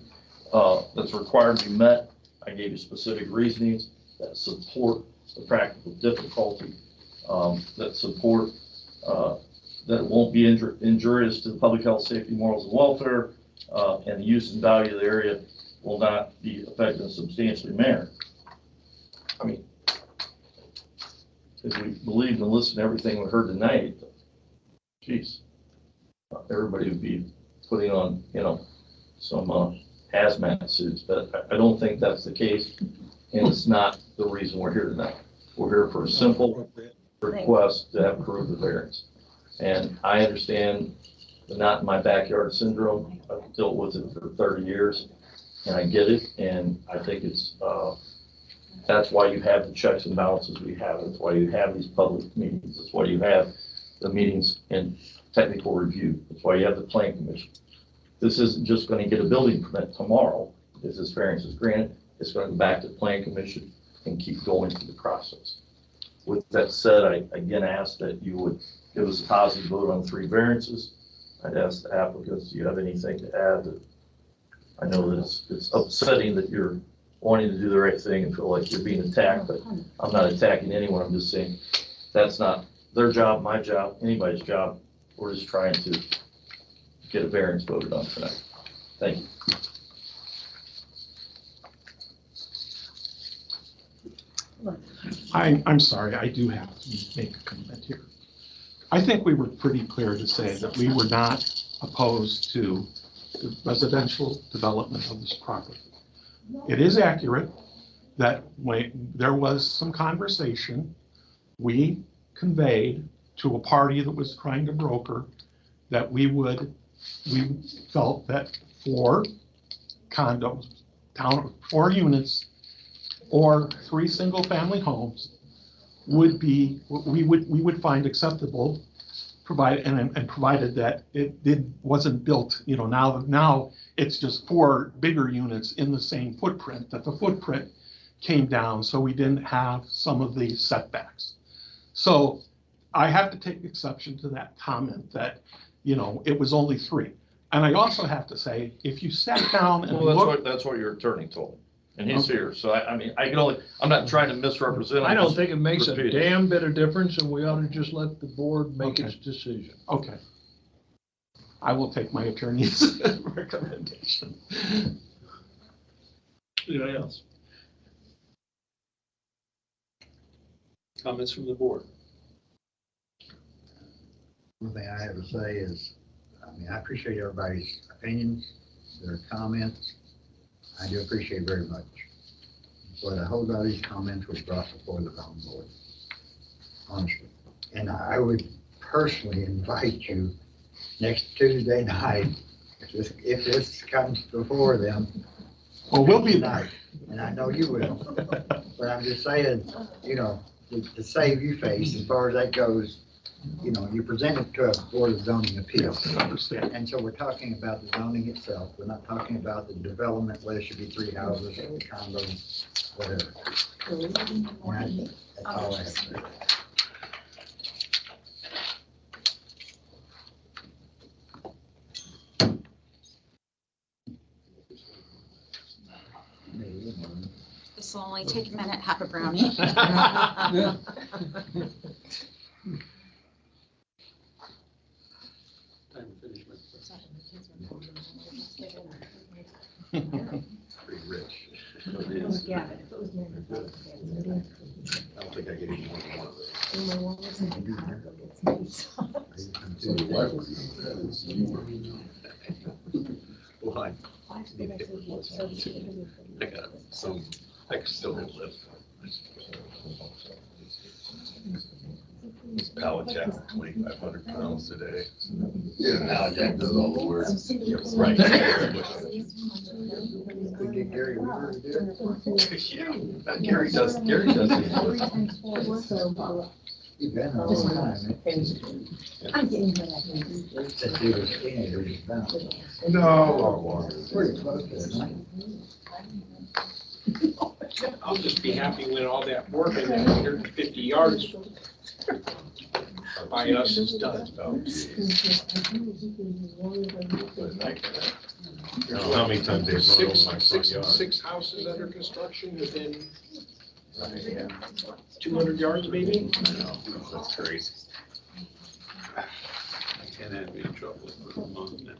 that's required to be met. I gave you specific reasonings that support the practical difficulty, that support that it won't be injurious to the public health, safety, morals, and welfare, and the use and value of the area will not be affected in a substantial manner. I mean, if we believed and listened to everything we heard tonight, geez, everybody would be putting on, some hazmat suits, but I don't think that's the case, and it's not the reason we're here tonight. We're here for a simple request to have approved the variance. And I understand the not in my backyard syndrome. I've dealt with it for 30 years, and I get it, and I think it's, that's why you have the checks and balances we have. That's why you have these public meetings. That's why you have the meetings in technical review. That's why you have the plan commission. This isn't just going to get a building permit tomorrow. If this variance is granted, it's going to go back to the plan commission and keep going through the process. With that said, I again ask that you would give us a positive vote on 3 variances. I'd ask the applicants, do you have anything to add? I know that it's upsetting that you're wanting to do the right thing and feel like you're being attacked, but I'm not attacking anyone. I'm just saying that's not their job, my job, anybody's job. We're just trying to get a variance voted on tonight. Thank you. I'm sorry, I do have to make a comment here. I think we were pretty clear to say that we were not opposed to the residential development of this property. It is accurate that when there was some conversation, we conveyed to a party that was trying to broker that we felt that 4 condos, 4 units, or 3 single-family homes would be, we would find acceptable, provided that it wasn't built, now it's just 4 bigger units in the same footprint, that the footprint came down, so we didn't have some of the setbacks. So I have to take exception to that comment that, it was only 3. And I also have to say, if you sat down and That's what your attorney told me. And he's here, so I'm not trying to misrepresent. I don't think it makes a damn bit of difference, and we ought to just let the board make its decision. Okay. I will take my attorney's recommendation. Anybody else? Comments from the board? One thing I have to say is, I appreciate everybody's opinions, their comments. I do appreciate it very much. But a whole lot of these comments was brought before the wrong board, honestly. And I would personally invite you next Tuesday night, if this comes before them. Well, we'll be there. And I know you will. But I'm just saying, to save you face as far as that goes, you present it to a Board of Zoning Appeals. Yes, I understand. And so we're talking about the zoning itself. We're not talking about the development, whether it should be 3 houses, condos, whatever. And that's all I have to say. This will only take a minute, have a brownie. Time to finish my. Pretty rich. Yeah, but if it was more than that. I don't think I get any more than one of those. And my wallet's in my car, but it's nice. So your wife was doing that, and so you were. Well, I got some, I can still live. This pallet jack, 2,500 pounds today. Yeah, now Jack does all the work. Right. We get Gary River to do it. Yeah, Gary does it. You've been all the time. I'm getting rid of that. That you were skinny, or you found. No. Pretty close to it. I'll just be happy when all that work in that 150 yards by us is done. Oh, how many times they've run over my front yard? Six houses under construction within 200 yards maybe? I know, that's crazy. And that'd be in trouble with the month now.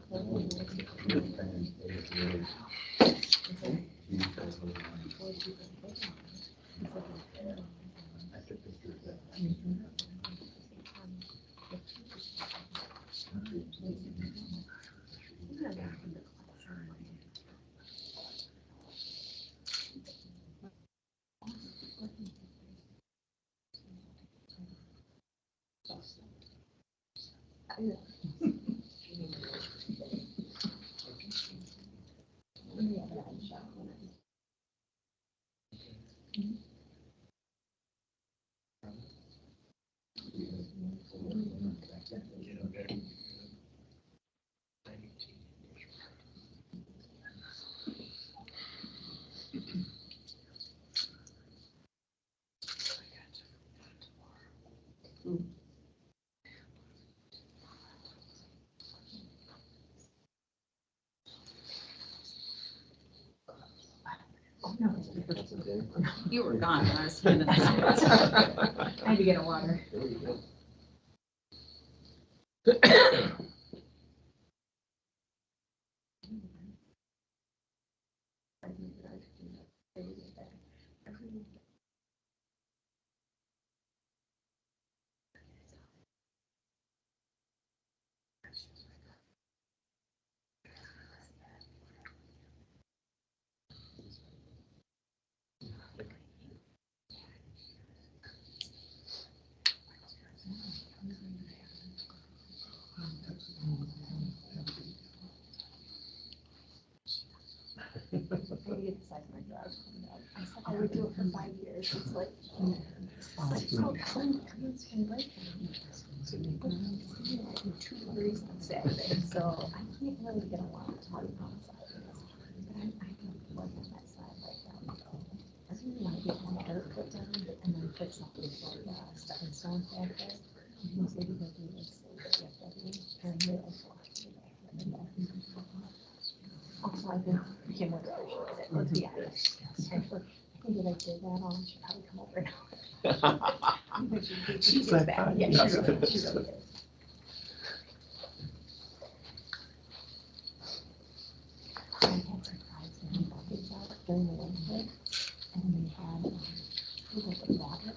You were gone when I was handing this out. I had to get a water. I would do it for 5 years. It's like, oh, two degrees on Saturday, so I can't really get a lot of time outside. But I don't work on that side right now. I really want to get my dirt put down and then put something like stepping stone back there. Mostly because we would say that we have to turn here and also, I think Kim would appreciate it, let's be honest. I think if I did that, she'd probably come over now. She's bad. Yeah, she really is. I had surprised them buckets out during the winter, and they had, like water,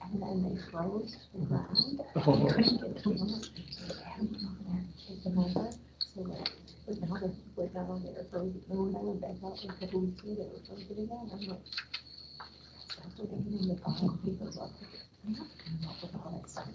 and then they froze the ground. I couldn't get them up, so I had them over there and take them over, so that. But now they're down there frozen. And when I went back out a couple weeks later, they were frozen again. I'm like, that's what they're doing with all the people's up. I'm not coming up with all that stuff.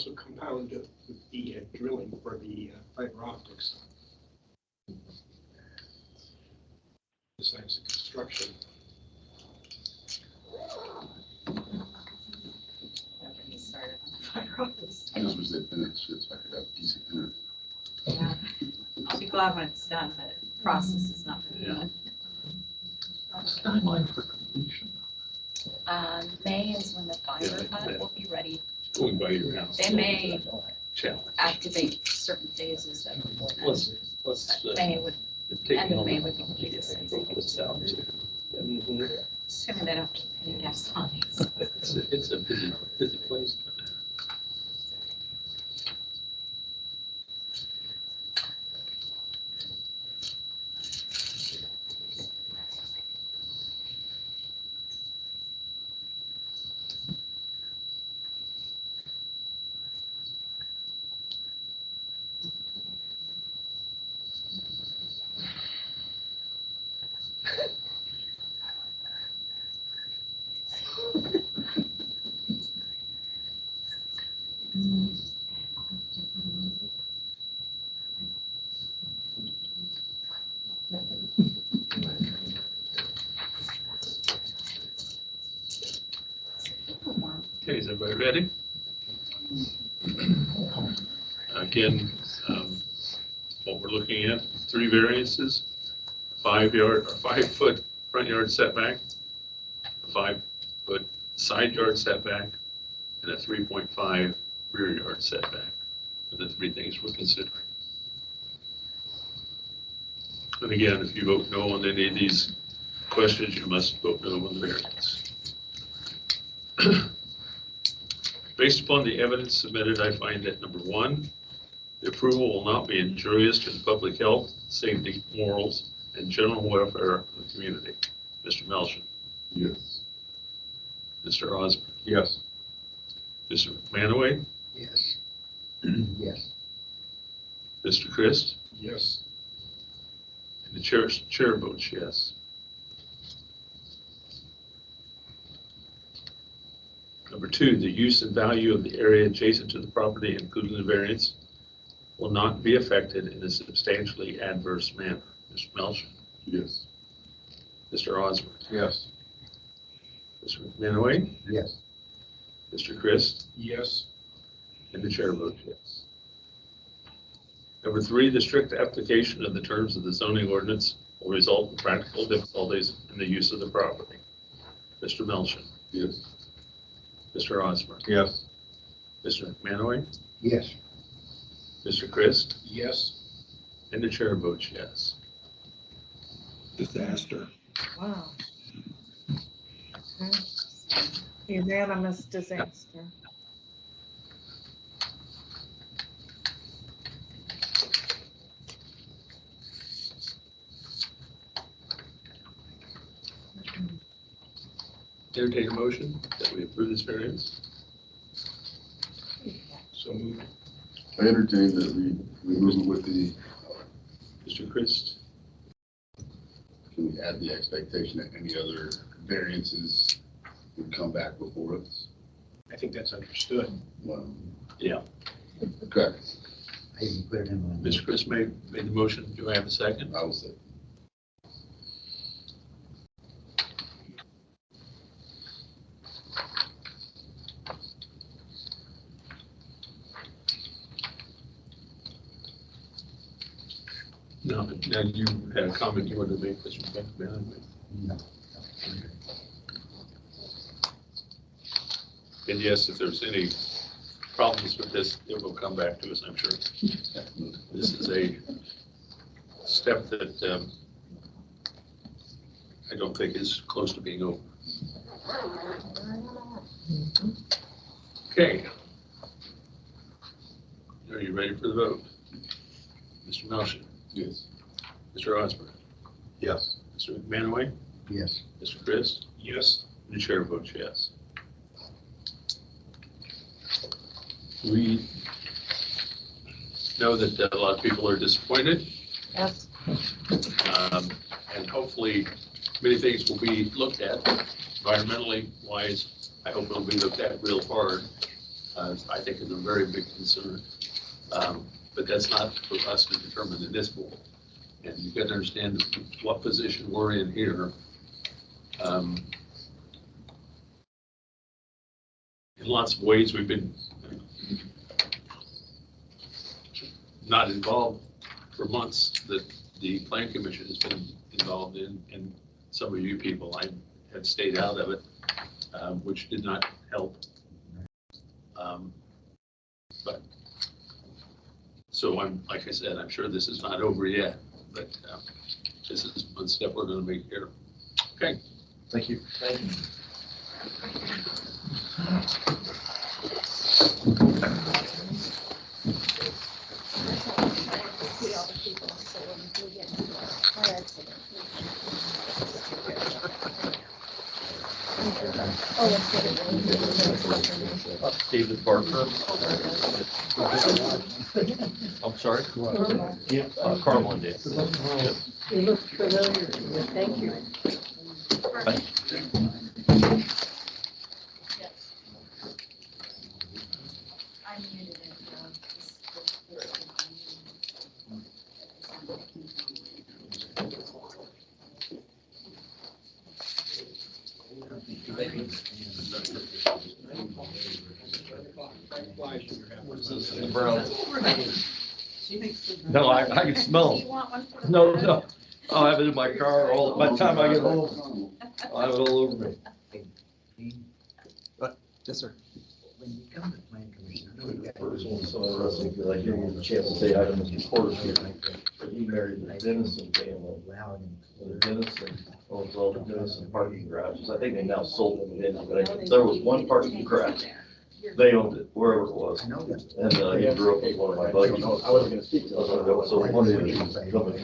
also compound with the drilling for the fiber optics. Besides the construction. I just wish they'd finished it so I could have decent internet. Yeah, I'll be glad when it's done, but the process is not very good. Timeline for completion. May is when the fiber hut will be ready. Going by your house. They may Challenge. activate certain phases of the ordinance. Let's, But May would, take end of all May the- would be completed. What's out there. Assuming they don't keep any gas lines. It's a busy place. Okay, is everybody ready? Again, what we're looking at, 3 variances, 5-foot front yard setback, a 5-foot side yard setback, and a 3.5 rear yard setback. Are the 3 things we're considering. And again, if you vote no on any of these questions, you must vote no on the variance. Based upon the evidence submitted, I find that number 1, the approval will not be injurious to the public health, safety, morals, and general welfare of the community. Mr. Melchin. Yes. Mr. Osborne. Yes. Mr. McManaway. Yes. Yes. Mr. Christ. Yes. And the chair votes yes. Number 2, the use and value of the area adjacent to the property, including the variance, will not be affected in a substantially adverse manner. Mr. Melchin. Yes. Mr. Osborne. Yes. Mr. McManaway. Yes. Mr. Christ. Yes. And the chair votes yes. Number 3, the strict application of the terms of the zoning ordinance will result in practical difficulties in the use of the property. Mr. Melchin. Yes. Mr. Osborne. Yes. Mr. McManaway. Yes. Mr. Christ. Yes. And the chair votes yes. Disaster. Wow. Okay. Unanimous disaster. Entertain a motion that we approve this variance. So moved. I entertain that we move it with the, Mr. Christ. can we add the expectation that any other variances would come back before us? I think that's understood. Yeah. Okay, I even put it in on. Mr. Christ made the motion. Do I have a second? I will say. No. Now you had a comment you wanted to make, Mr. McManaway. No. And yes, if there's any problems with this, it will come back to us, I'm sure. This is a step that I don't think is close to being over. Okay. Are you ready for the vote? Mr. Melchin. Yes. Mr. Osborne. Yes. Mr. McManaway. Yes. Mr. Christ. Yes. And the chair votes yes. We know that a lot of people are disappointed. Yes. And hopefully many things will be looked at environmentally wise. I hope it'll be looked at real hard. I think is a very big concern. But that's not for us to determine in this board. And you've got to understand what position we're in here. In lots of ways, we've been not involved for months that the plan commission has been involved in, and some of you people, I had stayed out of it, which did not help. But so I'm, like I said, I'm sure this is not over yet, but this is one step we're going to make here. Okay. Thank you. Thank you. David Barker. I'm sorry? Yeah, Carl and Dave. You look familiar to me, thank you. I muted it. No, I can smell Do you them. want one for the No, board? no. I'll have it in my car all, by the time I get home, I'll have it all over me. Yes, sir. When you come to plan commission, I know you got. First one, so interesting, because I didn't get a chance to say I was reported here. But he married the Dennison family. The Dennison owns all the Dennison parking garages. I think they now sold them in, but there was one parking garage. They owned it, wherever it was. I know that. And he grew up with one of my buddies. I wasn't gonna speak. So one of you coming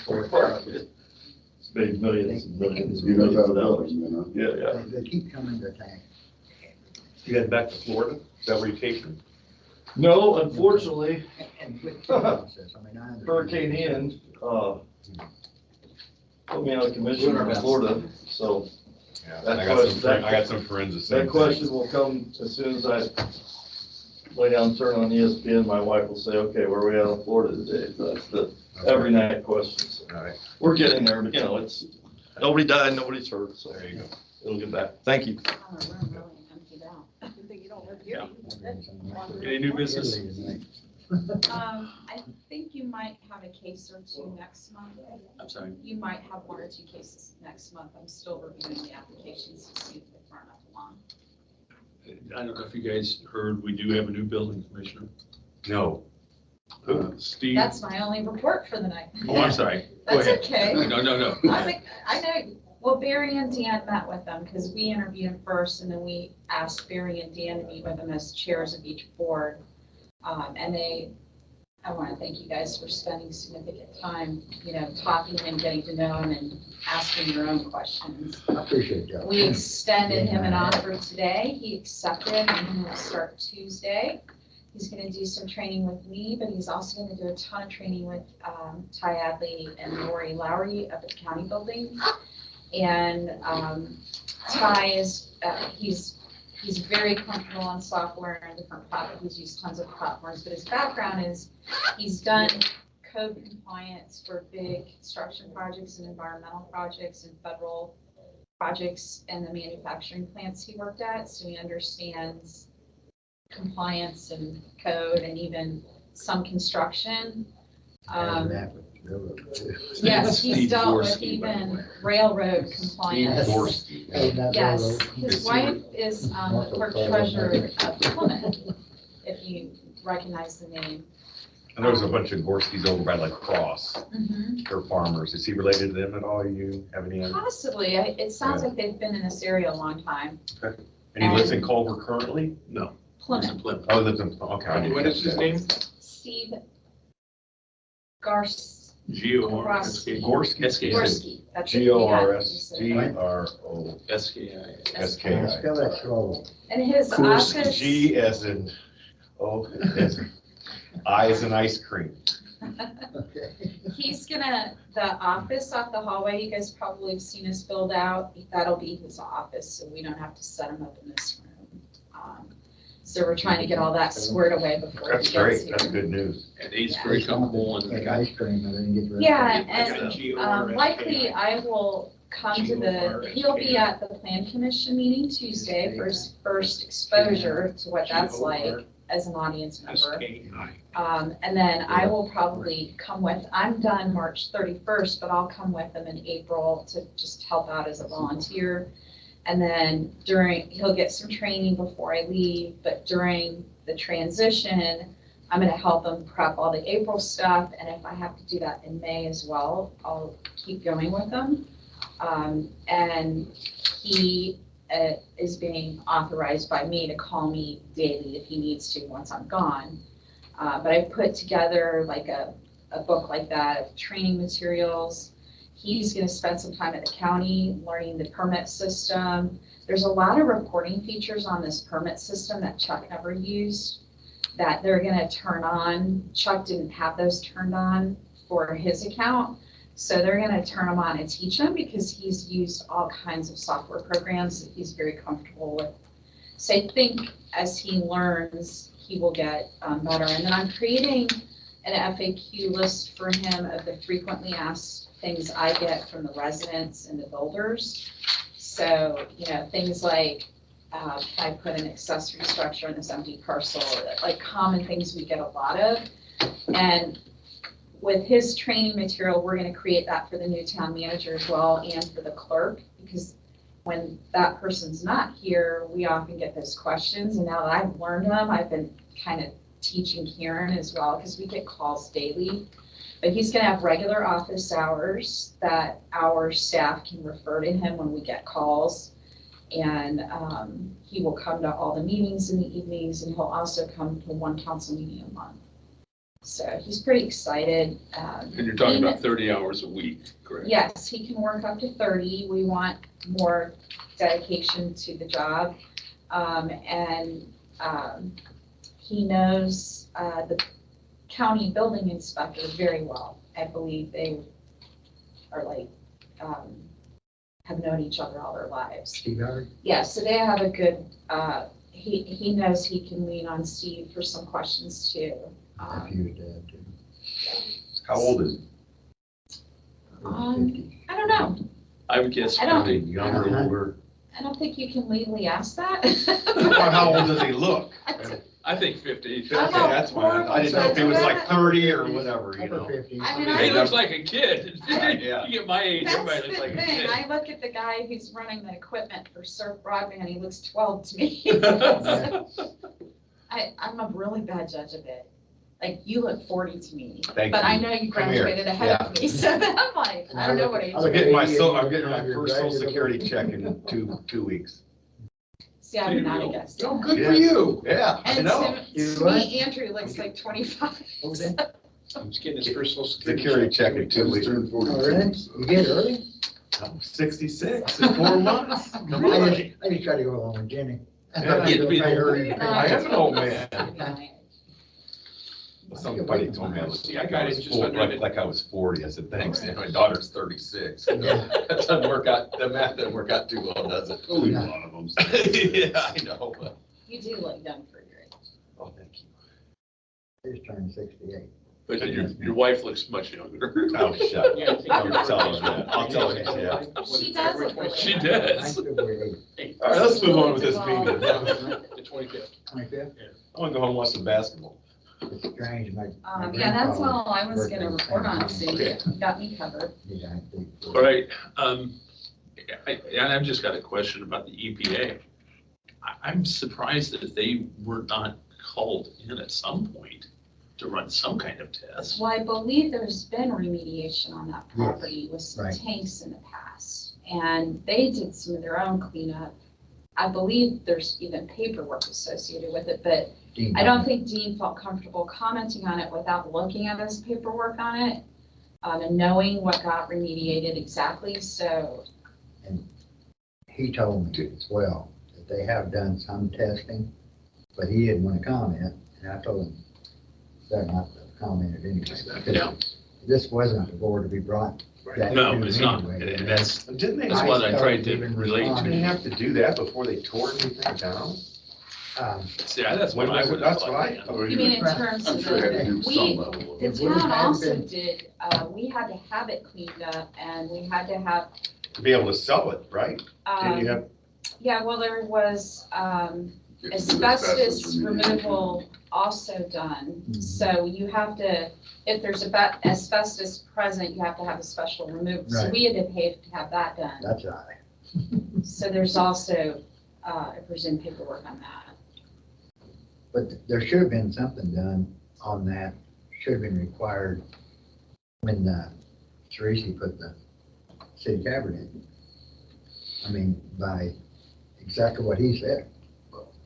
for park. It's made millions and millions and You know millions how of to dollars. build, Yeah, yeah. They keep coming to town. You head back to Florida? Is that where you came from? No, unfortunately, And with the process, I mean, I understand. Hurricane Ian, put me on a commission in Florida, so. That I got some friends that That question will come as soon as I lay down, turn on ESPN, my wife will say, okay, where are we at in Florida today? That's the every night questions. All right. We're getting there, but you know, it's, nobody died, nobody's hurt, so. There you go. It'll get back. Thank you. Oh, the room really emptied out. You don't live here. Any new business? I think you might have a case or two next month. I'm sorry. You might have one or two cases next month. I'm still reviewing the applications to see if they're far enough along. I don't know if you guys heard, we do have a new building commissioner. No. Steve. That's my only report for the night. Oh, I'm sorry. Go That's ahead. okay. No. I know, well, Barry and Dan met with them because we interviewed them first and then we asked Barry and Dan to meet with them as chairs of each board. And I want to thank you guys for spending significant time, talking and getting to know him and asking your own questions. I appreciate that. We extended him an offer today. He accepted and he will start Tuesday. He's going to do some training with me, but he's also going to do a ton of training with Ty Adley and Lori Lowry up at the county building. And Ty is, he's very comfortable on software and different platforms. He's used tons of platforms, but his background is he's done code compliance for big construction projects and environmental projects and federal projects and the manufacturing plants he worked at. So he understands compliance and code and even some construction. Yes, he's dealt with even railroad compliance. Yes, his wife is the clerk treasurer of Plymouth, if you recognize the name. And there's a bunch of Gorskys over by like Cross. Mhm. They're farmers. Is he related to them at all? You have any? Possibly, it sounds like they've been in this area a long time. Okay. And he lives in Culver currently? No. Plymouth. Oh, lives in, okay. What is his name? Steve Gars. G-O-R-S-K. Gorski. Gorski. That's it. G-O-R-S-G-R-O-S-K-I. Spell that slow. And his Gorski, office. G as in, I as in ice cream. He's the office off the hallway, you guys probably have seen us filled out. That'll be his office, so we don't have to set him up in this room. So we're trying to get all that squared away before he That's gets great. here. That's good news. And he's very comfortable and. Like ice cream, I didn't get rid of. Yeah, it. and likely I will come to he'll be at the plan commission meeting Tuesday for his first exposure to what that's like as an audience member. And then I will probably come with, I'm done March 31st, but I'll come with him in April to just help out as a volunteer. And then he'll get some training before I leave, but during the transition, I'm gonna help him prep all the April stuff. And if I have to do that in May as well, I'll keep going with him. And he is being authorized by me to call me daily if he needs to once I'm gone. But I put together like a book like that of training materials. He's going to spend some time at the county learning the permit system. There's a lot of reporting features on this permit system that Chuck never used that they're going to turn on. Chuck didn't have those turned on for his account. So they're going to turn them on and teach him because he's used all kinds of software programs that he's very comfortable with. So I think as he learns, he will get better. And then I'm creating an FAQ list for him of the frequently asked things I get from the residents and the builders. So, things like, can I put an accessory structure in this empty parcel, like common things we get a lot of. And with his training material, we're going to create that for the new town manager as well and for the clerk, because when that person's not here, we often get those questions. And now that I've learned them, I've been kind of teaching Karen as well, because we get calls daily. But he's going to have regular office hours that our staff can refer to him when we get calls. And he will come to all the meetings in the evenings, and he'll also come to one council meeting a month. So he's pretty excited. And you're talking about 30 hours a week, correct? Yes, he can work up to 30. We want more dedication to the job. He knows the county building inspector very well. I believe they are like, have known each other all their lives. Steve Howard? Yeah, so they have a good, he knows he can lean on Steve for some questions too. How old is he? I don't know. I would guess. I don't- Younger, older? I don't think you can legally ask that. How old does he look? I think 50. I'm Okay, that's fine. I didn't know if he was like 30 or whatever, you know. I mean, He looks like a kid. Yeah. You get my age, That's everybody looks the like a thing. kid. I look at the guy who's running the equipment for Surf Broadband, he looks 12 to me. I'm a really bad judge of it. Like, you look 40 to me, Thank but you. I know you Come here. graduated ahead of me, so then I'm like, I don't know what age. I'm getting my first social security check in two weeks. See, I would not have guessed. Oh, that. good for you. Yeah, I And know. to me, Andrew looks like 25. He's getting his first social Security check in 2 weeks. Turned 40. Oh, really? You get it early? I'm 66 in 4 months. Come on. I just try to go along with Jenny. Yeah, get to be Try to old. hurry. I am an old man. Yeah. Somebody told me I looked See, I like got I it was just 40, under it. like I was 40. I said, thanks, and my daughter's 36. Yeah. That doesn't work out, the math doesn't work out too well, does it? Only a lot of them. Yeah, I know. but- You do look young for your age. Oh, thank you. I just turned 68. But your wife looks much younger. Oh, shut Yeah, I up. think I'm you're telling right. her that. I'll tell her, yeah. She does look really She young. does. I'm February All right, let's move on with this meeting. The 25th. 25th. I want to go home and watch some basketball. It's strange, my Yeah, that's grandfather all I was worked gonna in the report on, same so Okay. you got me covered. Yeah, I think. All right, I've just got a question about the EPA. I'm surprised that they were not called in at some point to run some kind of test. Well, I believe there's been remediation on that property with some right. tanks in the past. And they did some of their own cleanup. I believe there's even paperwork associated with it, but Dean I don't think Dean felt comfortable commenting on it without looking at his paperwork on it, and knowing what got remediated exactly, so. He told me as well that they have done some testing, but he didn't want to comment, and I told him they're not commented anyway. Yeah. This wasn't the board to be brought. that No, to it's not. anyway. And that's, Didn't they, that's what I tried to relate didn't they to. have to do that before they tore anything down? See, that's what I would. That's what I thought. You mean in terms I'm of sure it had to do the, with some we, level the of. It would town have also been- did, we had to have it cleaned up and we had to have, To be able to sell it, right? Didn't you have, yeah, well, there was, Get to do asbestos remediation. removal also done. Mhm. So you have to, if there's asbestos present, you have to have a special removal. So Right. we had to pay to have that done. That's high. So there's also, I presume paperwork on that. But there should have been something done on that, should have been required when Teresi put the city cavern in. I mean, by exactly what he said.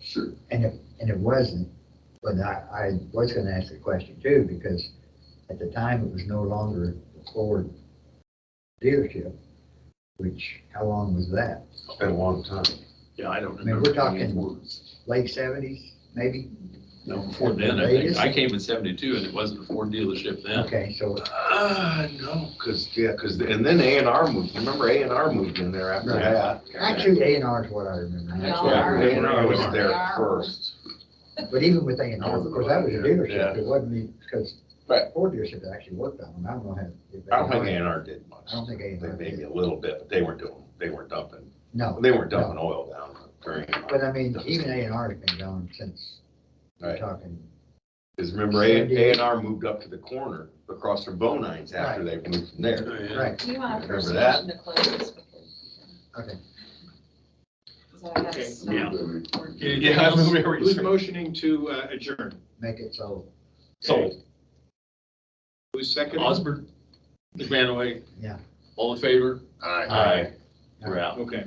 Sure. And it wasn't, but I was gonna ask the question too, because at the time it was no longer a Ford dealership, which, how long was that? it's been a long time. Yeah, I don't I mean, remember. we're talking late seventies, maybe? No, before then, I think. I came in 72 and it wasn't a Ford dealership then. Okay, so, No, and then A&R moved, remember A&R moved in there after Right. that? actually, A&R is what I remember. Yeah, Yeah, A&R was there A&R. first. But even with A&R, of course, that was a dealership, Yeah. it wasn't, because Right. Ford dealership actually worked on them, I don't know how. if I don't think A&R A&R did much. I don't think A&R They maybe did. a little bit, but they weren't dumping, No, they weren't dumping oil down during. but I mean, even A&R has been gone since, we're Right. talking, Because remember, A&R moved up to the corner across from Bonines after they moved from there. Oh, yeah. right, Do you want a first Remember that? motion to close this? okay. Because I have Okay, some- Yeah, Who's motioning to adjourn? Make it so, Sold. Who's second? Osborne, McManaway. Yeah. All in favor? All right. Aye. We're out. Okay.